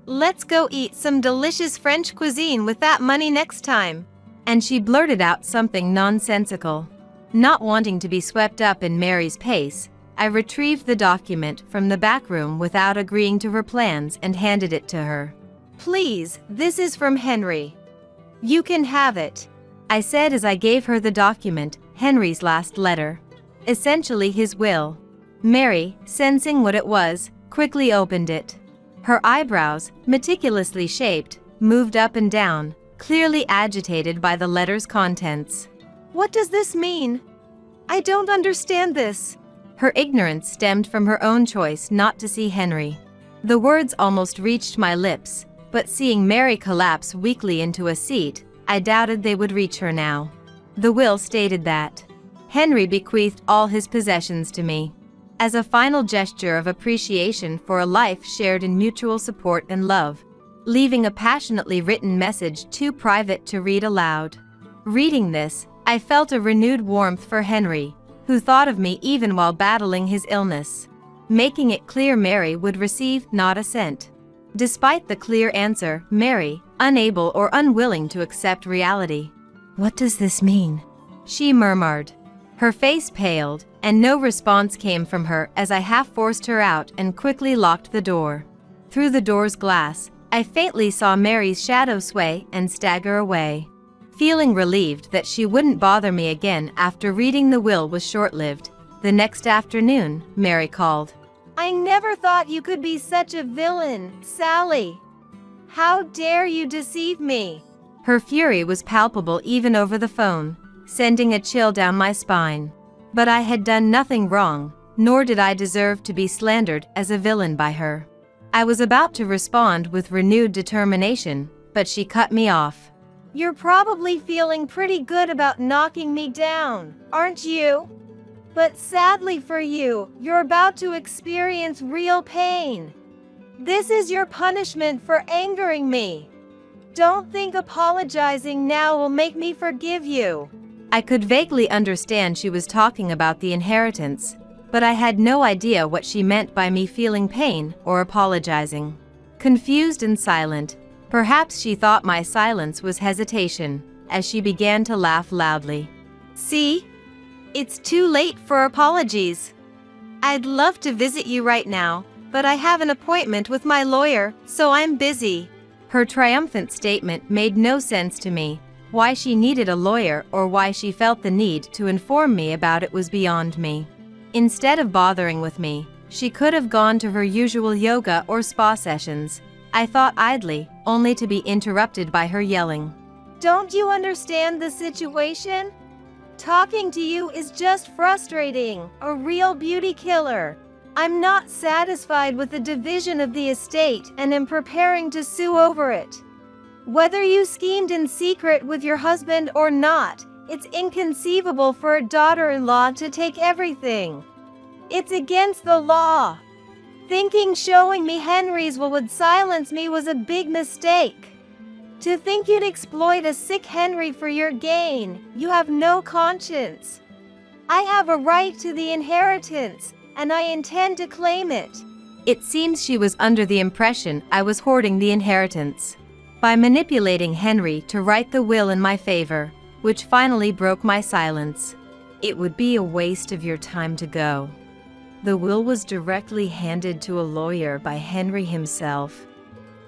Let's go eat some delicious French cuisine with that money next time. And she blurted out something nonsensical. Not wanting to be swept up in Mary's pace, I retrieved the document from the back room without agreeing to her plans and handed it to her. Please, this is from Henry. You can have it, I said as I gave her the document, Henry's last letter. Essentially his will. Mary, sensing what it was, quickly opened it. Her eyebrows, meticulously shaped, moved up and down, clearly agitated by the letter's contents. What does this mean? I don't understand this. Her ignorance stemmed from her own choice not to see Henry. The words almost reached my lips, but seeing Mary collapse weakly into a seat, I doubted they would reach her now. The will stated that Henry bequeathed all his possessions to me, as a final gesture of appreciation for a life shared in mutual support and love, leaving a passionately written message too private to read aloud. Reading this, I felt a renewed warmth for Henry, who thought of me even while battling his illness, making it clear Mary would receive not a cent. Despite the clear answer, Mary, unable or unwilling to accept reality. What does this mean? She murmured. Her face paled, and no response came from her as I half forced her out and quickly locked the door. Through the door's glass, I faintly saw Mary's shadow sway and stagger away. Feeling relieved that she wouldn't bother me again after reading the will was short-lived, the next afternoon, Mary called. I never thought you could be such a villain, Sally. How dare you deceive me? Her fury was palpable even over the phone, sending a chill down my spine. But I had done nothing wrong, nor did I deserve to be slandered as a villain by her. I was about to respond with renewed determination, but she cut me off. You're probably feeling pretty good about knocking me down, aren't you? But sadly for you, you're about to experience real pain. This is your punishment for angering me. Don't think apologizing now will make me forgive you. I could vaguely understand she was talking about the inheritance, but I had no idea what she meant by me feeling pain or apologizing. Confused and silent, perhaps she thought my silence was hesitation, as she began to laugh loudly. See? It's too late for apologies. I'd love to visit you right now, but I have an appointment with my lawyer, so I'm busy. Her triumphant statement made no sense to me. Why she needed a lawyer or why she felt the need to inform me about it was beyond me. Instead of bothering with me, she could have gone to her usual yoga or spa sessions, I thought idly, only to be interrupted by her yelling. Don't you understand the situation? Talking to you is just frustrating, a real beauty killer. I'm not satisfied with the division of the estate and am preparing to sue over it. Whether you schemed in secret with your husband or not, it's inconceivable for a daughter-in-law to take everything. It's against the law. Thinking showing me Henry's will would silence me was a big mistake. To think you'd exploit a sick Henry for your gain, you have no conscience. I have a right to the inheritance, and I intend to claim it. It seems she was under the impression I was hoarding the inheritance. By manipulating Henry to write the will in my favor, which finally broke my silence. It would be a waste of your time to go. The will was directly handed to a lawyer by Henry himself.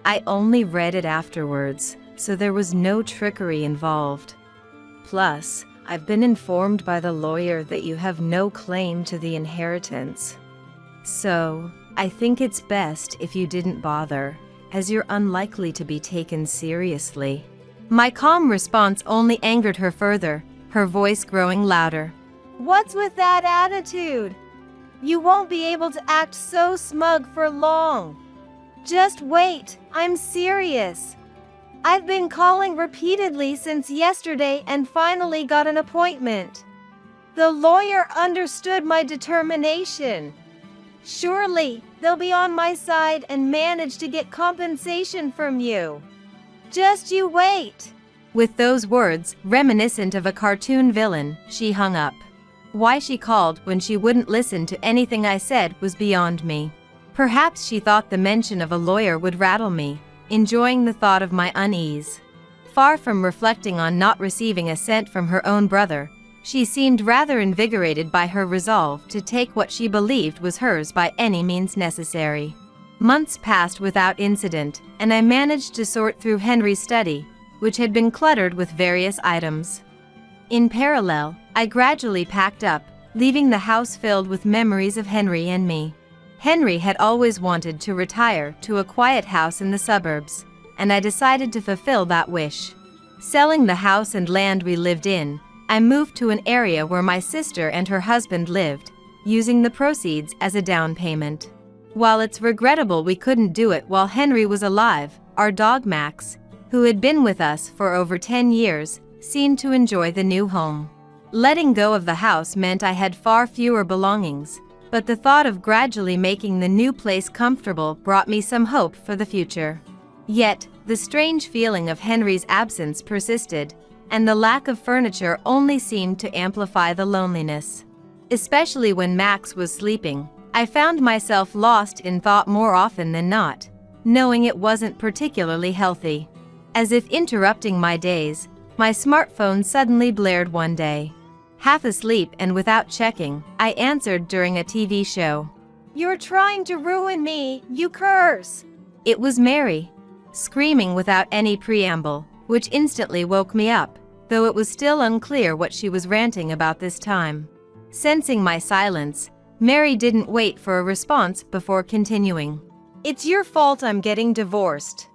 I only read it afterwards, so there was no trickery involved. Plus, I've been informed by the lawyer that you have no claim to the inheritance. So, I think it's best if you didn't bother, as you're unlikely to be taken seriously. My calm response only angered her further, her voice growing louder. What's with that attitude? You won't be able to act so smug for long. Just wait, I'm serious. I've been calling repeatedly since yesterday and finally got an appointment. The lawyer understood my determination. Surely, they'll be on my side and manage to get compensation from you. Just you wait. With those words, reminiscent of a cartoon villain, she hung up. Why she called when she wouldn't listen to anything I said was beyond me. Perhaps she thought the mention of a lawyer would rattle me, enjoying the thought of my unease. Far from reflecting on not receiving a cent from her own brother, she seemed rather invigorated by her resolve to take what she believed was hers by any means necessary. Months passed without incident, and I managed to sort through Henry's study, which had been cluttered with various items. In parallel, I gradually packed up, leaving the house filled with memories of Henry and me. Henry had always wanted to retire to a quiet house in the suburbs, and I decided to fulfill that wish. Selling the house and land we lived in, I moved to an area where my sister and her husband lived, using the proceeds as a down payment. While it's regrettable we couldn't do it while Henry was alive, our dog Max, who had been with us for over 10 years, seemed to enjoy the new home. Letting go of the house meant I had far fewer belongings, but the thought of gradually making the new place comfortable brought me some hope for the future. Yet, the strange feeling of Henry's absence persisted, and the lack of furniture only seemed to amplify the loneliness. Especially when Max was sleeping, I found myself lost in thought more often than not, knowing it wasn't particularly healthy. As if interrupting my days, my smartphone suddenly blared one day. Half asleep and without checking, I answered during a TV show. "You're trying to ruin me, you curse!" It was Mary, screaming without any preamble, which instantly woke me up, though it was still unclear what she was ranting about this time. Sensing my silence, Mary didn't wait for a response before continuing. "It's your fault I'm getting divorced.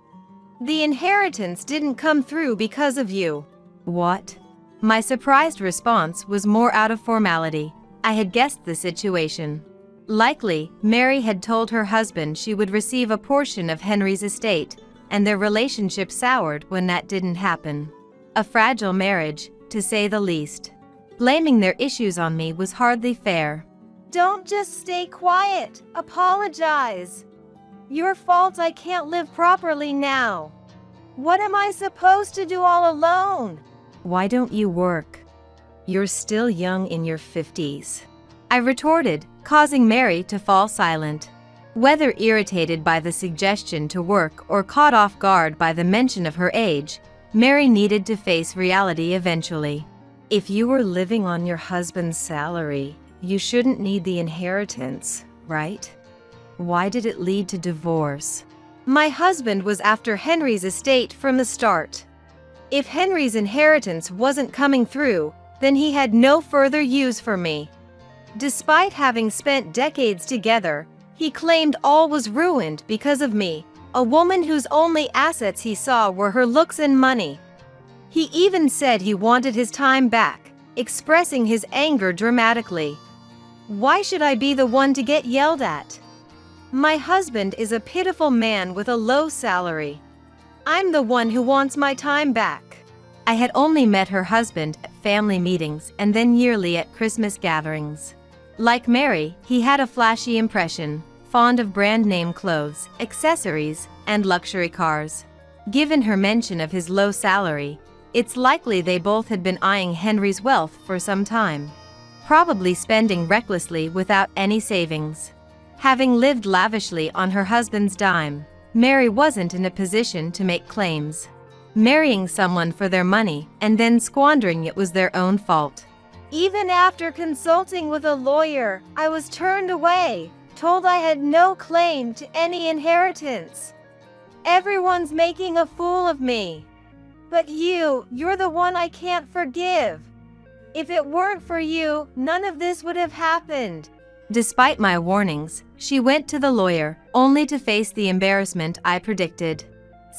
The inheritance didn't come through because of you." What? My surprised response was more out of formality. I had guessed the situation. Likely, Mary had told her husband she would receive a portion of Henry's estate, and their relationship soured when that didn't happen. A fragile marriage, to say the least. Blaming their issues on me was hardly fair. "Don't just stay quiet, apologize. Your fault I can't live properly now. What am I supposed to do all alone?" Why don't you work? You're still young in your 50s. I retorted, causing Mary to fall silent. Whether irritated by the suggestion to work or caught off guard by the mention of her age, Mary needed to face reality eventually. "If you were living on your husband's salary, you shouldn't need the inheritance, right? Why did it lead to divorce?" "My husband was after Henry's estate from the start. If Henry's inheritance wasn't coming through, then he had no further use for me. Despite having spent decades together, he claimed all was ruined because of me, a woman whose only assets he saw were her looks and money. He even said he wanted his time back, expressing his anger dramatically. Why should I be the one to get yelled at? My husband is a pitiful man with a low salary. I'm the one who wants my time back." I had only met her husband at family meetings and then yearly at Christmas gatherings. Like Mary, he had a flashy impression, fond of brand name clothes, accessories, and luxury cars. Given her mention of his low salary, it's likely they both had been eyeing Henry's wealth for some time. Probably spending recklessly without any savings. Having lived lavishly on her husband's dime, Mary wasn't in a position to make claims. Marrying someone for their money and then squandering it was their own fault. "Even after consulting with a lawyer, I was turned away, told I had no claim to any inheritance. Everyone's making a fool of me. But you're the one I can't forgive. If it weren't for you, none of this would have happened." Despite my warnings, she went to the lawyer, only to face the embarrassment I predicted.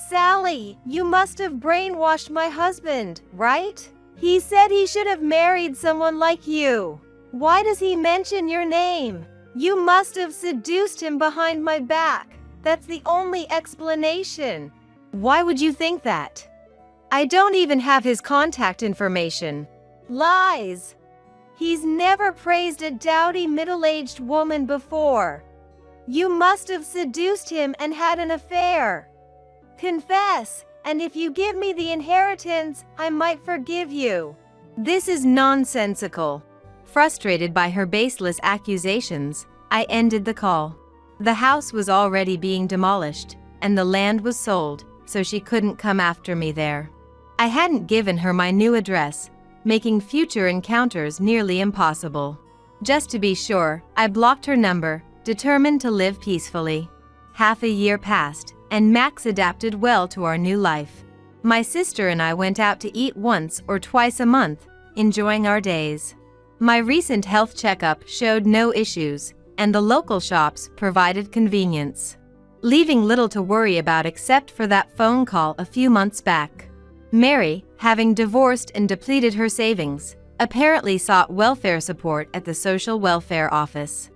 "Sally, you must have brainwashed my husband, right? He said he should have married someone like you. Why does he mention your name? You must have seduced him behind my back. That's the only explanation." Why would you think that? I don't even have his contact information. Lies. He's never praised a dowdy middle-aged woman before. You must have seduced him and had an affair. Confess, and if you give me the inheritance, I might forgive you." This is nonsensical. Frustrated by her baseless accusations, I ended the call. The house was already being demolished, and the land was sold, so she couldn't come after me there. I hadn't given her my new address, making future encounters nearly impossible. Just to be sure, I blocked her number, determined to live peacefully. Half a year passed, and Max adapted well to our new life. My sister and I went out to eat once or twice a month, enjoying our days. My recent health checkup showed no issues, and the local shops provided convenience, leaving little to worry about except for that phone call a few months back. Mary, having divorced and depleted her savings, apparently sought welfare support at the social welfare office.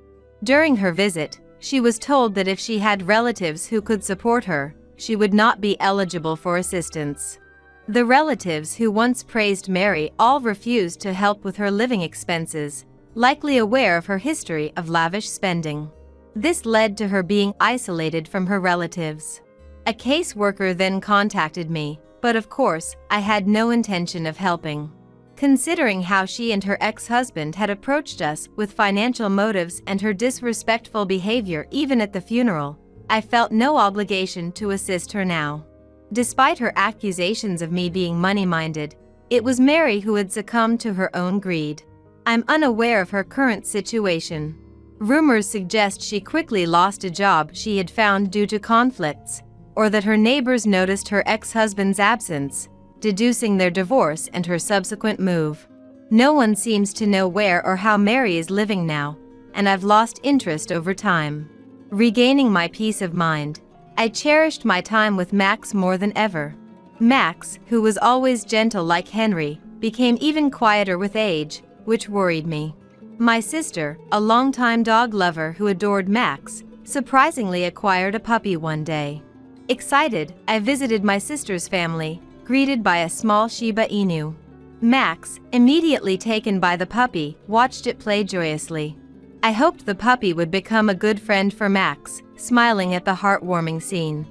During her visit, She was told that if she had relatives who could support her, she would not be eligible for assistance. The relatives who once praised Mary all refused to help with her living expenses, likely aware of her history of lavish spending. This led to her being isolated from her relatives. A caseworker then contacted me, but of course, I had no intention of helping. Considering how she and her ex-husband had approached us with financial motives and her disrespectful behavior even at the funeral, I felt no obligation to assist her now. Despite her accusations of me being money-minded, it was Mary who had succumbed to her own greed. I'm unaware of her current situation. Rumors suggest she quickly lost a job she had found due to conflicts, or that her neighbors noticed her ex-husband's absence, deducing their divorce and her subsequent move. No one seems to know where or how Mary is living now, and I've lost interest over time. Regaining my peace of mind, I cherished my time with Max more than ever. Max, who was always gentle like Henry, became even quieter with age, which worried me. My sister, a longtime dog lover who adored Max, surprisingly acquired a puppy one day. Excited, I visited my sister's family, greeted by a small Shiba Inu. Max, immediately taken by the puppy, watched it play joyously. I hoped the puppy would become a good friend for Max, smiling at the heartwarming scene.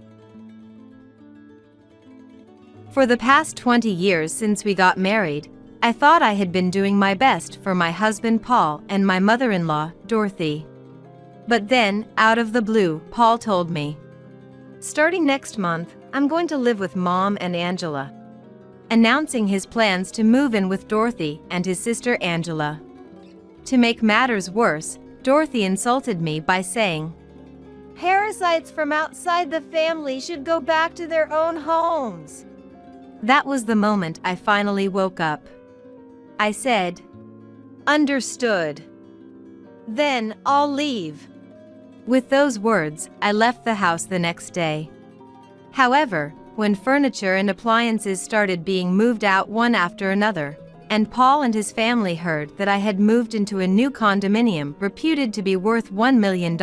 For the past 20 years since we got married, I thought I had been doing my best for my husband Paul and my mother-in-law, Dorothy. But then, out of the blue, Paul told me, "Starting next month, I'm going to live with Mom and Angela," announcing his plans to move in with Dorothy and his sister Angela. To make matters worse, Dorothy insulted me by saying, "Parasites from outside the family should go back to their own homes." That was the moment I finally woke up. I said, "Understood. Then I'll leave." With those words, I left the house the next day. However, when furniture and appliances started being moved out one after another, and Paul and his family heard that I had moved into a new condominium reputed to be worth $1 million,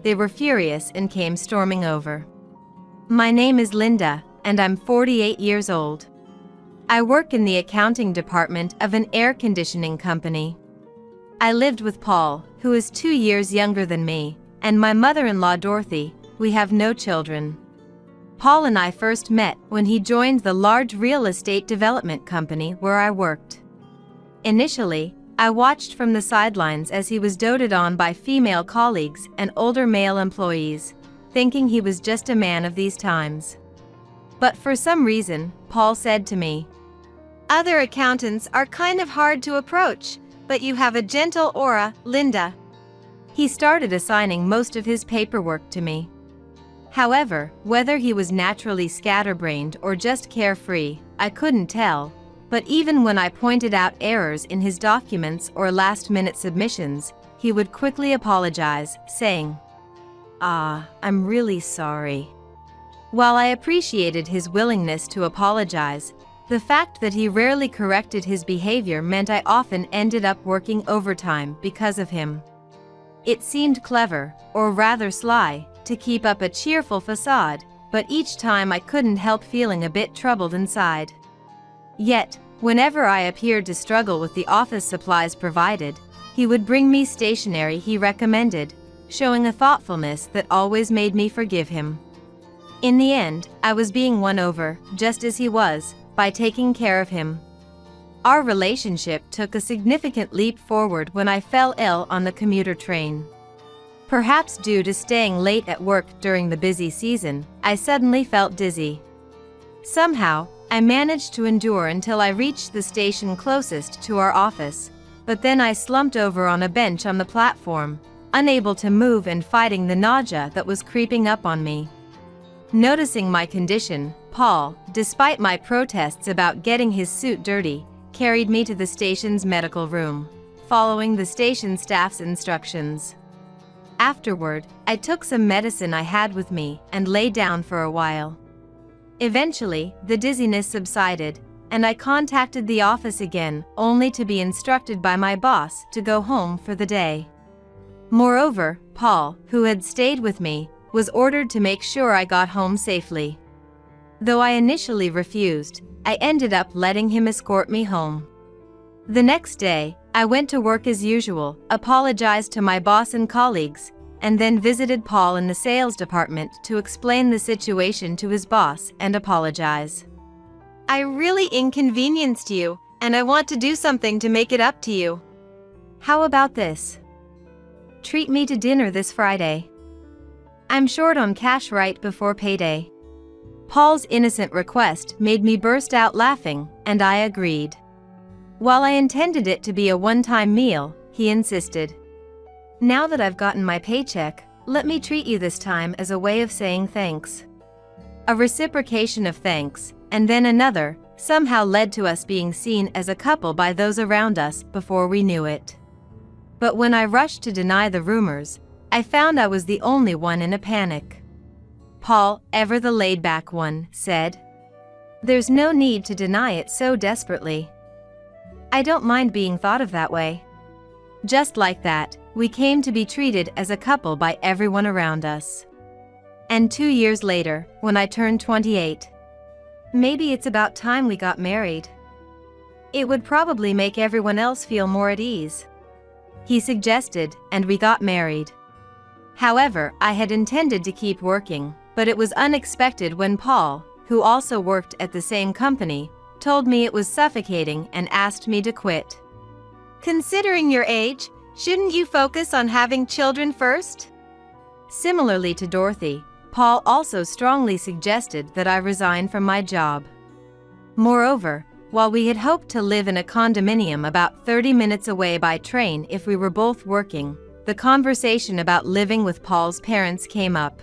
they were furious and came storming over. My name is Linda, and I'm 48 years old. I work in the accounting department of an air conditioning company. I lived with Paul, who is 2 years younger than me, and my mother-in-law Dorothy. We have no children. Paul and I first met when he joined the large real estate development company where I worked. Initially, I watched from the sidelines as he was doted on by female colleagues and older male employees, thinking he was just a man of these times. But for some reason, Paul said to me, "Other accountants are kind of hard to approach, but you have a gentle aura, Linda." He started assigning most of his paperwork to me. However, whether he was naturally scatterbrained or just carefree, I couldn't tell, but even when I pointed out errors in his documents or last-minute submissions, he would quickly apologize, saying, "I'm really sorry." While I appreciated his willingness to apologize, the fact that he rarely corrected his behavior meant I often ended up working overtime because of him. It seemed clever, or rather sly, to keep up a cheerful facade, but each time I couldn't help feeling a bit troubled inside. Yet, whenever I appeared to struggle with the office supplies provided, he would bring me stationery he recommended, showing a thoughtfulness that always made me forgive him. In the end, I was being won over, just as he was, by taking care of him. Our relationship took a significant leap forward when I fell ill on the commuter train. Perhaps due to staying late at work during the busy season, I suddenly felt dizzy. Somehow, I managed to endure until I reached the station closest to our office, but then I slumped over on a bench on the platform, unable to move and fighting the nausea that was creeping up on me. Noticing my condition, Paul, despite my protests about getting his suit dirty, carried me to the station's medical room, following the station staff's instructions. Afterward, I took some medicine I had with me and lay down for a while. Eventually, the dizziness subsided, and I contacted the office again, only to be instructed by my boss to go home for the day. Moreover, Paul, who had stayed with me, was ordered to make sure I got home safely. Though I initially refused, I ended up letting him escort me home. The next day, I went to work as usual, apologized to my boss and colleagues, and then visited Paul in the sales department to explain the situation to his boss and apologize. I really inconvenienced you, and I want to do something to make it up to you. How about this? Treat me to dinner this Friday. I'm short on cash right before payday. Paul's innocent request made me burst out laughing, and I agreed. While I intended it to be a one-time meal, he insisted. Now that I've gotten my paycheck, let me treat you this time as a way of saying thanks. A reciprocation of thanks, and then another, somehow led to us being seen as a couple by those around us before we knew it. But when I rushed to deny the rumors, I found I was the only one in a panic. Paul, ever the laid-back one, said, "There's no need to deny it so desperately. I don't mind being thought of that way." Just like that, we came to be treated as a couple by everyone around us. And 2 years later, when I turned 28, maybe it's about time we got married. It would probably make everyone else feel more at ease. He suggested, and we got married. However, I had intended to keep working, but it was unexpected when Paul, who also worked at the same company, told me it was suffocating and asked me to quit. Considering your age, shouldn't you focus on having children first? Similarly to Dorothy, Paul also strongly suggested that I resign from my job. Moreover, while we had hoped to live in a condominium about 30 minutes away by train if we were both working, the conversation about living with Paul's parents came up.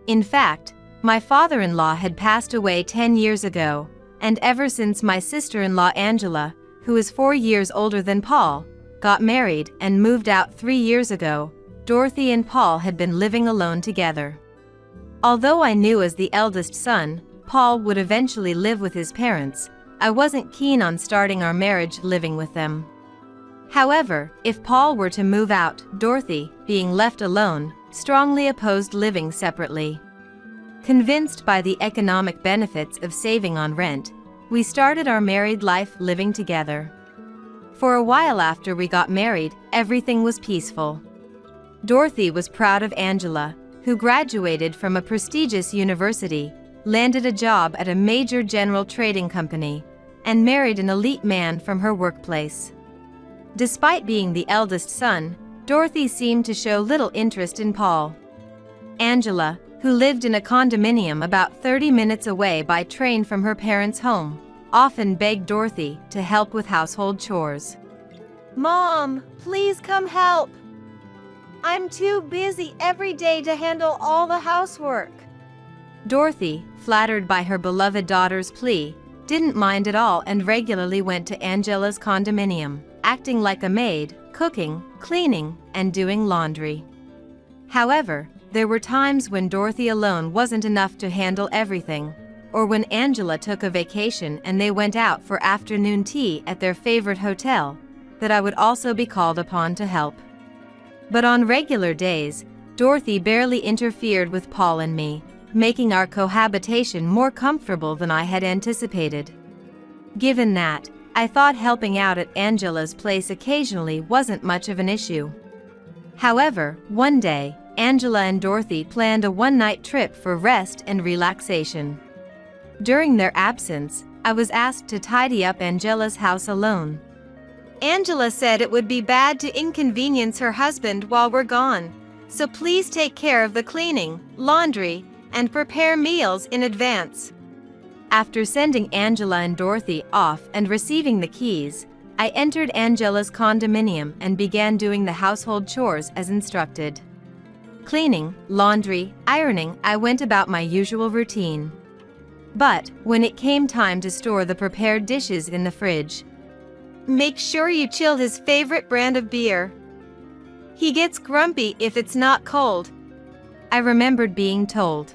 In fact, my father-in-law had passed away 10 years ago, and ever since my sister-in-law Angela, who is 4 years older than Paul, got married and moved out 3 years ago, Dorothy and Paul had been living alone together. Although I knew as the eldest son, Paul would eventually live with his parents, I wasn't keen on starting our marriage living with them. However, if Paul were to move out, Dorothy, being left alone, strongly opposed living separately. Convinced by the economic benefits of saving on rent, we started our married life living together. For a while after we got married, everything was peaceful. Dorothy was proud of Angela, who graduated from a prestigious university, landed a job at a major general trading company, and married an elite man from her workplace. Despite being the eldest son, Dorothy seemed to show little interest in Paul. Angela, who lived in a condominium about 30 minutes away by train from her parents' home, often begged Dorothy to help with household chores. "Mom, please come help. I'm too busy every day to handle all the housework." Dorothy, flattered by her beloved daughter's plea, didn't mind at all and regularly went to Angela's condominium, acting like a maid, cooking, cleaning, and doing laundry. However, there were times when Dorothy alone wasn't enough to handle everything, or when Angela took a vacation and they went out for afternoon tea at their favorite hotel, that I would also be called upon to help. But on regular days, Dorothy barely interfered with Paul and me, making our cohabitation more comfortable than I had anticipated. Given that, I thought helping out at Angela's place occasionally wasn't much of an issue. However, one day, Angela and Dorothy planned a one-night trip for rest and relaxation. During their absence, I was asked to tidy up Angela's house alone. Angela said it would be bad to inconvenience her husband while we're gone, so please take care of the cleaning, laundry, and prepare meals in advance. After sending Angela and Dorothy off and receiving the keys, I entered Angela's condominium and began doing the household chores as instructed. Cleaning, laundry, ironing, I went about my usual routine. But, when it came time to store the prepared dishes in the fridge, "Make sure you chill his favorite brand of beer. He gets grumpy if it's not cold," I remembered being told.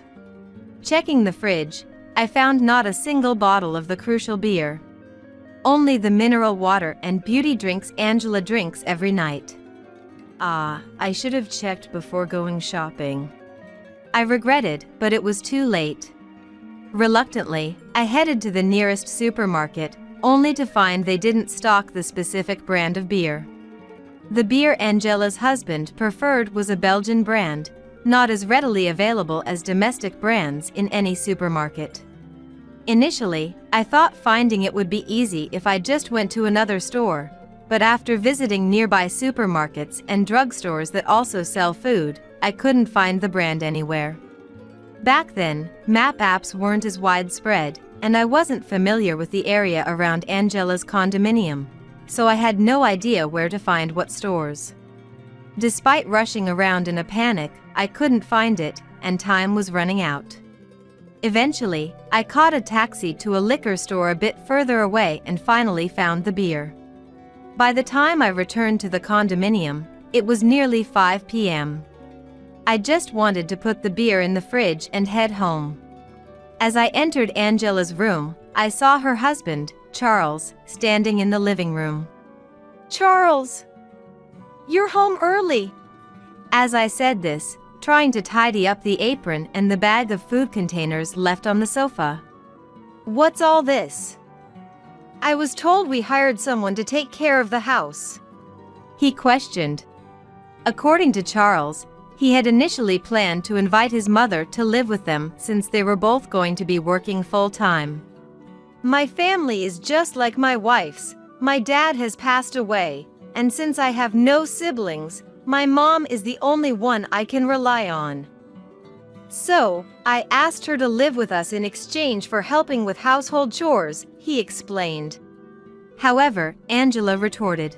Checking the fridge, I found not a single bottle of the crucial beer. Only the mineral water and beauty drinks Angela drinks every night. I should have checked before going shopping. I regretted, but it was too late. Reluctantly, I headed to the nearest supermarket, only to find they didn't stock the specific brand of beer. The beer Angela's husband preferred was a Belgian brand, not as readily available as domestic brands in any supermarket. Initially, I thought finding it would be easy if I just went to another store, but after visiting nearby supermarkets and drugstores that also sell food, I couldn't find the brand anywhere. Back then, map apps weren't as widespread, and I wasn't familiar with the area around Angela's condominium, so I had no idea where to find what stores. Despite rushing around in a panic, I couldn't find it, and time was running out. Eventually, I caught a taxi to a liquor store a bit further away and finally found the beer. By the time I returned to the condominium, it was nearly 5 p.m. I just wanted to put the beer in the fridge and head home. As I entered Angela's room, I saw her husband, Charles, standing in the living room. Charles! You're home early! As I said this, trying to tidy up the apron and the bag of food containers left on the sofa. What's all this? I was told we hired someone to take care of the house. He questioned. According to Charles, he had initially planned to invite his mother to live with them since they were both going to be working full-time. My family is just like my wife's. My dad has passed away, and since I have no siblings, my mom is the only one I can rely on. So, I asked her to live with us in exchange for helping with household chores, he explained. However, Angela retorted,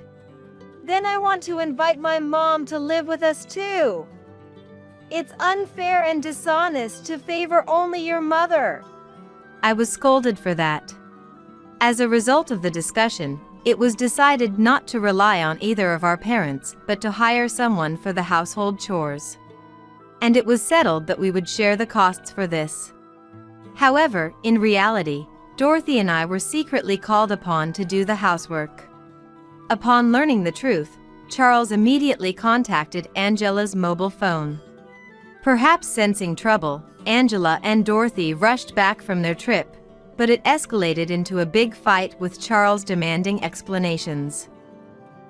Then I want to invite my mom to live with us too. It's unfair and dishonest to favor only your mother. I was scolded for that. As a result of the discussion, it was decided not to rely on either of our parents, but to hire someone for the household chores. And it was settled that we would share the costs for this. However, in reality, Dorothy and I were secretly called upon to do the housework. Upon learning the truth, Charles immediately contacted Angela's mobile phone. Perhaps sensing trouble, Angela and Dorothy rushed back from their trip, but it escalated into a big fight with Charles demanding explanations.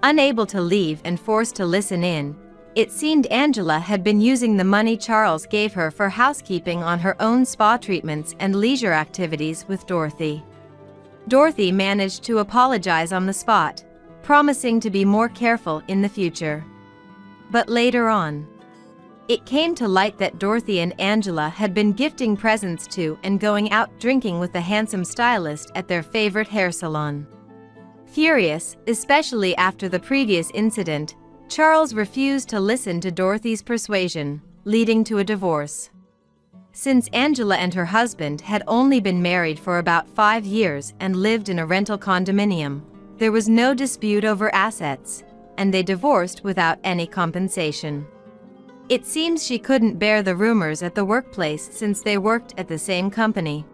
Unable to leave and forced to listen in, it seemed Angela had been using the money Charles gave her for housekeeping on her own spa treatments and leisure activities with Dorothy. Dorothy managed to apologize on the spot, promising to be more careful in the future. But later on, it came to light that Dorothy and Angela had been gifting presents to and going out drinking with the handsome stylist at their favorite hair salon. Furious, especially after the previous incident, Charles refused to listen to Dorothy's persuasion, leading to a divorce. Since Angela and her husband had only been married for about 5 years and lived in a rental condominium, there was no dispute over assets, and they divorced without any compensation. It seems she couldn't bear the rumors at the workplace since they worked at the same company.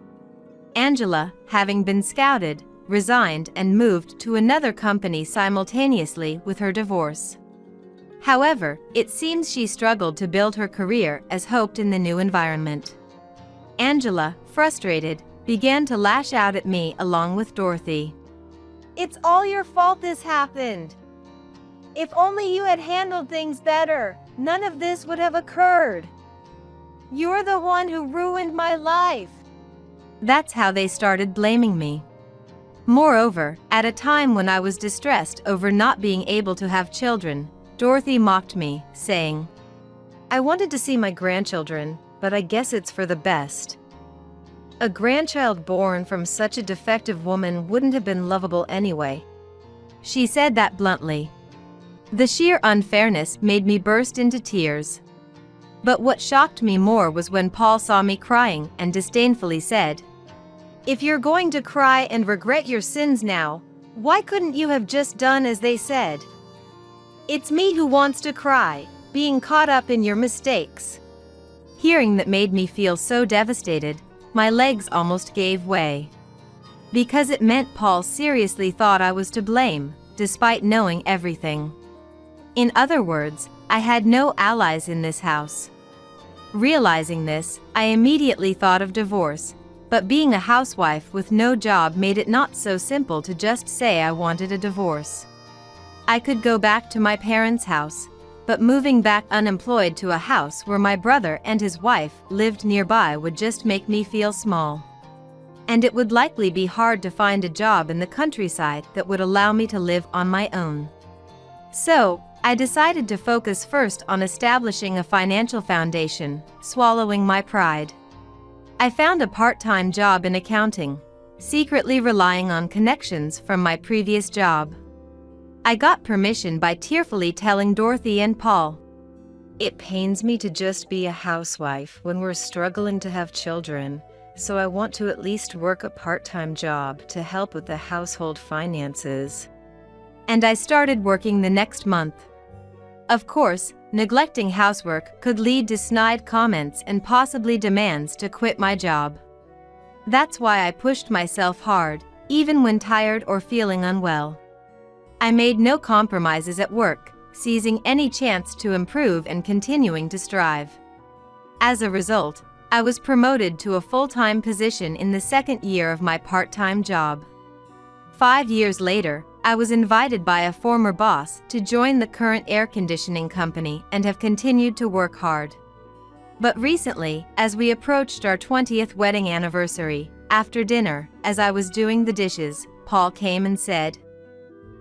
Angela, having been scouted, resigned and moved to another company simultaneously with her divorce. However, it seems she struggled to build her career as hoped in the new environment. Angela, frustrated, began to lash out at me along with Dorothy. It's all your fault this happened. If only you had handled things better, none of this would have occurred. You're the one who ruined my life. That's how they started blaming me. Moreover, at a time when I was distressed over not being able to have children, Dorothy mocked me, saying, I wanted to see my grandchildren, but I guess it's for the best. A grandchild born from such a defective woman wouldn't have been lovable anyway. She said that bluntly. The sheer unfairness made me burst into tears. But what shocked me more was when Paul saw me crying and disdainfully said, If you're going to cry and regret your sins now, why couldn't you have just done as they said? It's me who wants to cry, being caught up in your mistakes. Hearing that made me feel so devastated, my legs almost gave way. Because it meant Paul seriously thought I was to blame, despite knowing everything. In other words, I had no allies in this house. Realizing this, I immediately thought of divorce, but being a housewife with no job made it not so simple to just say I wanted a divorce. I could go back to my parents' house, but moving back unemployed to a house where my brother and his wife lived nearby would just make me feel small. And it would likely be hard to find a job in the countryside that would allow me to live on my own. So, I decided to focus first on establishing a financial foundation, swallowing my pride. I found a part-time job in accounting, secretly relying on connections from my previous job. I got permission by tearfully telling Dorothy and Paul, "It pains me to just be a housewife when we're struggling to have children, so I want to at least work a part-time job to help with the household finances." And I started working the next month. Of course, neglecting housework could lead to snide comments and possibly demands to quit my job. That's why I pushed myself hard, even when tired or feeling unwell. I made no compromises at work, seizing any chance to improve and continuing to strive. As a result, I was promoted to a full-time position in the second year of my part-time job. 5 years later, I was invited by a former boss to join the current air conditioning company and have continued to work hard. But recently, as we approached our 20th wedding anniversary, after dinner, as I was doing the dishes, Paul came and said,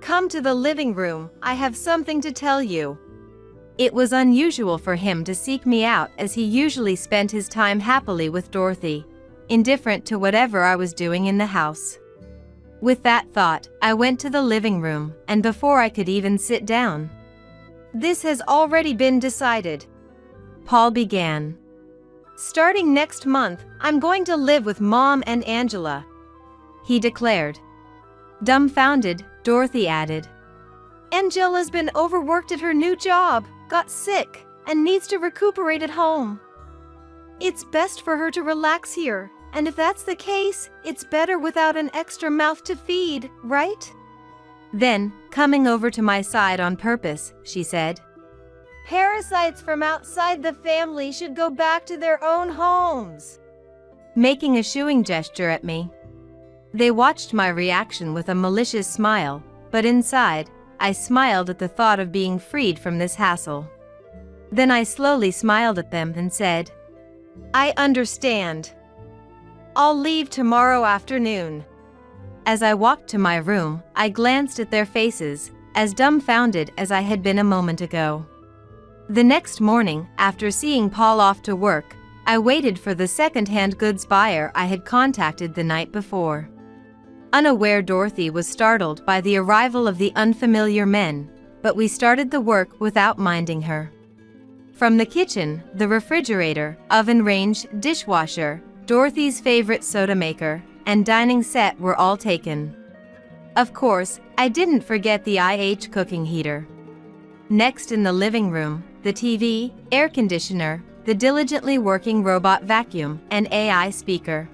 "Come to the living room, I have something to tell you." It was unusual for him to seek me out as he usually spent his time happily with Dorothy, indifferent to whatever I was doing in the house. With that thought, I went to the living room, and before I could even sit down, "This has already been decided," Paul began. "Starting next month, I'm going to live with Mom and Angela," he declared. Dumbfounded, Dorothy added, "Angela's been overworked at her new job, got sick, and needs to recuperate at home. It's best for her to relax here. And if that's the case, it's better without an extra mouth to feed, right?" Then, coming over to my side on purpose, she said, "Parasites from outside the family should go back to their own homes," making a shooing gesture at me. They watched my reaction with a malicious smile, but inside, I smiled at the thought of being freed from this hassle. Then I slowly smiled at them and said, "I understand. I'll leave tomorrow afternoon." As I walked to my room, I glanced at their faces, as dumbfounded as I had been a moment ago. The next morning, after seeing Paul off to work, I waited for the second-hand goods buyer I had contacted the night before. Unaware, Dorothy was startled by the arrival of the unfamiliar men, but we started the work without minding her. From the kitchen, the refrigerator, oven range, dishwasher, Dorothy's favorite soda maker, and dining set were all taken. Of course, I didn't forget the IH cooking heater. Next in the living room, the TV, air conditioner, the diligently working robot vacuum, and AI speaker.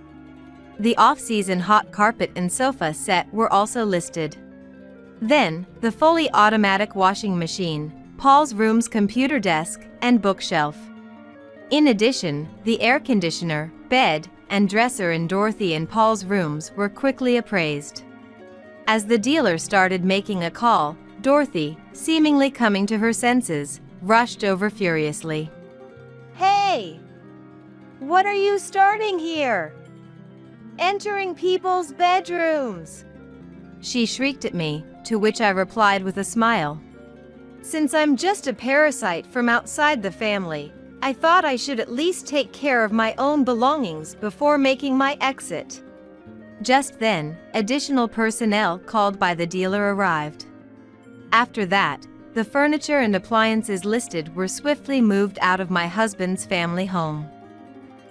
The off-season hot carpet and sofa set were also listed. Then, the fully automatic washing machine, Paul's room's computer desk, and bookshelf. In addition, the air conditioner, bed, and dresser in Dorothy and Paul's rooms were quickly appraised. As the dealer started making a call, Dorothy, seemingly coming to her senses, rushed over furiously. "Hey! What are you starting here? Entering people's bedrooms!" She shrieked at me, to which I replied with a smile. "Since I'm just a parasite from outside the family, I thought I should at least take care of my own belongings before making my exit." Just then, additional personnel called by the dealer arrived. After that, the furniture and appliances listed were swiftly moved out of my husband's family home.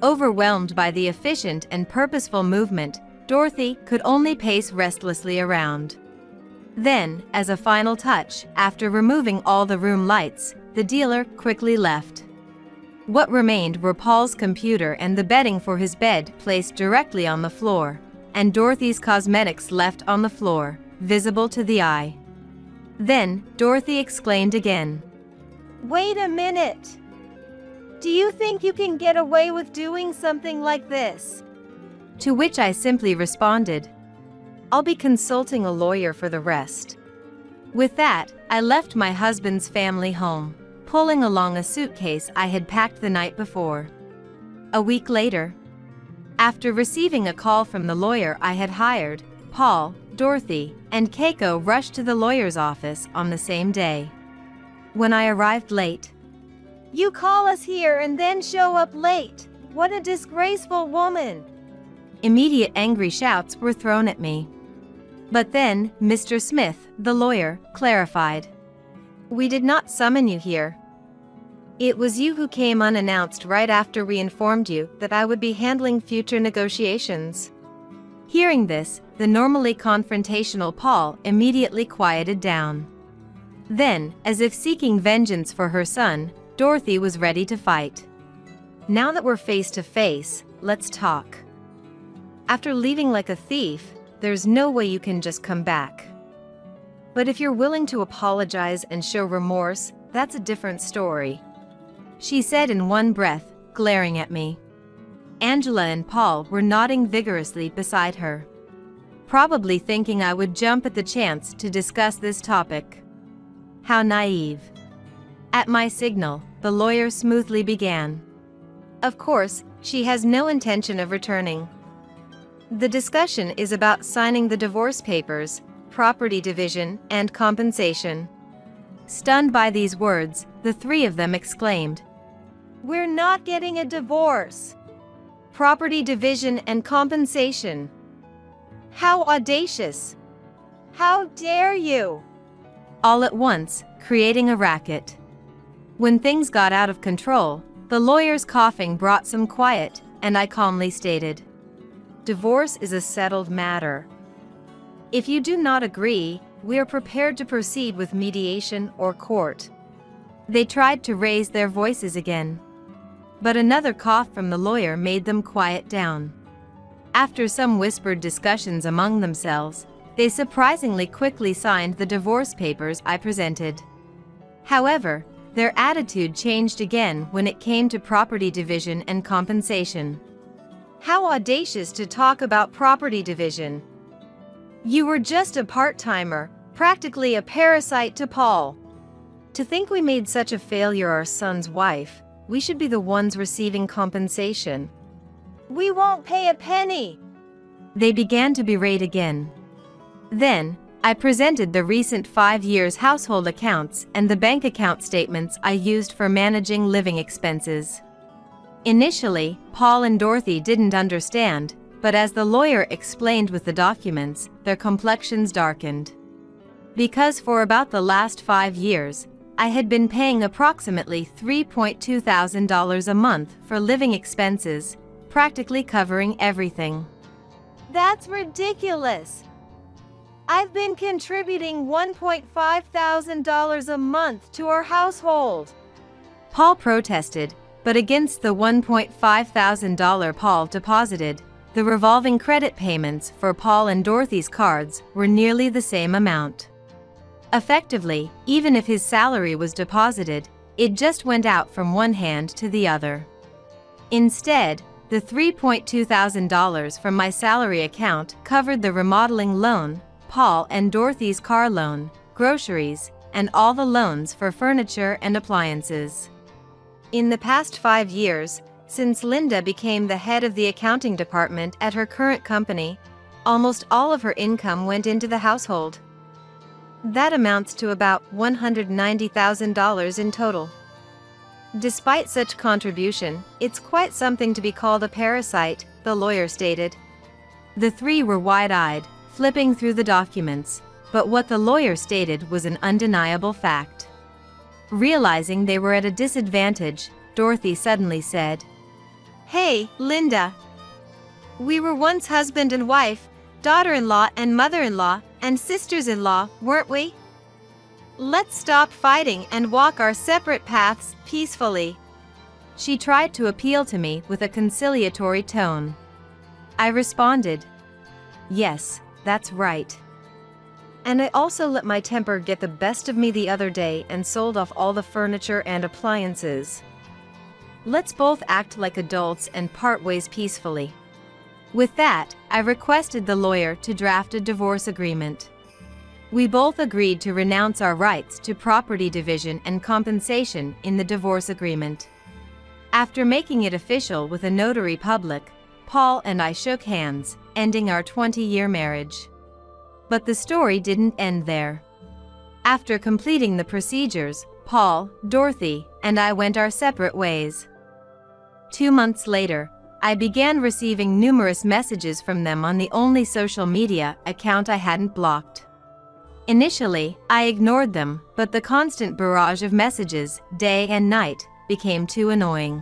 Overwhelmed by the efficient and purposeful movement, Dorothy could only pace restlessly around. Then, as a final touch, after removing all the room lights, the dealer quickly left. What remained were Paul's computer and the bedding for his bed placed directly on the floor, and Dorothy's cosmetics left on the floor, visible to the eye. Then, Dorothy exclaimed again. Wait a minute. Do you think you can get away with doing something like this? To which I simply responded, I'll be consulting a lawyer for the rest. With that, I left my husband's family home, pulling along a suitcase I had packed the night before. A week later, after receiving a call from the lawyer I had hired, Paul, Dorothy, and Keiko rushed to the lawyer's office on the same day. When I arrived late, You call us here and then show up late. What a disgraceful woman. Immediate angry shouts were thrown at me. But then, Mr. Smith, the lawyer, clarified. We did not summon you here. It was you who came unannounced right after we informed you that I would be handling future negotiations. Hearing this, the normally confrontational Paul immediately quieted down. Then, as if seeking vengeance for her son, Dorothy was ready to fight. Now that we're face to face, let's talk. After leaving like a thief, there's no way you can just come back. But if you're willing to apologize and show remorse, that's a different story. She said in one breath, glaring at me. Angela and Paul were nodding vigorously beside her, probably thinking I would jump at the chance to discuss this topic. How naive. At my signal, the lawyer smoothly began. Of course, she has no intention of returning. The discussion is about signing the divorce papers, property division, and compensation. Stunned by these words, the three of them exclaimed, We're not getting a divorce. Property division and compensation. How audacious. How dare you? All at once, creating a racket. When things got out of control, the lawyer's coughing brought some quiet, and I calmly stated, Divorce is a settled matter. If you do not agree, we are prepared to proceed with mediation or court. They tried to raise their voices again, but another cough from the lawyer made them quiet down. After some whispered discussions among themselves, they surprisingly quickly signed the divorce papers I presented. However, their attitude changed again when it came to property division and compensation. How audacious to talk about property division. You were just a part-timer, practically a parasite to Paul. To think we made such a failure our son's wife, we should be the ones receiving compensation. We won't pay a penny. They began to berate again. Then, I presented the recent 5 years household accounts and the bank account statements I used for managing living expenses. Initially, Paul and Dorothy didn't understand, but as the lawyer explained with the documents, their complexions darkened. Because for about the last 5 years, I had been paying approximately $3,200 a month for living expenses, practically covering everything. That's ridiculous. I've been contributing $1,500 a month to our household. Paul protested, but against the $1,500 Paul deposited, the revolving credit payments for Paul and Dorothy's cards were nearly the same amount. Effectively, even if his salary was deposited, it just went out from one hand to the other. Instead, the $3,200 from my salary account covered the remodeling loan, Paul and Dorothy's car loan, groceries, and all the loans for furniture and appliances. In the past 5 years, since Linda became the head of the accounting department at her current company, almost all of her income went into the household. That amounts to about $190,000 in total. Despite such contribution, it's quite something to be called a parasite, the lawyer stated. The three were wide-eyed, flipping through the documents, but what the lawyer stated was an undeniable fact. Realizing they were at a disadvantage, Dorothy suddenly said, Hey, Linda. We were once husband and wife, daughter-in-law and mother-in-law, and sisters-in-law, weren't we? Let's stop fighting and walk our separate paths peacefully. She tried to appeal to me with a conciliatory tone. I responded, Yes, that's right. And I also let my temper get the best of me the other day and sold off all the furniture and appliances. Let's both act like adults and part ways peacefully. With that, I requested the lawyer to draft a divorce agreement. We both agreed to renounce our rights to property division and compensation in the divorce agreement. After making it official with a notary public, Paul and I shook hands, ending our 20-year marriage. But the story didn't end there. After completing the procedures, Paul, Dorothy, and I went our separate ways. 2 months later, I began receiving numerous messages from them on the only social media account I hadn't blocked. Initially, I ignored them, but the constant barrage of messages, day and night, became too annoying.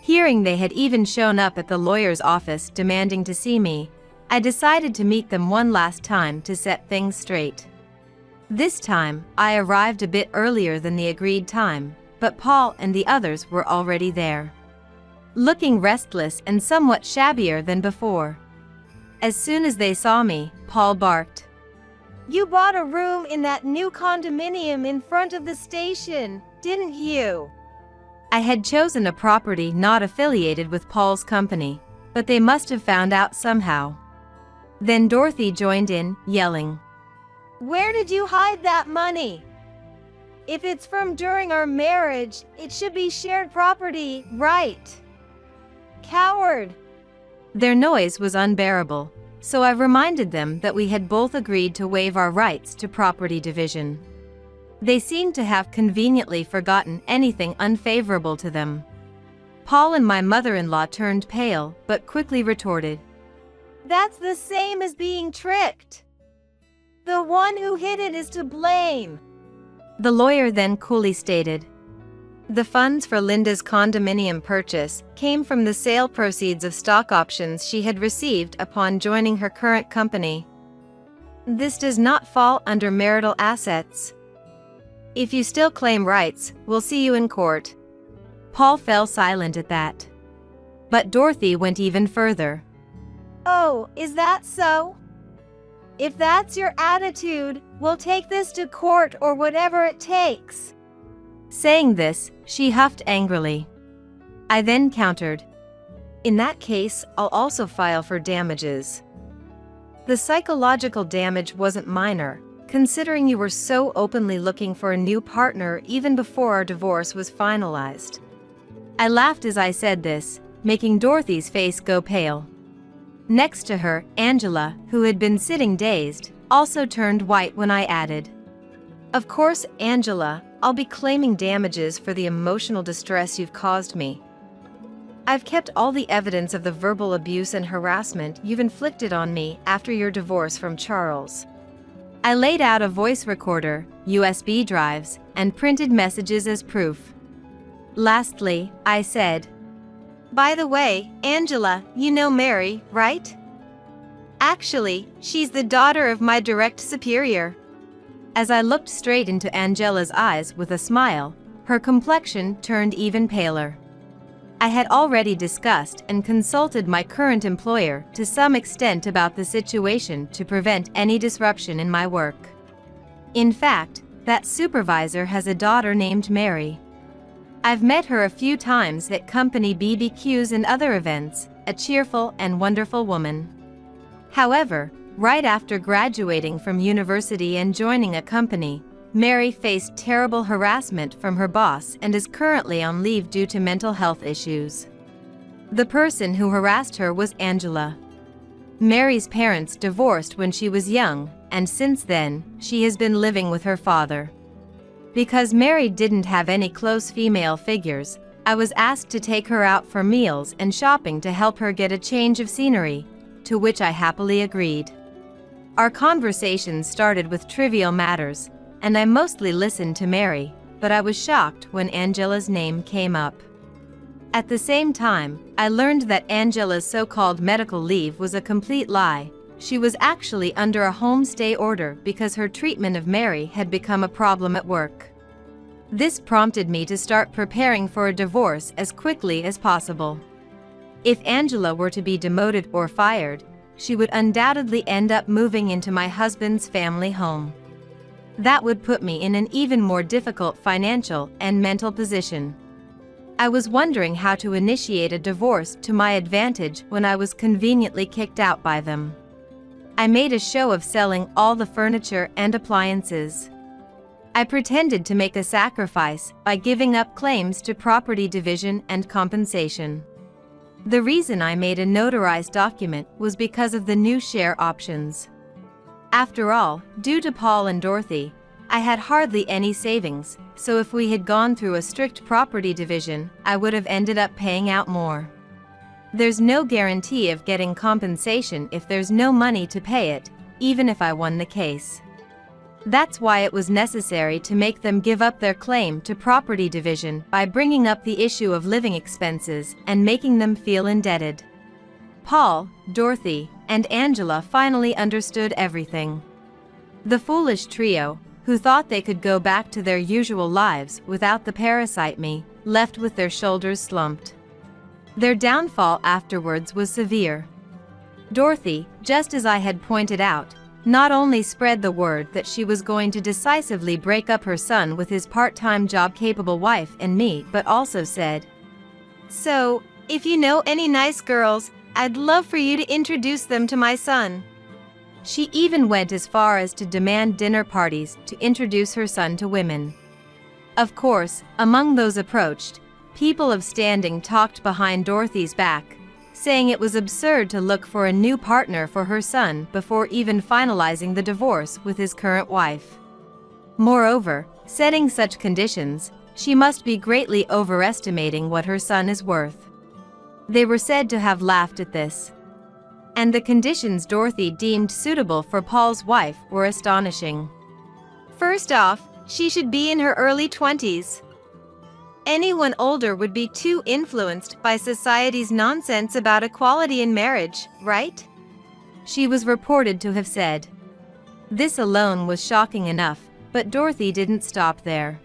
Hearing they had even shown up at the lawyer's office demanding to see me, I decided to meet them one last time to set things straight. This time, I arrived a bit earlier than the agreed time, but Paul and the others were already there. Looking restless and somewhat shabbier than before. As soon as they saw me, Paul barked, You bought a room in that new condominium in front of the station, didn't you? I had chosen a property not affiliated with Paul's company, but they must have found out somehow. Then Dorothy joined in, yelling, Where did you hide that money? If it's from during our marriage, it should be shared property, right? Coward! Their noise was unbearable, so I reminded them that we had both agreed to waive our rights to property division. They seemed to have conveniently forgotten anything unfavorable to them. Paul and my mother-in-law turned pale, but quickly retorted, That's the same as being tricked. The one who hid it is to blame. The lawyer then coolly stated, The funds for Linda's condominium purchase came from the sale proceeds of stock options she had received upon joining her current company. This does not fall under marital assets. If you still claim rights, we'll see you in court. Paul fell silent at that. But Dorothy went even further. Oh, is that so? If that's your attitude, we'll take this to court or whatever it takes. Saying this, she huffed angrily. I then countered, In that case, I'll also file for damages. The psychological damage wasn't minor, considering you were so openly looking for a new partner even before our divorce was finalized. I laughed as I said this, making Dorothy's face go pale. Next to her, Angela, who had been sitting dazed, also turned white when I added, Of course, Angela, I'll be claiming damages for the emotional distress you've caused me. I've kept all the evidence of the verbal abuse and harassment you've inflicted on me after your divorce from Charles. I laid out a voice recorder, USB drives, and printed messages as proof. Lastly, I said, By the way, Angela, you know Mary, right? Actually, she's the daughter of my direct superior. As I looked straight into Angela's eyes with a smile, her complexion turned even paler. I had already discussed and consulted my current employer to some extent about the situation to prevent any disruption in my work. In fact, that supervisor has a daughter named Mary. I've met her a few times at company BBQs and other events, a cheerful and wonderful woman. However, right after graduating from university and joining a company, Mary faced terrible harassment from her boss and is currently on leave due to mental health issues. The person who harassed her was Angela. Mary's parents divorced when she was young, and since then, she has been living with her father. Because Mary didn't have any close female figures, I was asked to take her out for meals and shopping to help her get a change of scenery, to which I happily agreed. Our conversations started with trivial matters, and I mostly listened to Mary, but I was shocked when Angela's name came up. At the same time, I learned that Angela's so-called medical leave was a complete lie. She was actually under a home stay order because her treatment of Mary had become a problem at work. This prompted me to start preparing for a divorce as quickly as possible. If Angela were to be demoted or fired, she would undoubtedly end up moving into my husband's family home. That would put me in an even more difficult financial and mental position. I was wondering how to initiate a divorce to my advantage when I was conveniently kicked out by them. I made a show of selling all the furniture and appliances. I pretended to make a sacrifice by giving up claims to property division and compensation. The reason I made a notarized document was because of the new share options. After all, due to Paul and Dorothy, I had hardly any savings, so if we had gone through a strict property division, I would have ended up paying out more. There's no guarantee of getting compensation if there's no money to pay it, even if I won the case. That's why it was necessary to make them give up their claim to property division by bringing up the issue of living expenses and making them feel indebted. Paul, Dorothy, and Angela finally understood everything. The foolish trio, who thought they could go back to their usual lives without the parasite me, left with their shoulders slumped. Their downfall afterwards was severe. Dorothy, just as I had pointed out, not only spread the word that she was going to decisively break up her son with his part-time job-capable wife and me, but also said, "So, if you know any nice girls, I'd love for you to introduce them to my son." She even went as far as to demand dinner parties to introduce her son to women. Of course, among those approached, people of standing talked behind Dorothy's back, saying it was absurd to look for a new partner for her son before even finalizing the divorce with his current wife. Moreover, setting such conditions, she must be greatly overestimating what her son is worth. They were said to have laughed at this. And the conditions Dorothy deemed suitable for Paul's wife were astonishing. First off, she should be in her early 20s. Anyone older would be too influenced by society's nonsense about equality in marriage, right? She was reported to have said. This alone was shocking enough, but Dorothy didn't stop there.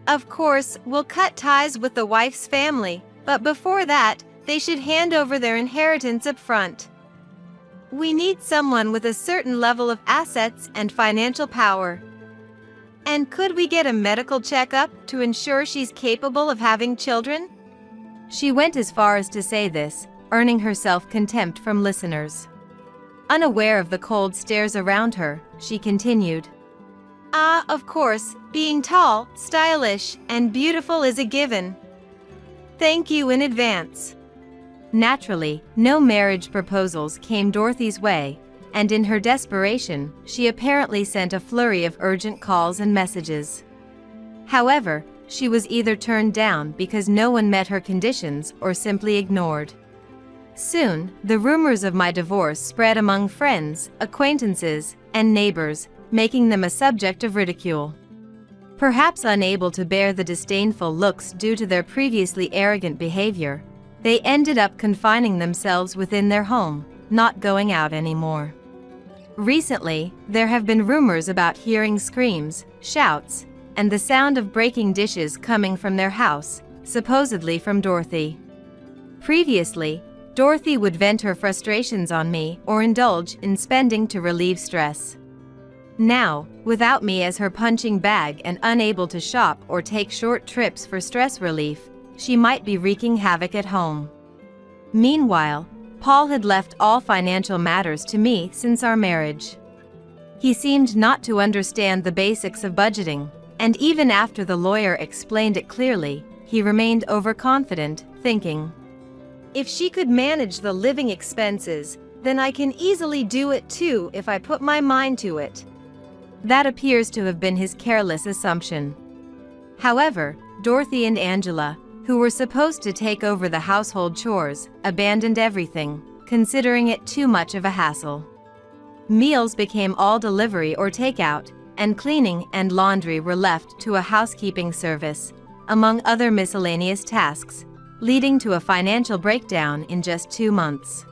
Of course, we'll cut ties with the wife's family, but before that, they should hand over their inheritance up front. We need someone with a certain level of assets and financial power. And could we get a medical checkup to ensure she's capable of having children? She went as far as to say this, earning herself contempt from listeners. Unaware of the cold stares around her, she continued. Of course, being tall, stylish, and beautiful is a given. Thank you in advance. Naturally, no marriage proposals came Dorothy's way, and in her desperation, she apparently sent a flurry of urgent calls and messages. However, she was either turned down because no one met her conditions or simply ignored. Soon, the rumors of my divorce spread among friends, acquaintances, and neighbors, making them a subject of ridicule. Perhaps unable to bear the disdainful looks due to their previously arrogant behavior, they ended up confining themselves within their home, not going out anymore. Recently, there have been rumors about hearing screams, shouts, and the sound of breaking dishes coming from their house, supposedly from Dorothy. Previously, Dorothy would vent her frustrations on me or indulge in spending to relieve stress. Now, without me as her punching bag and unable to shop or take short trips for stress relief, she might be wreaking havoc at home. Meanwhile, Paul had left all financial matters to me since our marriage. He seemed not to understand the basics of budgeting, and even after the lawyer explained it clearly, he remained overconfident, thinking, "If she could manage the living expenses, then I can easily do it too if I put my mind to it." That appears to have been his careless assumption. However, Dorothy and Angela, who were supposed to take over the household chores, abandoned everything, considering it too much of a hassle. Meals became all delivery or takeout, and cleaning and laundry were left to a housekeeping service, among other miscellaneous tasks, leading to a financial breakdown in just 2 months.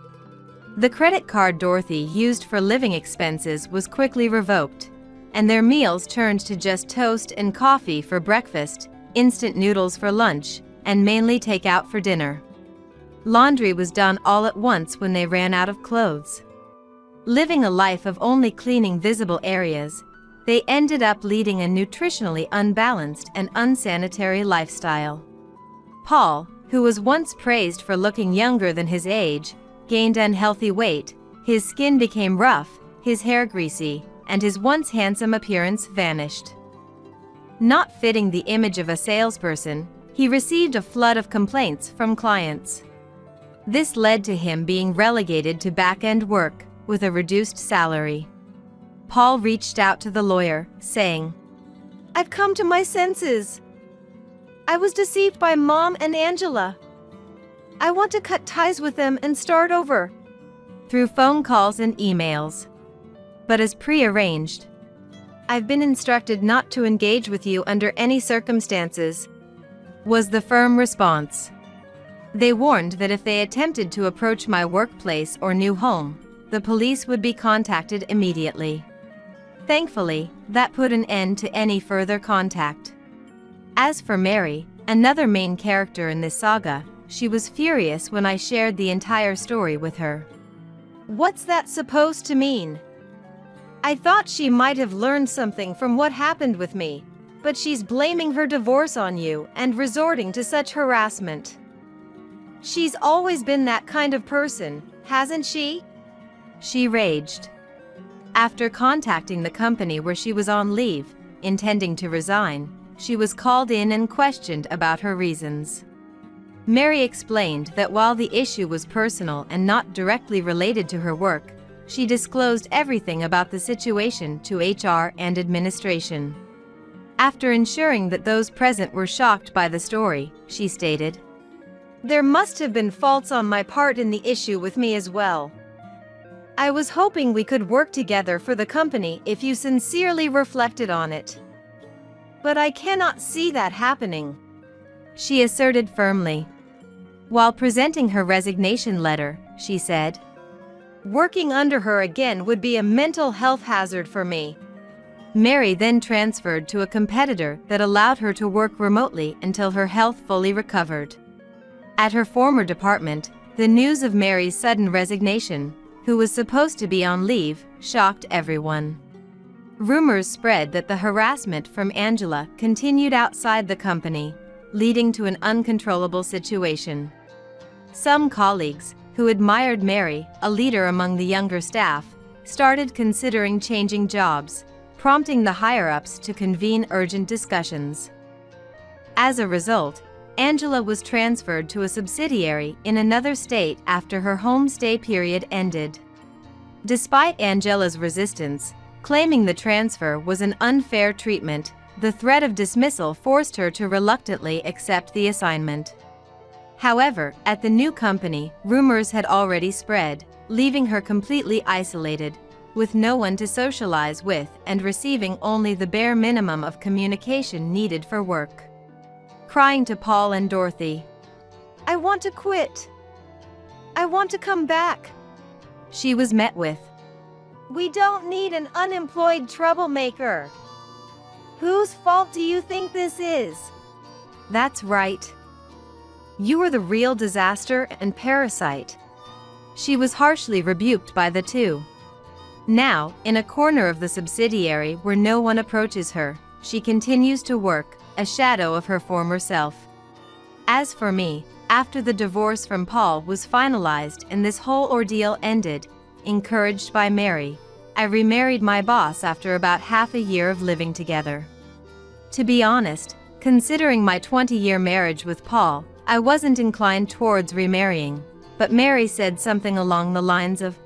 The credit card Dorothy used for living expenses was quickly revoked, and their meals turned to just toast and coffee for breakfast, instant noodles for lunch, and mainly takeout for dinner. Laundry was done all at once when they ran out of clothes. Living a life of only cleaning visible areas, they ended up leading a nutritionally unbalanced and unsanitary lifestyle. Paul, who was once praised for looking younger than his age, gained unhealthy weight, his skin became rough, his hair greasy, and his once handsome appearance vanished. Not fitting the image of a salesperson, he received a flood of complaints from clients. This led to him being relegated to back-end work, with a reduced salary. Paul reached out to the lawyer, saying, "I've come to my senses. I was deceived by Mom and Angela. I want to cut ties with them and start over." Through phone calls and emails. But as prearranged. "I've been instructed not to engage with you under any circumstances," was the firm response. They warned that if they attempted to approach my workplace or new home, the police would be contacted immediately. Thankfully, that put an end to any further contact. As for Mary, another main character in this saga, she was furious when I shared the entire story with her. "What's that supposed to mean? I thought she might have learned something from what happened with me, but she's blaming her divorce on you and resorting to such harassment. She's always been that kind of person, hasn't she?" She raged. After contacting the company where she was on leave, intending to resign, she was called in and questioned about her reasons. Mary explained that while the issue was personal and not directly related to her work, she disclosed everything about the situation to HR and administration. After ensuring that those present were shocked by the story, she stated, "There must have been faults on my part in the issue with me as well. I was hoping we could work together for the company if you sincerely reflected on it. But I cannot see that happening," she asserted firmly. While presenting her resignation letter, she said, "Working under her again would be a mental health hazard for me." Mary then transferred to a competitor that allowed her to work remotely until her health fully recovered. At her former department, the news of Mary's sudden resignation, who was supposed to be on leave, shocked everyone. Rumors spread that the harassment from Angela continued outside the company, leading to an uncontrollable situation. Some colleagues, who admired Mary, a leader among the younger staff, started considering changing jobs, prompting the higher-ups to convene urgent discussions. As a result, Angela was transferred to a subsidiary in another state after her home stay period ended. Despite Angela's resistance, claiming the transfer was an unfair treatment, the threat of dismissal forced her to reluctantly accept the assignment. However, at the new company, rumors had already spread, leaving her completely isolated, with no one to socialize with and receiving only the bare minimum of communication needed for work. Crying to Paul and Dorothy, "I want to quit. I want to come back," she was met with, "We don't need an unemployed troublemaker. Whose fault do you think this is?" "That's right. You are the real disaster and parasite." She was harshly rebuked by the two. Now, in a corner of the subsidiary where no one approaches her, she continues to work, a shadow of her former self. As for me, after the divorce from Paul was finalized and this whole ordeal ended, encouraged by Mary, I remarried my boss after about half a year of living together. To be honest, considering my 20-year marriage with Paul, I wasn't inclined towards remarrying, but Mary said something along the lines of,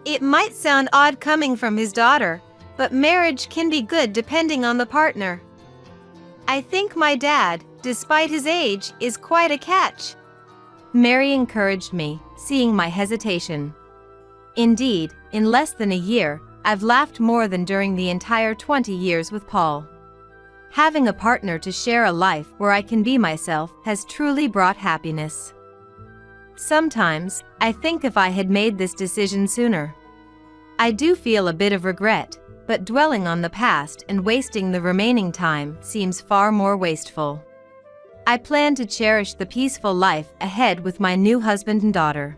"It might sound odd coming from his daughter, but marriage can be good depending on the partner. I think my dad, despite his age, is quite a catch." Mary encouraged me, seeing my hesitation. Indeed, in less than a year, I've laughed more than during the entire 20 years with Paul. Having a partner to share a life where I can be myself has truly brought happiness. Sometimes, I think if I had made this decision sooner. I do feel a bit of regret, but dwelling on the past and wasting the remaining time seems far more wasteful. I plan to cherish the peaceful life ahead with my new husband and daughter.